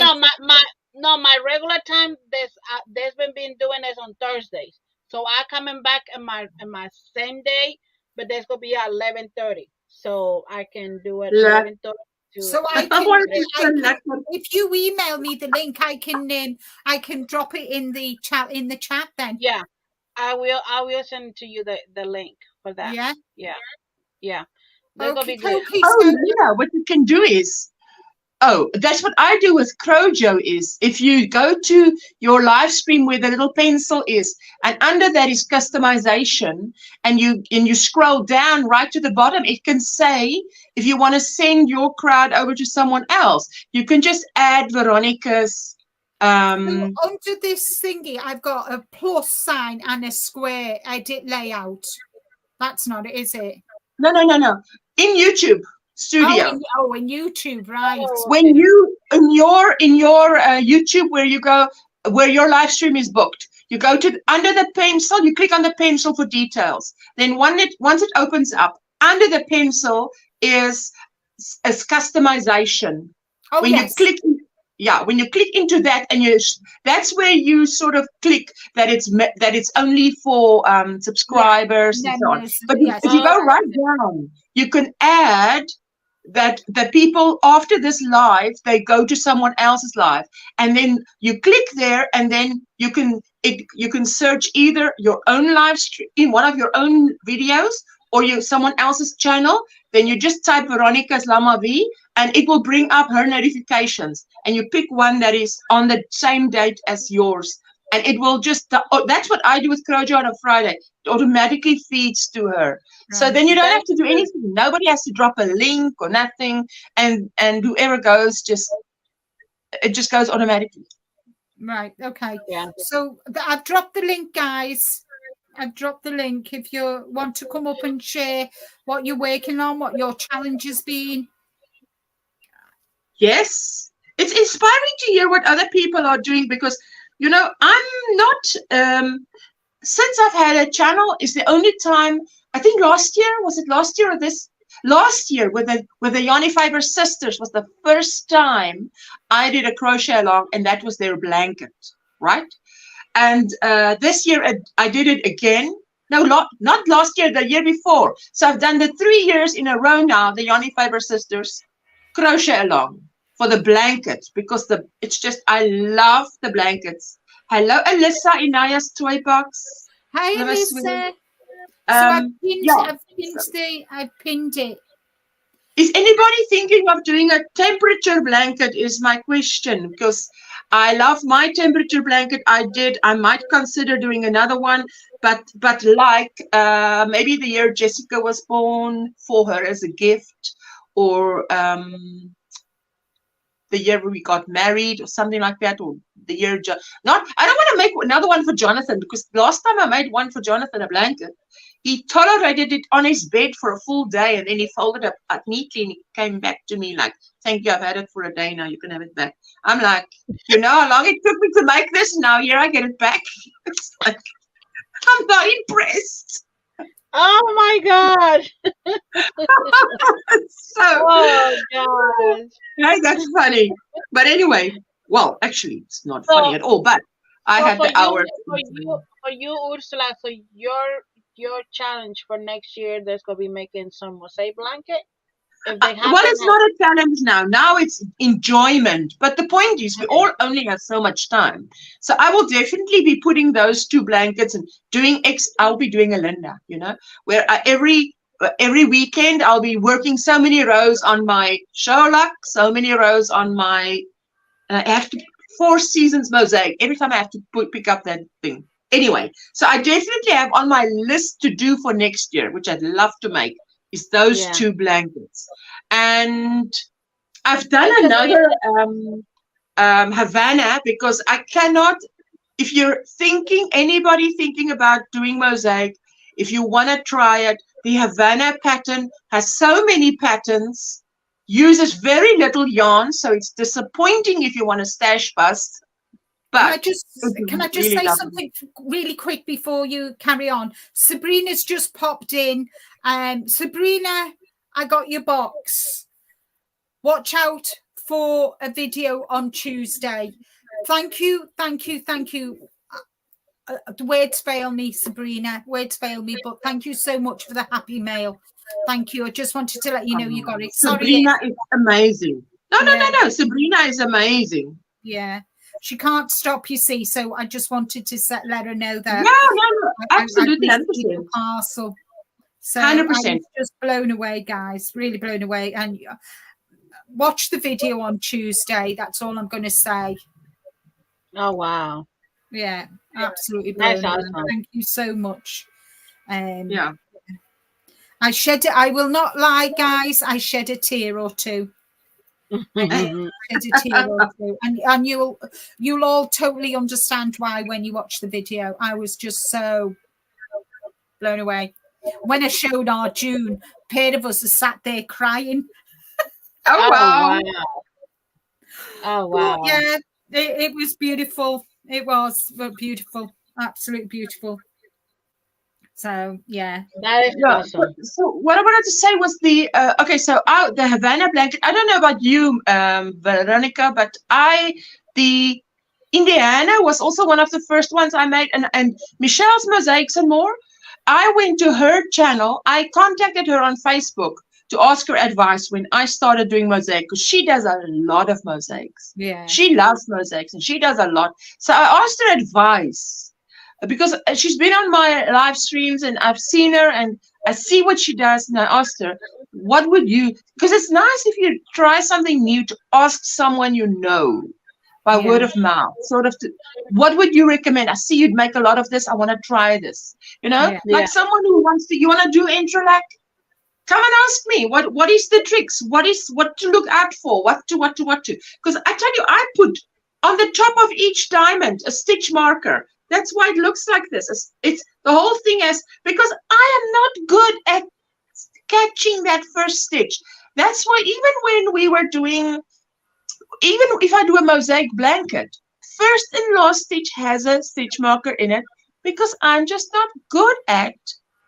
my regular time there's been doing this on Thursdays. So I coming back in my same day, but there's gonna be at 11:30. So I can do it 11:30 to. so I can if you email me the link, I can drop it in the chat then. Yeah, I will send to you the link for that. Yeah. That's gonna be good. Yeah, what you can do is, that's what I do with CROCHET is, if you go to your live stream where the little pencil is, and under that is customization, and you scroll down right to the bottom, it can say, if you want to send your crowd over to someone else, you can just add Veronica's. So under this thingy, I've got a plus sign and a square edit layout. That's not it, is it? No. In YouTube Studio. In YouTube, right? When you in your YouTube where your live stream is booked, you go to under the pencil, you click on the pencil for details. Then once it opens up, under the pencil is customization. When you click into that, and that's where you sort of click that it's only for subscribers and so on. But if you go right down, you can add that the people after this live, they go to someone else's live, and then you click there, and then you can search either your own live stream in one of your own videos or someone else's channel. Then you just type Veronica's Lama V, and it will bring up her notifications, and you pick one that is on the same date as yours, and it will just that's what I do with CROCHET on a Friday. It automatically feeds to her. Right. So then you don't have to do anything. Nobody has to drop a link or nothing, and whoever goes, it just goes automatically. Right. Okay. Yeah. So I've dropped the link, guys. I've dropped the link if you want to come up and share what you're working on, what your challenge has been. Yes, it's inspiring to hear what other people are doing because, I'm not, since I've had a channel, is the only time, I think last year, was it last year or this? Last year with the Yanni Fiber sisters was the first time I did a crochet along, and that was their blanket, right? And this year I did it again. No, not last year, the year before. So I've done the 3 years in a row now, the Yanni Fiber sisters crochet along for the blankets because it's just, I love the blankets. Hello, Alyssa, Inaya's toy box. Hi, Hello, my sweet. Alyssa. So Yeah. I've pinned it. Is anybody thinking of doing a temperature blanket is my question, because I love my temperature blanket. I might consider doing another one, but like maybe the year Jessica was born for her as a gift, or the year we got married or something like that, or the year I don't want to make another one for Jonathan, because last time I made one for Jonathan, a blanket, he tolerated it on his bed for a full day, and then he folded it up neatly and he came back to me like, thank you, I've had it for a day now, you can have it back. I'm like, you know how long it took me to make this? Now here I get it back. It's like, I'm not impressed. Oh my gosh. So, Oh gosh. right, that's funny. But anyway, well, actually, it's not funny at all. But I had the hour. For you, Ursula. So your challenge for next year, there's gonna be making some mosaic blanket. If they happen, Well, it's not a challenge now. Now it's enjoyment. But the point is, we all only have so much time. So I will definitely be putting those 2 blankets and doing I'll be doing a Linda, where every weekend I'll be working so many rows on my Sherlock, so many rows on my, I have to, 4 seasons mosaic. Every time I have to pick up that thing. Anyway, so I definitely have on my list to do for next year, which I'd love to make, is those 2 blankets. And I've done another Havana, because I cannot, if you're anybody thinking about doing mosaic, if you want to try it, the Havana pattern has so many patterns, uses very little yarn, so it's disappointing if you want to stash bust. But can I just say something really quick before you carry on? Sabrina's just popped in. Sabrina, I got your box. Watch out for a video on Tuesday. Thank you. The words fail me, Sabrina. Words fail me, but thank you so much for the happy mail. Thank you. I just wanted to let you know you got it. Sabrina is amazing. No. Sabrina is amazing. Yeah. She can't stop, you see, so I just wanted to let her know that. No, absolutely, 100%. Parcel. So 100%. I was just blown away, guys, really blown away. And watch the video on Tuesday. That's all I'm going to say. Oh, wow. Yeah, absolutely blown away. Awesome. Thank you so much. Yeah. I will not lie, guys. I shed a tear or two. And you'll all totally understand why when you watch the video. I was just so blown away. When I showed our June, a pair of us are sat there crying. Oh wow. Oh wow. But yeah, it was beautiful. It was beautiful, absolutely beautiful. So yeah, that is awesome. So what I wanted to say was the Havana blanket. I don't know about you, Veronica, but the Indiana was also one of the first ones I made, and Michelle's Mosaics and More. I went to her channel. I contacted her on Facebook to ask her advice when I started doing mosaic, because she does a lot of mosaics. Yeah, she loves mosaics and she does a lot. So I asked her advice, because she's been on my live streams and I've seen her and I see what she does, and I asked her, what would you, because it's nice if you try something new to ask someone you know by word of mouth, sort of, what would you recommend? I see you'd make a lot of this, I want to try this, like someone who wants to, you want to do interlac, come and ask me, what is the tricks, what to look out for, what to, because I tell you, I put on the top of each diamond, a stitch marker. That's why it looks like this. It's the whole thing is because I am not good at catching that first stitch. That's why even when we were doing, even if I do a mosaic blanket, first and last stitch has a stitch marker in it because I'm just not good at,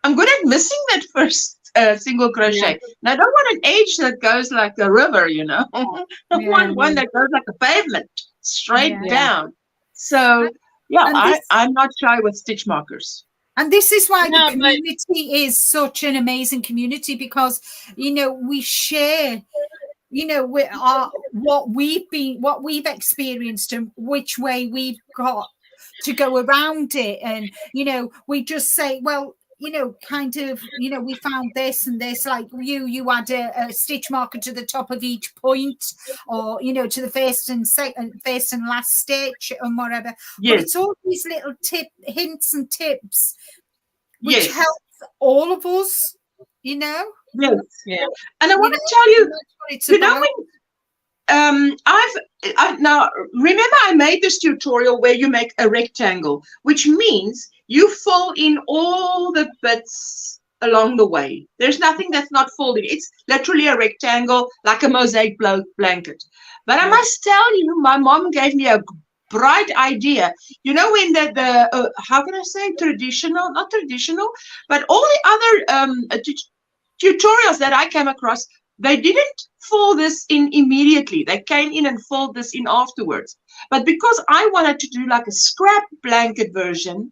I'm good at missing that first single crochet. Yeah. And I don't want an edge that goes like a river, you know. I want one that goes like a pavement, straight Yeah. Yeah. down. So, yeah, And this, I'm not shy with stitch markers. and this is why No, the but community is such an amazing community, because we share what we've experienced and which way we've got to go around it. And we just say, well, kind of, we found this and this, like you add a stitch marker to the top of each point, or to the first and last stitch and whatever. Yes. But it's all these little hints and tips which Yes. helps all of us, Yes. yeah. And I want to tell you, that's what it's you know, about. when I've now remember I made this tutorial where you make a rectangle, which means you fill in all the bits along the way. There's nothing that's not filled in. It's literally a rectangle, like a mosaic blanket. But I must tell you, my mom gave me a bright idea. You know, when the how can I say, traditional, not traditional, but all the other tutorials that I came across, they didn't fold this in immediately. They came in and fold this in afterwards. But because I wanted to do like a scrap blanket version,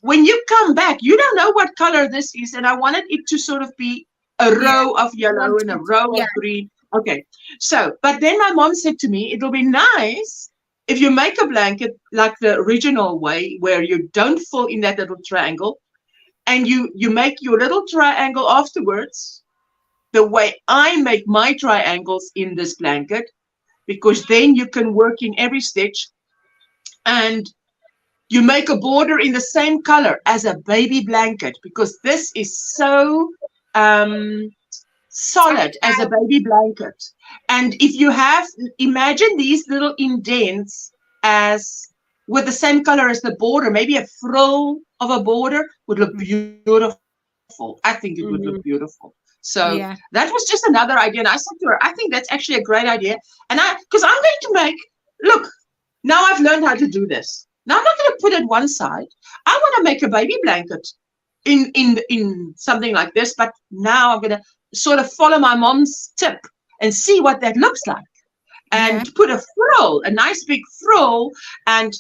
when you come back, you don't know what color this is, and I wanted it to sort of be a row of yellow and a row of green. Okay, so, but then my mom said to me, it'll be nice if you make a blanket like the original way, where you don't fill in that little triangle, and you make your little triangle afterwards, the way I make my triangles in this blanket, because then you can work in every stitch, and you make a border in the same color as a baby blanket, because this is so solid as a baby blanket. And if you have, imagine these little indents as with the same color as the border, maybe a frill of a border would look beautiful. I think it would look beautiful. So that was just another idea. And I said to her, I think that's actually a great idea. And because I'm going to make, look, now I've learned how to do this. Now I'm not going to put it one side. I want to make a baby blanket in something like this. But now I'm going to sort of follow my mom's tip and see what that looks like. And put a frill, a nice big frill, and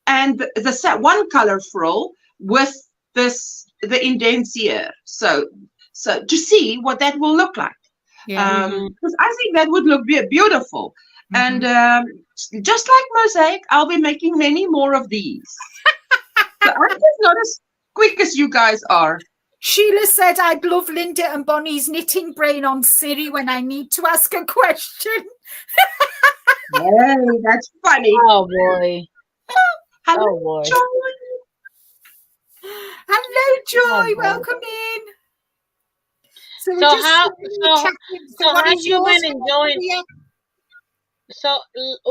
the one color frill with the indents here. So to see what that will look like. Because I think that would look beautiful. And just like mosaic, I'll be making many more of these. So I'm just not as quick as you guys are. Sheila said, I'd love Linda and Bonnie's knitting brain on Siri when I need to ask a question. Hey, that's funny. Oh boy. Hello, Oh boy. Joy. Hello, Joy. Oh, Welcome in. So we're So just how what have is you yours, been enjoying? Sophia? So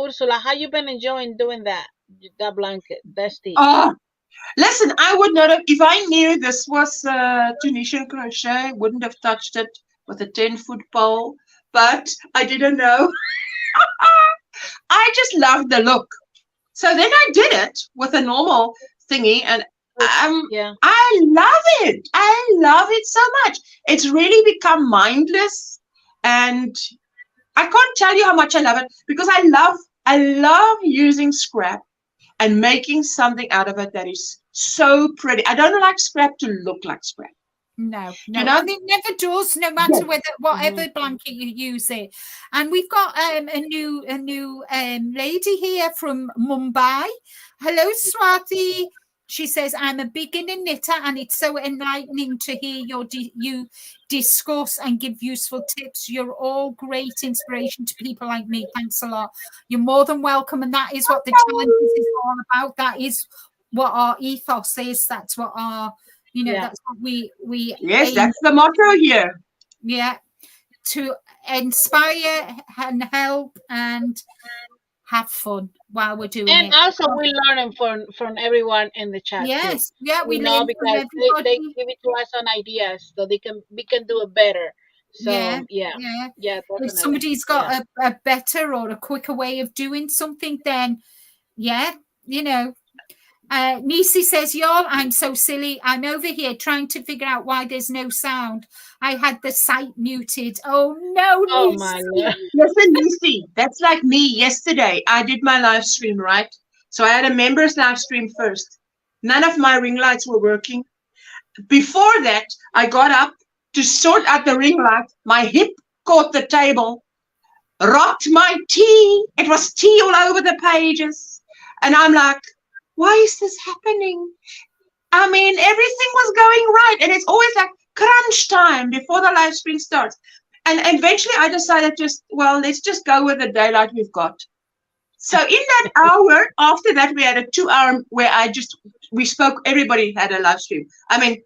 Ursula, how you been enjoying doing that blanket, that stitch? Oh, listen, I would not have, if I knew this was Tunisian crochet, wouldn't have touched it with a 10-foot pole, but I didn't know. I just loved the look. So then I did it with a normal thingy, and I love it. I love it so much. It's really become mindless, and I can't tell you how much I love it, because I love using scrap and making something out of it that is so pretty. I don't like scrap to look like scrap. No, You know? and it never does, no matter whatever blanket you use it. And we've got a new lady here from Mumbai. Hello, Swati. She says, I'm a beginner knitter, and it's so enlightening to hear you discuss and give useful tips. You're all great inspiration to people like me. Thanks a lot. You're more than welcome, and that is what the challenges is all about. That is what our ethos is. That's what our, that's what we Yes, that's the motto here. Yeah, to inspire and help and have fun while we're doing And it. also we learning from everyone in the chat too. Yes, yeah, we You know, learn from because they everybody. give it to us on ideas so we can do it better. Yeah, So yeah, yeah. yeah, If definitely. somebody's Yeah. got a better or a quicker way of doing something, then yeah, you know. Nisi says, y'all, I'm so silly. I'm over here trying to figure out why there's no sound. I had the site muted. Oh no, Oh my Lord. Nisi. Listen, Lucy, that's like me yesterday. I did my live stream, right? So I had a members live stream first. None of my ring lights were working. Before that, I got up to sort out the ring light. My hip caught the table, rocked my tea. It was tea all over the pages. And I'm like, why is this happening? I mean, everything was going right. And it's always like crunch time before the live stream starts. And eventually I decided let's just go with the daylight we've got. So in that hour, after that, we had a 2 hour where we spoke, everybody had a live stream. I mean,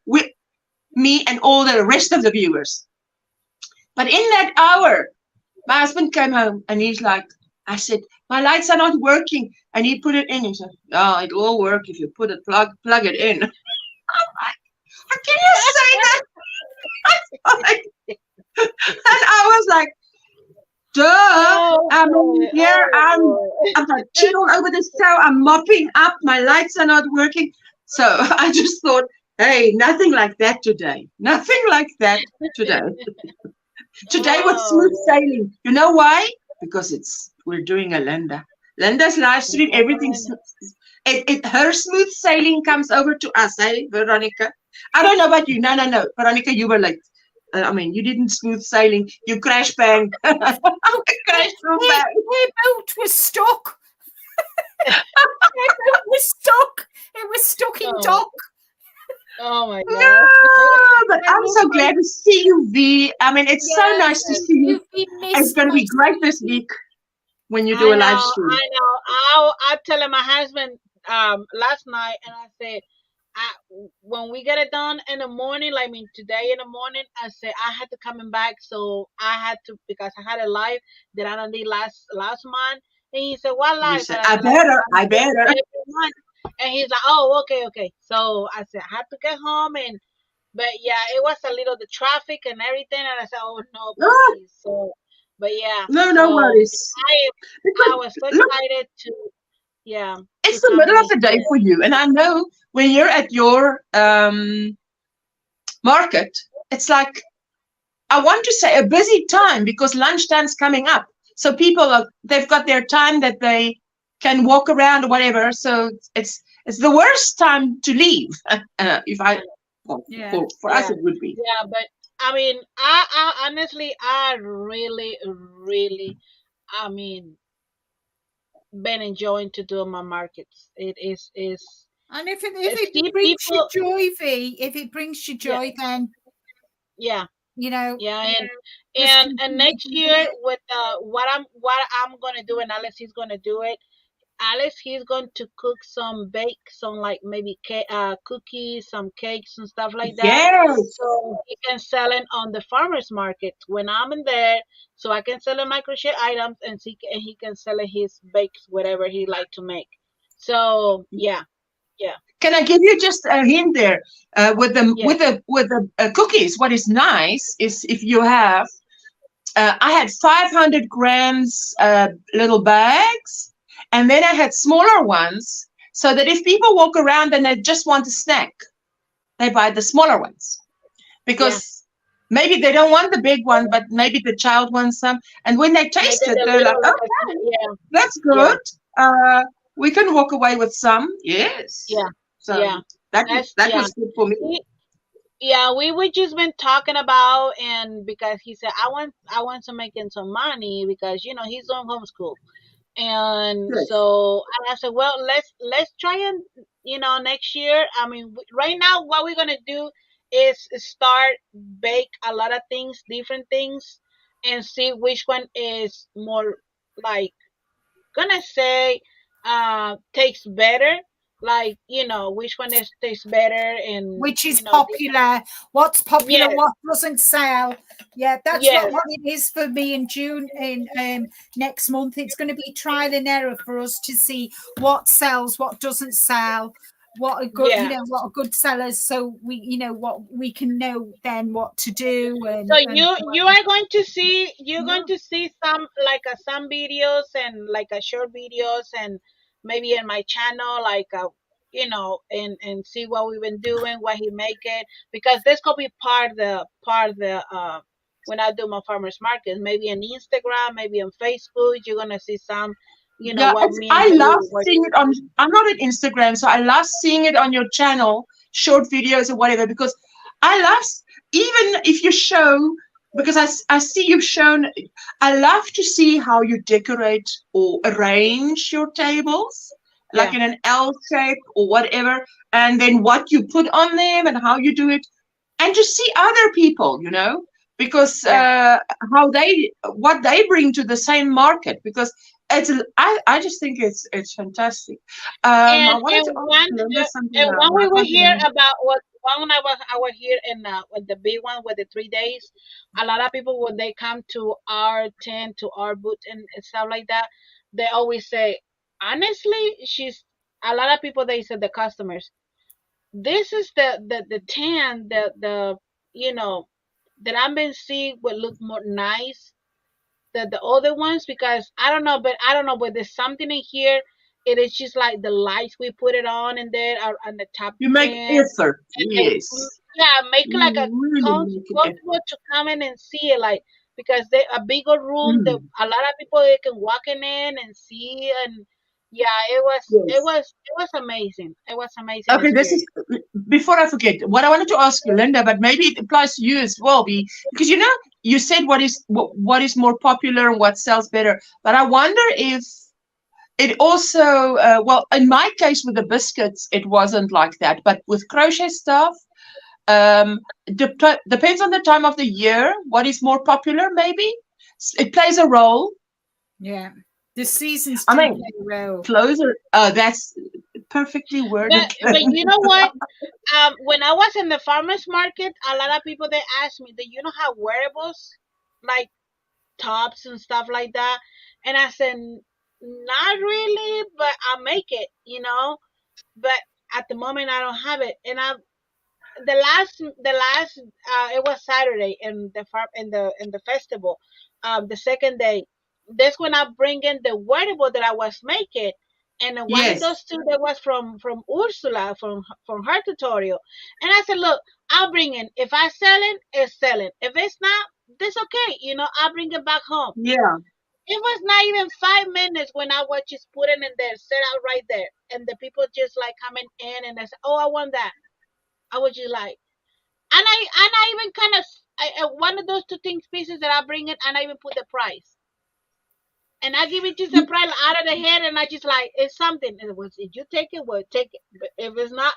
me and all the rest of the viewers. But in that hour, my husband came home and he's like, I said, my lights are not working. And he put it in. He said, oh, it will work if you plug it in. I'm like, how can you say that? And I was like, duh. Oh, I mean, here I'm like tea all over the cell. I'm mopping up. My lights are not working. So I just thought, hey, nothing like that today. Nothing like that today. Today was smooth sailing. You know why? Because we're doing a Linda. Linda's live stream, everything's her smooth sailing comes over to us, hey, Veronica. I don't know about you. No. Veronica, you were late. I mean, you didn't smooth sailing. You crash bang. Crash bang. My boat was stuck. My boat was stuck. It was stuck in dock. Oh my God. No, but I'm so glad to see you, V. I mean, it's so nice to see you. It's going to be great this week when you do a live stream. I know. I'm telling my husband last night, and I said, when we get it done in the morning, like today in the morning, I said I had to coming back, so I had to because I had a live that I did last month, and he said, "What live?" Said, I better. And he's like, "Oh, okay." So I said I had to get home, but yeah, it was a little the traffic and everything, and I said, "Oh no, please." So, but yeah, no worries. I was so excited to. Yeah. It's the middle of the day for you. And I know when you're at your market, it's like, I want to say a busy time because lunchtime's coming up. So they've got their time that they can walk around or whatever. So it's the worst time to leave. For us, it would be. Yeah, but I mean, I honestly, I really, really, I mean, been enjoying to do my markets. It is. And if it brings you joy, V, if it brings you joy, then you know. And next year with what I'm gonna do, and Alice is gonna do it. Alice, he's going to cook some like maybe cookies, some cakes and stuff like that. Yes. So he can sell it on the farmers market when I'm in there. So I can sell him my crochet items, and he can sell his bakes, whatever he like to make. So yeah. Can I give you just a hint there? With the cookies, what is nice is if you have, I had 500 grams little bags. And then I had smaller ones so that if people walk around and they just want a snack, they buy the smaller ones. Because maybe they don't want the big one, but maybe the child wants some. And when they taste it, they're like, okay, that's good. We can walk away with some. Yes. Yeah. So that was good for me. We just been talking about, and because he said I want to make some money because he's on homeschool. And so I said, well, let's try and next year. I mean, right now, what we're gonna do is start bake a lot of things, different things, and see which one is more like gonna say takes better. like, which one is tastes better, and which is popular, what's popular, yes, what doesn't sell. Yeah, that's yes, what it is for me in June. In next month, it's going to be trial and error for us to see what sells, what doesn't sell, what are good, yeah. what are good sellers, so we, what we can know then what to do. So And you are going to see, you're going to see some, like some videos, and like a short videos, and maybe in my channel, like and see what we've been doing, what he make it, because this could be part of the when I do my farmers market, maybe on Instagram, maybe on Facebook, you're gonna see some, Yeah, what me and I love you were seeing it on. I'm not on Instagram, so I love seeing it on your channel, short videos or whatever, because I love even if you show, because I see you've shown. I love to see how you decorate or arrange your tables, like yeah, in an L shape or whatever, and then what you put on them and how you do it, and to see other people, because yeah. how they what they bring to the same market, because I just think it's fantastic. I And wanted and to ask one Linda something and now. when I we were can't here remember. about what when I was here in with the big one with the 3 days, a lot of people when they come to our tent, to our booth, and stuff like that, they always say, honestly, she's a lot of people, they said, the customers, this is the tent, the you know that I've been seeing would look more nice the other ones, because I don't know, but there's something in here. It is just like the lights we put it on, and there are on the top You make tent, effort, and then yes. yeah, make it like a You really make an comfortable effort. to come in and see it, like, because they a bigger room that Mm, a lot of people, they can walk in and see. And yeah, yes. it was amazing. It was amazing Okay, this is experience. before I forget what I wanted to ask you, Linda, but maybe it applies to you as well, because you said what is more popular and what sells better. But I wonder if it also, well, in my case with the biscuits, it wasn't like that. But with crochet stuff, depends on the time of the year, what is more popular, maybe. It plays a role. yeah, the seasons I do mean, play a role. closer, that's perfectly But worded. you know what? When I was in the farmers market, a lot of people, they asked me, "Do you know how wearables, like tops and stuff like that?" And I said, "Not really, but I'll make it, But at the moment, I don't have it." And it was Saturday in the farm in the festival, the second day. That's when I bring in the wearable that I was making, and then one of Yes. those two that was from Ursula, from her tutorial. And I said, look, I'll bring in. If I sell it, it's selling. If it's not, that's okay. I'll bring it back home. Yeah. It was not even 5 minutes when I was just putting in there, set out right there, and the people just like coming in, and they said, "Oh, I want that." I was just like, and I even kind of, one of those two things pieces that I bring in, and I even put the price, and I give it just a You- price out of the head, and I just like, it's something. And it was, if you take it, well, take it. But if it's not,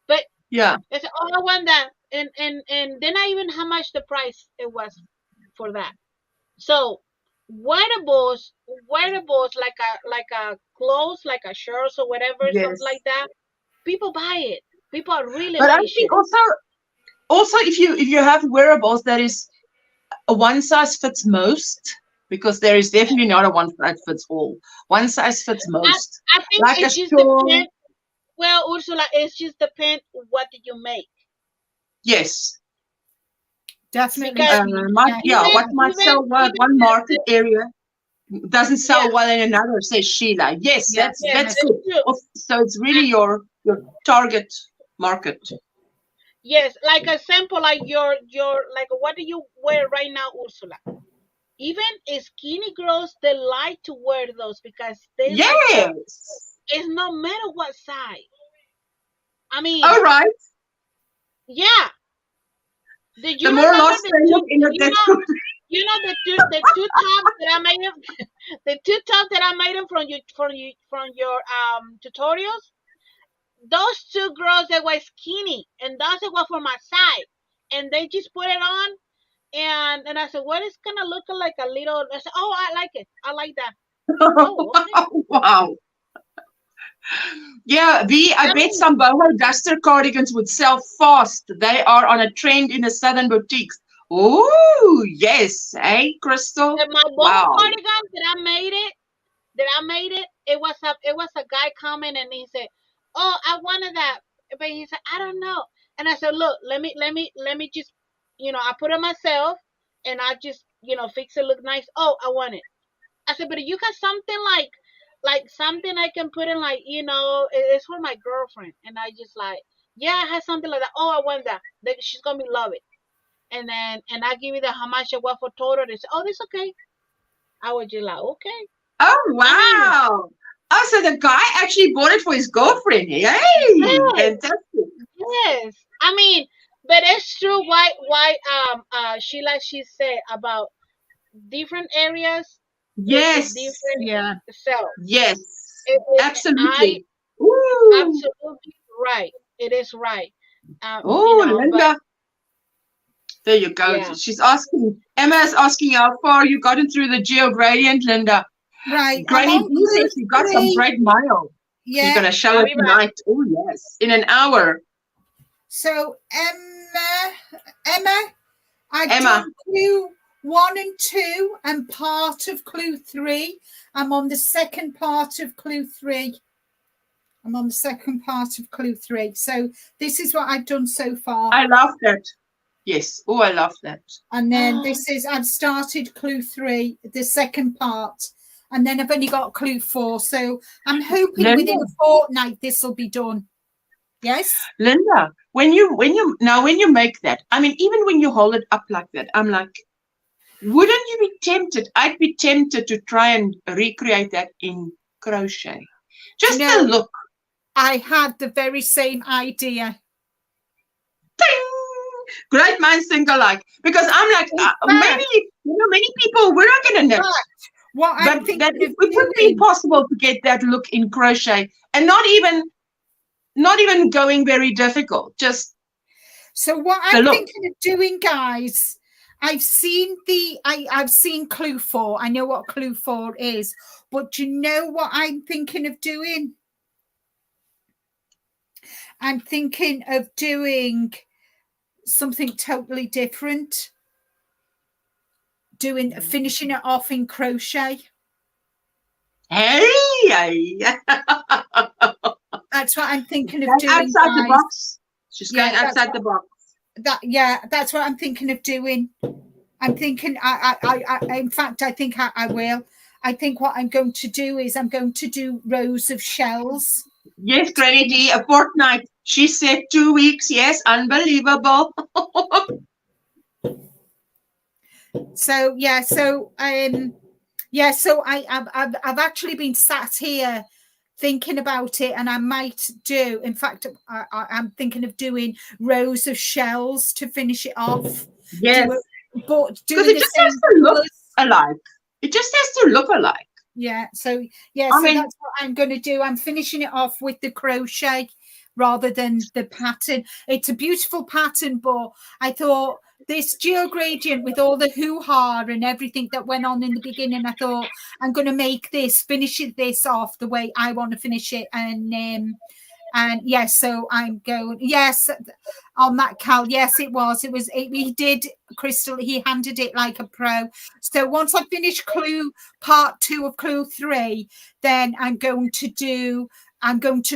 but Yeah. it's, oh, I want that, and then I even how much the price it was for that. So wearables like a clothes, like a shirts or whatever, something like Yes. that. People buy it. People are really But I patient. think also if you have wearables that is a one size fits most, because there is definitely not a one size fits all. One size fits I, most. I think Like a it just shawl. depends. Well, Ursula, it's just depend what did you make, Yes. Definitely, because yeah, Yeah, even what might even sell well at even one market area doesn't yeah, sell well in another, says Sheila. Yes, that's yes, yes, that's yes. it's good. true. So it's really your target market. Yes, like a sample, like your like what do you wear right now, Ursula? Even skinny girls, they like to wear those because they like the. Yes. It's no matter what size. I mean, All right. yeah. Did The you more remember lost the they two? look in it, that's good. The two tops that I made them, the two tops that I made them from your tutorials. Those two girls, they were skinny, and those were for my size, and they just put it on, and I said, "What is gonna look like a little?" I said, "Oh, I like it. I like that." Oh, okay. Wow. Yeah, I bet some boho duster cardigans would sell fast. They are on a trend in the southern boutiques. Oh, yes. Hey, Crystal. And my boho Wow. cardigan it was a guy coming and he said, "Oh, I wanted that," but he said, "I don't know." And I said, "Look, let me just, I put it myself, and I just, fix it look nice. Oh, I want it." I said, "But you got something like something I can put in, like, it's for my girlfriend." And I just like, "Yeah, I have something like that. Oh, I want that. She's gonna be love it." And I give you the how much it was for total. They said, "Oh, that's okay." I was just like, "Okay." Oh, I mean, wow. Oh, so the guy actually bought it for his girlfriend. Yay. yes, Fantastic. yes. I mean, but it's true. Sheila, she said about different areas is a Yes. different Yeah. self. Yes. I Absolutely. Ooh. absolutely right. It is right. Oh, But Linda. There you go. yeah, She's asking, Emma is asking how far you gotten through the geo gradient, Linda. Right. I'm Granny on B clue says you got some 3. great mail. She's Yeah. going to show I'll it be back. tonight. Oh, yes. In an hour. So Emma, I've Emma. done clue 1 and 2 and part of clue 3. I'm on the second part of clue 3. So this is what I've done so far. I love that. Yes. Oh, I love that. And then this is, I've started clue 3, the second part. And then I've only got clue 4. So I'm hoping Linda. within a fortnight this will be done. Yes? Linda, when you make that, I mean, even when you hold it up like that, I'm like, wouldn't you be tempted? I'd be tempted to try and recreate that in crochet. Just the look. I had the very same idea. Ding! Great minds think alike. Because I'm like, maybe, many people, we're not going to knit. What I'm But thinking that of it would be possible to get that look in crochet and not even going very difficult. Just so what I'm thinking of doing, guys, I've seen clue 4. I know what clue 4 is, but do you know what I'm thinking of doing? I'm thinking of doing something totally different. Finishing it off in crochet. Hey! That's what I'm thinking of doing. Outside the box. She's going outside the box. That's what I'm thinking of doing. I'm thinking, in fact, I think I will. I think what I'm going to do is I'm going to do rows of shells. Yes, Granny D, a fortnight. She said 2 weeks. Yes, unbelievable. So I've actually been sat here thinking about it, and I might do. In fact, I'm thinking of doing rows of shells to finish it off. Yes, but because it just has to look alike. It just has to look alike. Yeah. So that's what I'm going to do. I'm finishing it off with the crochet rather than the pattern. It's a beautiful pattern, but I thought this geo gradient with all the hoo-ha and everything that went on in the beginning, I thought I'm going to finish this off the way I want to finish it. And yes, so I'm going, yes, on that, Cal. Yes, it was. He did, Crystal, he handled it like a pro. So once I finish part 2 of clue 3, then I'm going to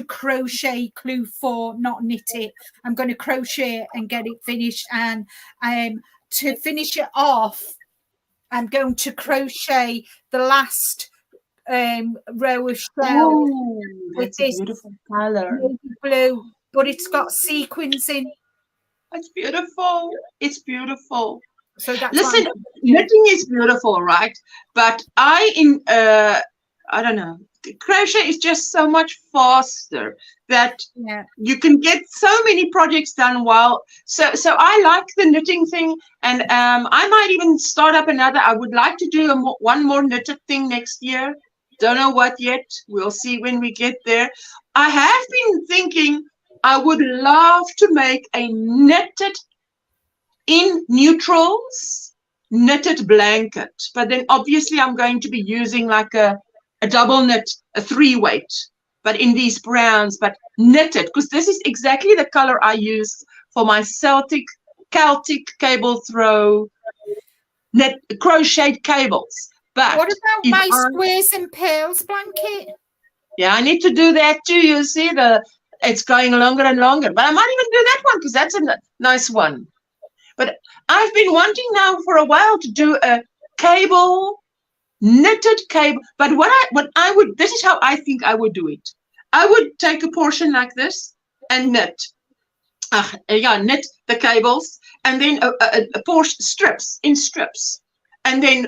crochet clue 4, not knit it. I'm going to crochet it and get it finished. And to finish it off, I'm going to crochet the last row of shells with this beautiful color, blue, but it's got sequins in. It's beautiful. It's beautiful. So that's listen. Knitting is beautiful, right? But I don't know. Crochet is just so much faster that you can get so many projects done while. So I like the knitting thing, and I might even start up another. I would like to do one more knitted thing next year. Don't know what yet. We'll see when we get there. I have been thinking I would love to make a knitted in neutrals knitted blanket, but then obviously I'm going to be using like a double knit, a 3-weight. but in these browns, but knitted, because this is exactly the color I used for my Celtic cable throw knit crocheted cables. But what about if my squares and pearls blanket? yeah, I need to do that too. You see, it's going longer and longer. But I might even do that one because that's a nice one. But I've been wanting now for a while to do a knitted cable. But what I would, this is how I think I would do it. I would take a portion like this and knit. Knit the cables and then a portion strips, and then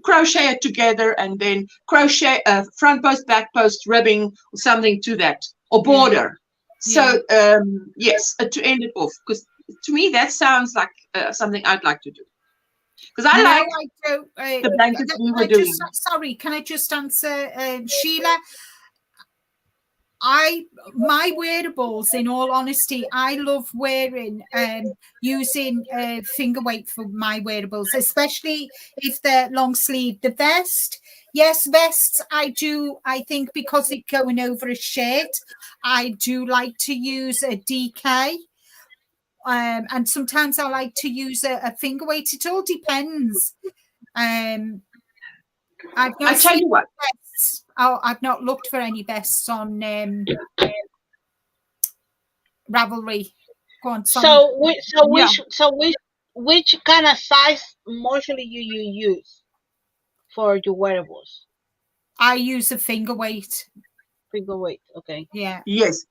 crochet it together, and then crochet a front post, back post, ribbing, or something to that, or border. So yes, to end it off, because to me that sounds like something I'd like to do. Because I like the blankets we were doing. Sorry, can I just answer, Sheila? My wearables, in all honesty, I love wearing using finger weight for my wearables, especially if they're long sleeve. The vest, yes, vests I do. I think because it's going over a shirt, I do like to use a DK. And sometimes I like to use a finger weight. It all depends. I tell you what. Vests. Oh, I've not looked for any vests on Ravelry. Go on. Sorry. Which kind of size mostly you use for your wearables? I use a finger weight. Finger weight. Okay. Yeah. Yes.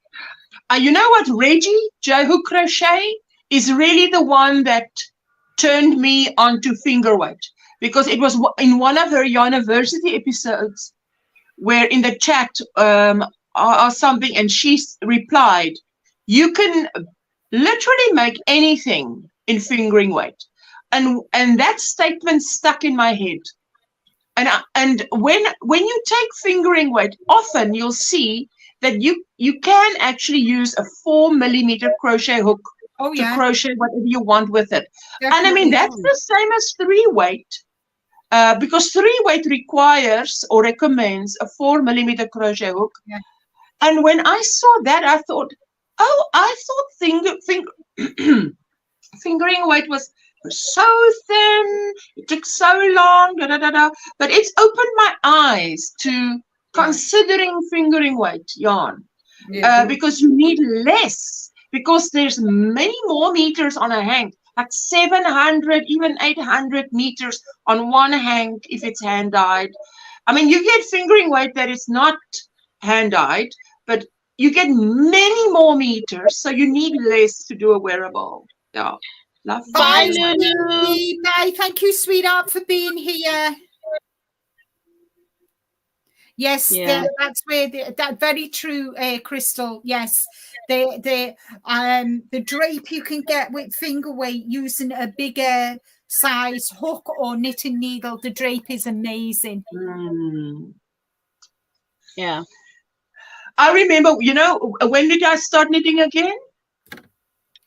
You know what, Reggie J-Hook Crochet is really the one that turned me onto finger weight, because it was in one of her university episodes where in the chat or something, and she replied, you can literally make anything in fingering weight. And that statement stuck in my head. And when you take fingering weight, often you'll see that you can actually use a 4mm crochet hook to crochet whatever you want with it. Definitely. And I mean, that's the same as 3-weight, because 3-weight requires or recommends a 4mm crochet hook. Yeah. And when I saw that, I thought, fingering weight was so thin, it took so long, but it's opened my eyes to considering fingering weight yarn, because you need less, because there's many more meters on a hank, like 700, even 800 meters on one hank if it's hand dyed. I mean, you get fingering weight that is not hand dyed, but you get many more meters, so you need less to do a wearable. Yeah. Love. Bye, Lulu. Bye. Thank you, sweetheart, for being here. Yes, that's where that very true, Crystal. Yes, the drape you can get with finger weight using a bigger size hook or knitting needle. The drape is amazing. Yeah, I remember. You know, when did I start knitting again?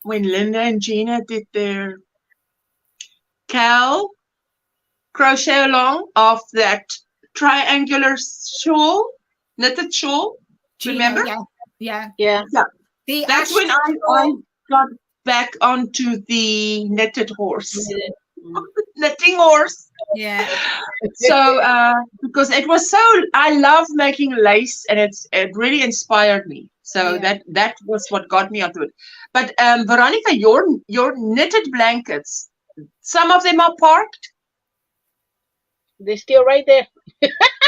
When Linda and Gina did their cowl crochet along of that triangular shawl, knitted shawl. Gina, remember? Yeah. That's when I got back onto the knitted horse. Knitting horse. Yeah. So because it was so, I love making lace, and it really inspired me. So that was what got me onto it. But Veronica, your knitted blankets, some of them are parked. They're still right there.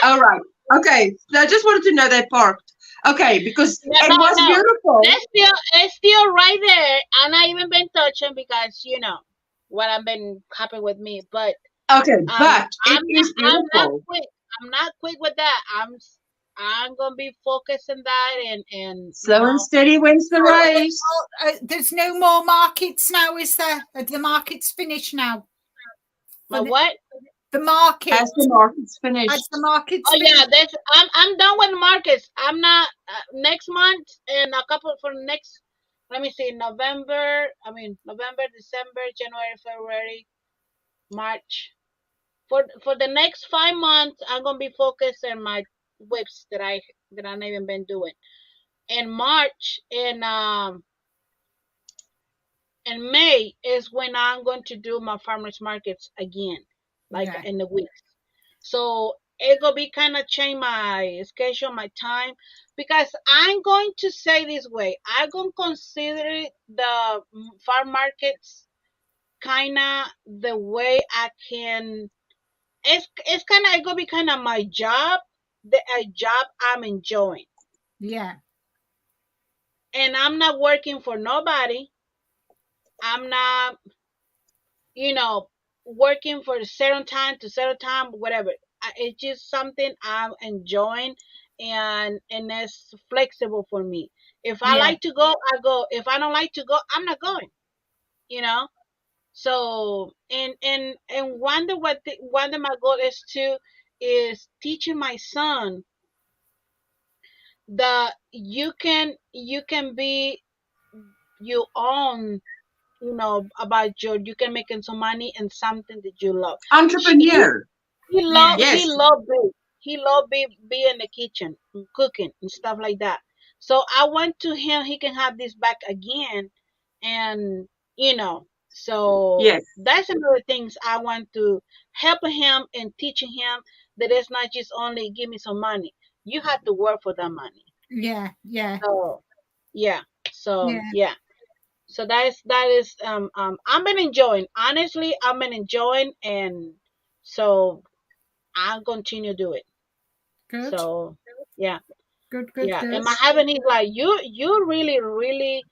All right. Okay. So I just wanted to know they're parked. Okay, because it was beautiful. It's still right there. I'm not even been touching because what I've been happening with me. But okay, but it is beautiful. I'm not quick with that. I'm gonna be focused on that and slow and steady wins the race. There's no more markets now, is there? The market's finished now. What? The market. As the market's finished. As the market's finished. I'm done with markets. I'm not next month and a couple for next. Let me see, November, December, January, February, March. For the next 5 months, I'm gonna be focused on my whips that I not even been doing. In March and May is when I'm going to do my farmers markets again, like Yeah. in the weeks. So it gonna be kind of change my schedule, my time, because I'm going to say this way. I'm gonna consider it the farm markets kind of the way I can. It's kind of it gonna be kind of my job, a job I'm enjoying, Yeah. and I'm not working for nobody. I'm not, you know, working for a certain time to certain time, whatever. It's just something I'm enjoying, and it's flexible for me. If I Yeah. like to go, I go. If I don't like to go, I'm not going. You know. So and one of my goal is to is teaching my son that you can be your own, about you can making some money and something that you love. He Entrepreneur. he Yeah. love he Yes. love be he love be in the kitchen and cooking and stuff like that. So I went to him. He can have this back again, and so Yes. that's another things I want to help him and teaching him that it's not just only give me some money. You have to work for that money. Yeah. Yeah. So yeah. So Yeah. yeah. So that is I've been enjoying. Honestly, I've been enjoying, and so I'll continue to do it. Good. So yeah, Good. Good. yeah. Good. And my husband, he's like, you really, really,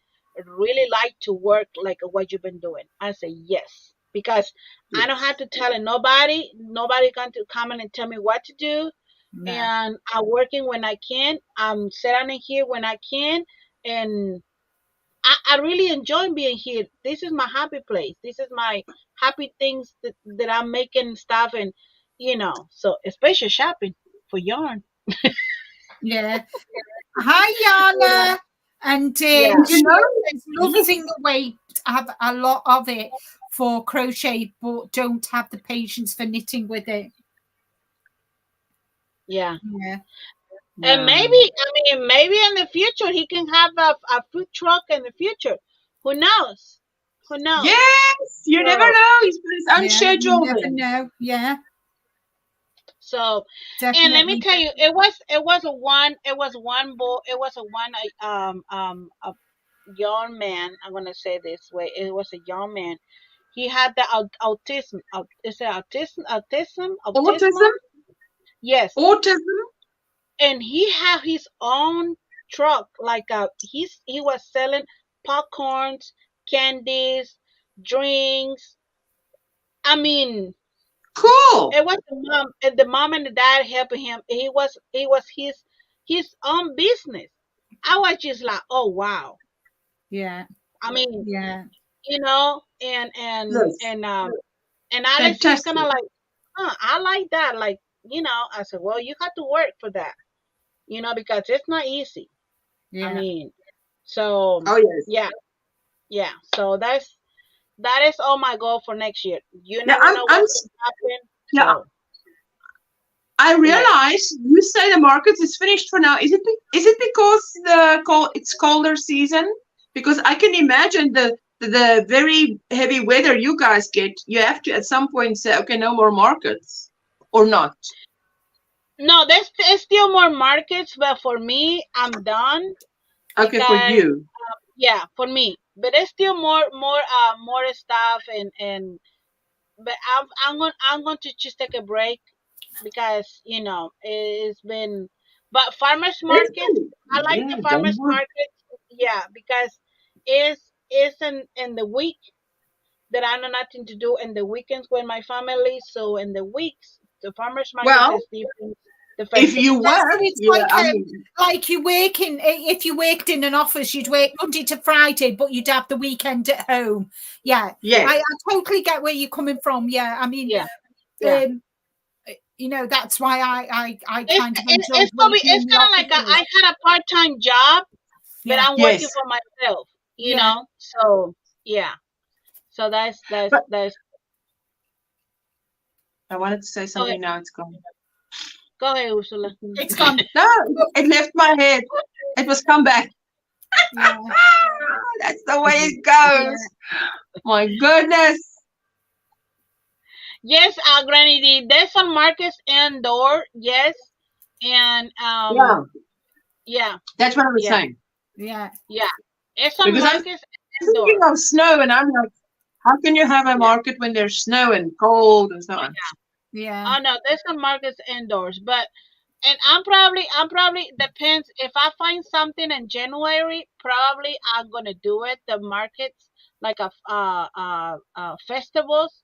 really like to work like what you've been doing. I say yes, because I don't have Yes. to tell it nobody. Nobody going to come in and tell me what to do. No. And I'm working when I can. I'm sitting here when I can, and I really enjoy being here. This is my happy place. This is my happy things that I'm making stuff, and so especially shopping for yarn. Yeah. Hi, You know, Yana. And yeah, And you she know, says, losing the weight, have a lot of it for crochet, but don't have the patience for knitting with it. yeah. Yeah. And yeah. maybe in the future he can have a food truck in the future. Who knows? Who knows? Yes. You never So, know. He's got his own Yeah. You schedule never then. know. Yeah. so, and let me Definitely. tell you, it was a young man. I'm gonna say this way. It was a young man. He had the autism. Is it autism? Autism? Autism. Yes. Autism. And he had his own truck, like he was selling popcorns, candies, drinks. I mean, Cool. it was the mom and the dad helping him. He was his own business. I was just like, oh wow. Yeah. I mean, Yeah. Yes. and Alex, he's kind Fantastic. of like, I like that. Like, I said, well, you have to work for that, because it's not easy. I Yeah. mean, so Oh yes. yeah, yeah. So that is all my goal for next year. You Yeah. never know what's gonna happen. Yeah. So I yeah. realize you say the market is finished for now. Is it because it's colder season? Because I can imagine the very heavy weather you guys get. You have to at some point say, okay, no more markets, or not. No, there's still more markets, but for me, I'm done Okay, for because you. yeah, for me. But there's still more stuff, and but I'm going to just take a break because it's been. But farmers It's markets, I like yeah, the don't farmers worry. markets. Yeah, because it's in the week that I know nothing to do, in the weekends with my family. So in the weeks, the farmers markets Well, is different. The if you festival. Yeah, so work, it's yeah, I mean, like you work in, if you worked in an office, you'd work Monday to Friday, but you'd have the weekend at home. Yeah, yes, I totally get where you're coming from. Yeah, I mean, Yeah, yeah. um, that's why I It's kind of it, enjoyed it's gonna be working it's in the kind of like offices. I had a part-time job, but Yeah, I'm working yes. for myself. yeah, So yeah. So that's that's But that's I wanted to say go ahead. something now. It's gone. Go ahead, Ursula. It's gone. No, it left my head. It was come back. Yeah. That's the way it goes. My goodness. Yes, Granny D. There's some markets indoor. Yes, and Yeah, yeah, that's what I was yeah, saying. Yeah. yeah. There's some Because I'm markets thinking indoor. of snow, and I'm like, how can you have a market when there's snow and cold and so on? Yeah. Oh no, there's some markets indoors, but and I'm probably depends if I find something in January, probably I'm gonna do it. The markets like a festivals,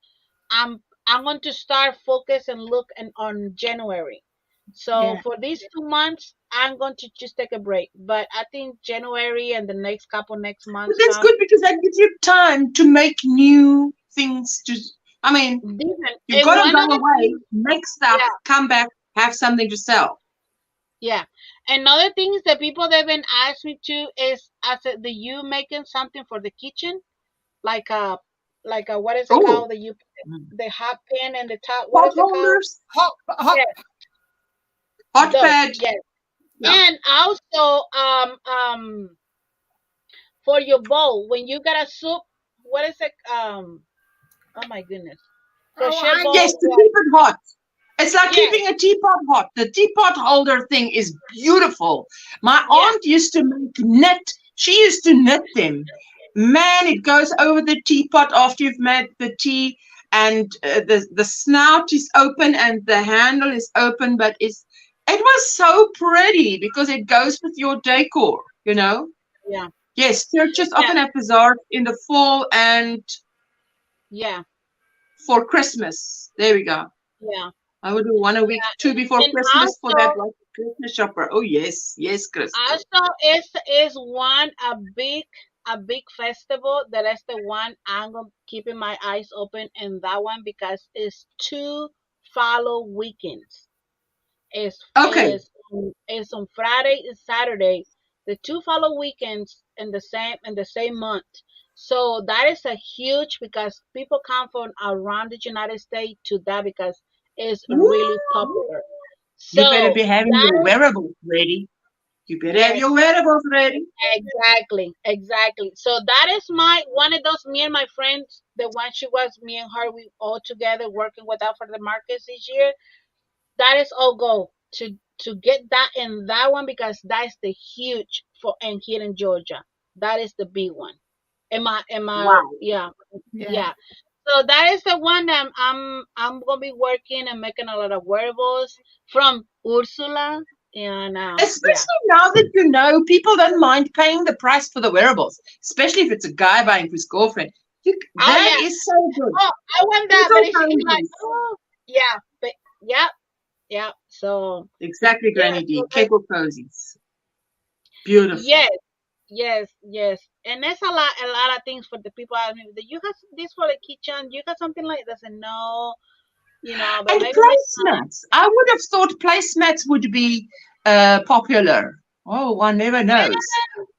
I'm going to start focus and look on January. So Yeah. for these 2 months, I'm going to just take a break. But I think January and the next couple next But months that's come good because that gives you time to make new things. I mean, different. you've And got to one go other away, thing, make stuff, yeah, come back, have something to sell. yeah. Another things that people they've been asking me to is I said, do you making something for the kitchen like a what is it Oh, called? The hot pan and the top. What pot is it called? holders, Hot. Yes, hot those. pad. Yes, Yeah. and also for your bowl when you got a soup. What is it? Oh my goodness, Oh, crochet Yes, bowl. to keep it hot. It's like Yes, keeping a teapot hot. The teapot holder thing is beautiful. My yeah, aunt used to make knit. She used to knit them. Man, it goes over the teapot after you've made the tea, and the snout is open and the handle is open. But it was so pretty because it goes with your decor. You know. yeah, Yes, churches yeah, often have bazaars in the fall and yeah, for Christmas. There we go. yeah, I would do one a week, two before and Christmas for that also like Christmas shopper. Oh yes, yes, Crystal. also is one a big festival that is the one I'm gonna keeping my eyes open in that one because it's two follow weekends. is Okay. is on Friday and Saturday, the two follow weekends in the same month. So that is a huge because people come from around the United States to that because it's really Woo! popular. You better So be having that your is wearables ready. You better have your yes, wearables ready. exactly. So that is my one of those me and my friends, the one she was me and her we all together working with that for the markets this year. That is our goal to get that in that one because that's the huge for and here in Georgia. That is the big one. Am I Wow. yeah, Yeah. yeah. So that is the one that I'm gonna be working and making a lot of wearables from Ursula and yeah. Especially now that you know people don't mind paying the price for the wearables, especially if it's a guy buying for his girlfriend. Oh That yeah. is so good. Oh, I want that, but Little he's like, cozies. oh yeah, but yeah, yeah. So Exactly, yeah, Granny so D. that, Kegel cozies. Beautiful. yes. Yes, yes, and there's a lot of things for the people. I mean, do you have this for the kitchen? You got something like that? I said, no, but And maybe next time. placemats. I would have thought placemats would be popular. Oh, one never knows.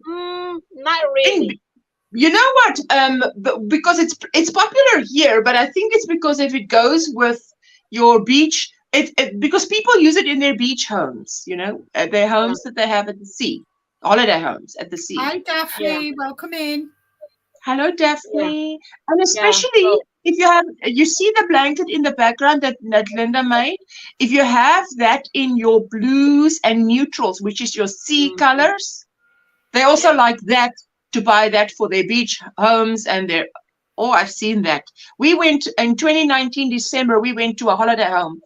Not And really. you know what? Because it's popular here, but I think it's because if it goes with your beach, because people use it in their beach homes. At their Yeah, homes that they have at the sea, holiday homes at the sea. Hi, yeah, Daphne. Welcome in. Hello, yeah, Daphne. And yeah. especially So, if you see the blanket in the background that Linda made. If you have that in your blues and neutrals, which is your sea mhm, colors, they also yeah, like that to buy that for their beach homes and their. Oh, I've seen that. We went in 2019 December. We went to a holiday home,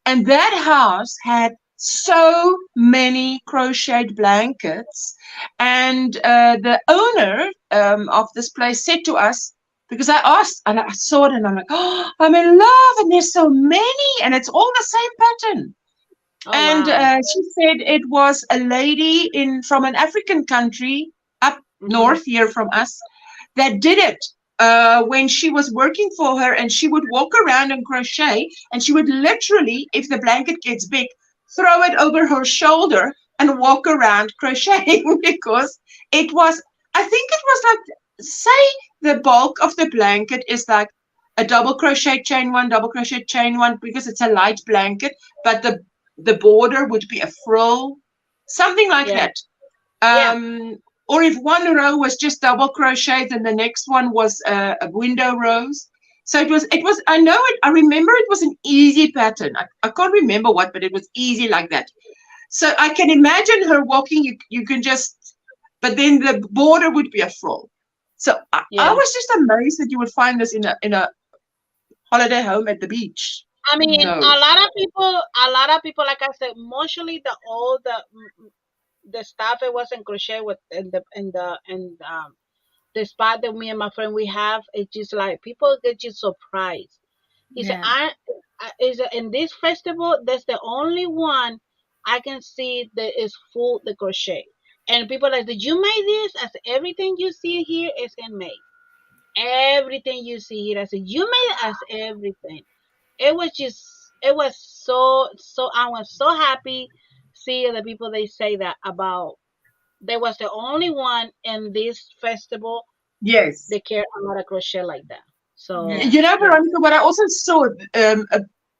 and that house had so many crocheted blankets. And the owner of this place said to us, because I asked and I saw it and I'm like, oh, I'm in love. And there's so many and it's all the same pattern. oh And wow. she said it was a lady from an African country up Hmm. north here from us that did it when she was working for her, and she would walk around and crochet, and she would literally, if the blanket gets big, throw it over her shoulder and walk around crocheting because it was, I think it was like, say the bulk of the blanket is like a double crochet chain one, double crochet chain one, because it's a light blanket, but the border would be a frill, something like Yeah. that. Yeah. Or if one row was just double crocheted and the next one was a window rows. So it was, I know it, I remember it was an easy pattern. I can't remember what, but it was easy like that. So I can imagine her walking, you can just, but then the border would be a frill. So I Yeah. was just amazed that you would find this in a holiday home at the beach. I mean, So a lot of people, like I said, mostly the stuff it was in crochet with the spot that me and my friend we have. It's just like people get just surprised. He said, Yeah. I is in this festival. That's the only one I can see that is full the crochet." And people like, "Did you make this?" I said, "Everything you see here is handmade. Everything you see here." I said, "You made it as everything." It was so I was so happy seeing the people they say that about. They was the only one in this festival yes. that care a lot of crochet like that. So Yeah. You know, yeah, Veronica, what I also saw,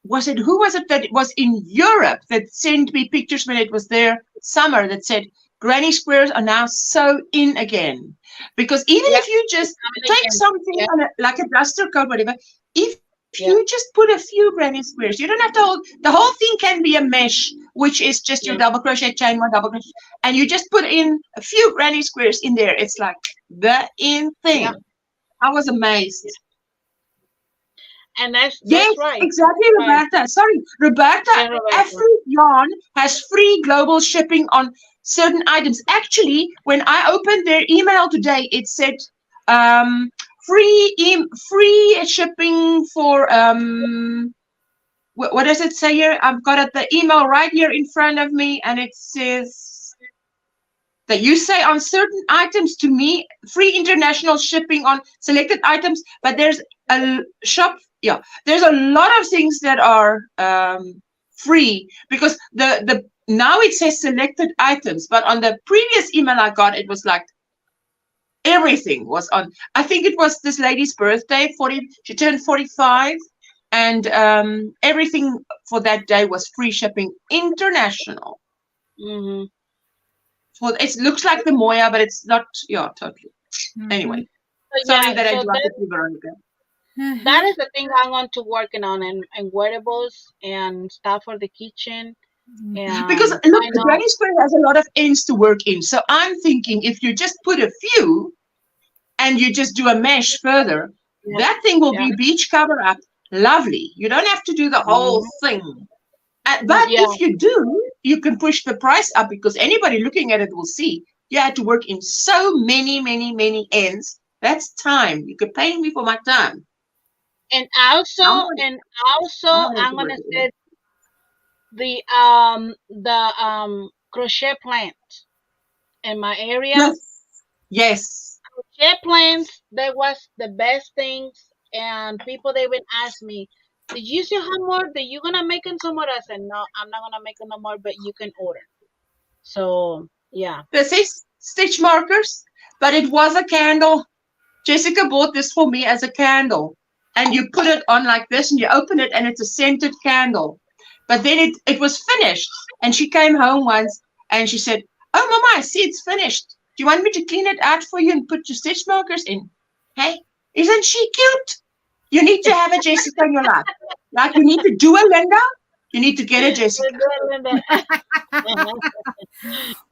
was it, who was it that it was in Europe that sent me pictures when it was their summer that said, granny squares are now so in again. Because even yeah, if you just coming take again. something Yeah, on like a duster coat, whatever, if yeah, you just put a few granny squares, you don't have to hold, the whole thing can be a mesh, which is just your yeah, double crochet chain, one double crochet, and you just put in a few granny squares in there. It's like the in yeah. thing. I was amazed. And Yes, that's right. exactly, Right. Roberta. Sorry, Roberta. Yeah, Roberta. Afri Yarn has free global shipping on certain items. Actually, when I opened their email today, it said um, free shipping for what does it say here? I've got it, the email right here in front of me, and it says that you say on certain items to me, free international shipping on selected items, but there's a shop, yeah, there's a lot of things that are free because the now it says selected items, but on the previous email I got, it was like everything was on. I think it was this lady's birthday, 40, she turned 45, and everything for that day was free shipping international. Mhm. Well, it looks like the Moya, but it's not. Yeah, totally. Mhm. Anyway, So sorry yeah, that I so interrupted you, Veronica. that Uh-huh. is the thing I'm going to working on and wearables and stuff for the kitchen. Because And look, I know, Granny Square has a lot of ends to work in. So I'm thinking if you just put a few and you just do a mesh further, yeah, that thing will yeah, be beach cover up. Lovely. You don't have to do the whole mhm, thing. But yeah. if you do, you can push the price up because anybody looking at it will see you had to work in so many, many, many ends. That's time. You could pay me for my time. And also, Someone, and also, someone had I'm to work gonna it in. say the crochet plant in my area. Yes. Yes. Crochet plants, that was the best things. And people they would ask me, "Did you see how more? That you gonna make them some more?" I said, "No, I'm not gonna make them no more, but you can order." So yeah, They say stitch markers, but it was a candle. Jessica bought this for me as a candle. And you put it on like this and you open it and it's a scented candle. But then it was finished. And she came home once and she said, "Oh, Mama, I see it's finished. Do you want me to clean it out for you and put your stitch markers in?" Hey, isn't she cute? You need to have a Jessica in your life. Like you need to do a Linda, you need to get a Jessica.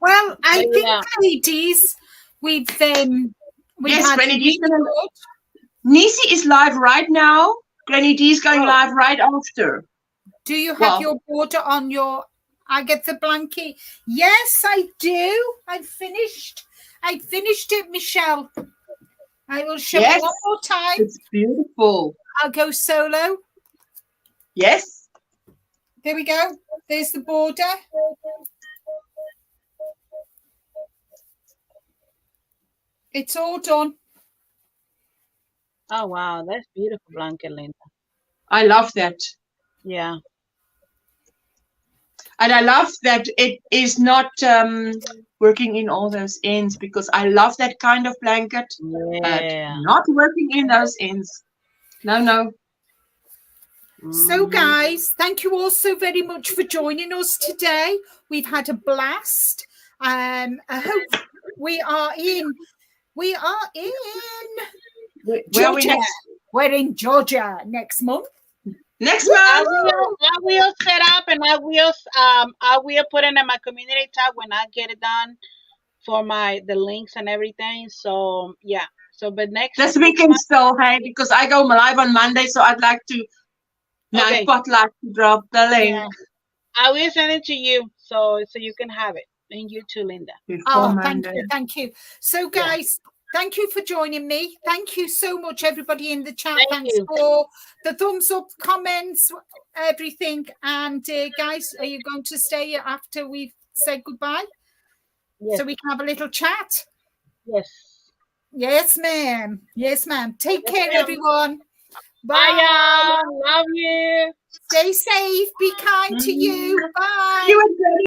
Well, but I think, yeah, ladies, we've Yes, had Granny D's really gonna. good. Nisi is live right now. Granny D's going oh, live right after. Do you have Well, your border on your Agatha blanket? Yes, I do. I finished. I finished it, Michelle. I will show it one yes, more time. it's beautiful. I'll go solo. Yes. There we go. There's the border. It's all done. oh wow, that's beautiful blanket, Linda. I love that. Yeah, And I love that it is not working in all those ends because I love that kind of blanket, but yeah. not working in those ends. No, no. So, guys, thank you all so very much for joining us today. We've had a blast. I hope we are in. We are in Where are we Georgia. next? We're in Georgia next month. Next I month. will set up and I will put it in my community tab when I get it done for the links and everything. So yeah. So but This weekend still, hey, because I go live on Monday, so I'd like to Okay. spotlight to drop the link. Yeah. I will send it to you so you can have it. And you too, Linda. Oh, thank you. So, guys, thank you for joining me. Thank you so much, everybody in the chat. Thanks for the thumbs up, comments, everything. And guys, are you going to stay after we've said goodbye? Yes. So we can have a little chat? Yes. Yes, ma'am. Yes, ma'am. Take care, everyone. Bye, y'all. Love you. Stay safe. Be kind to you. Bye. You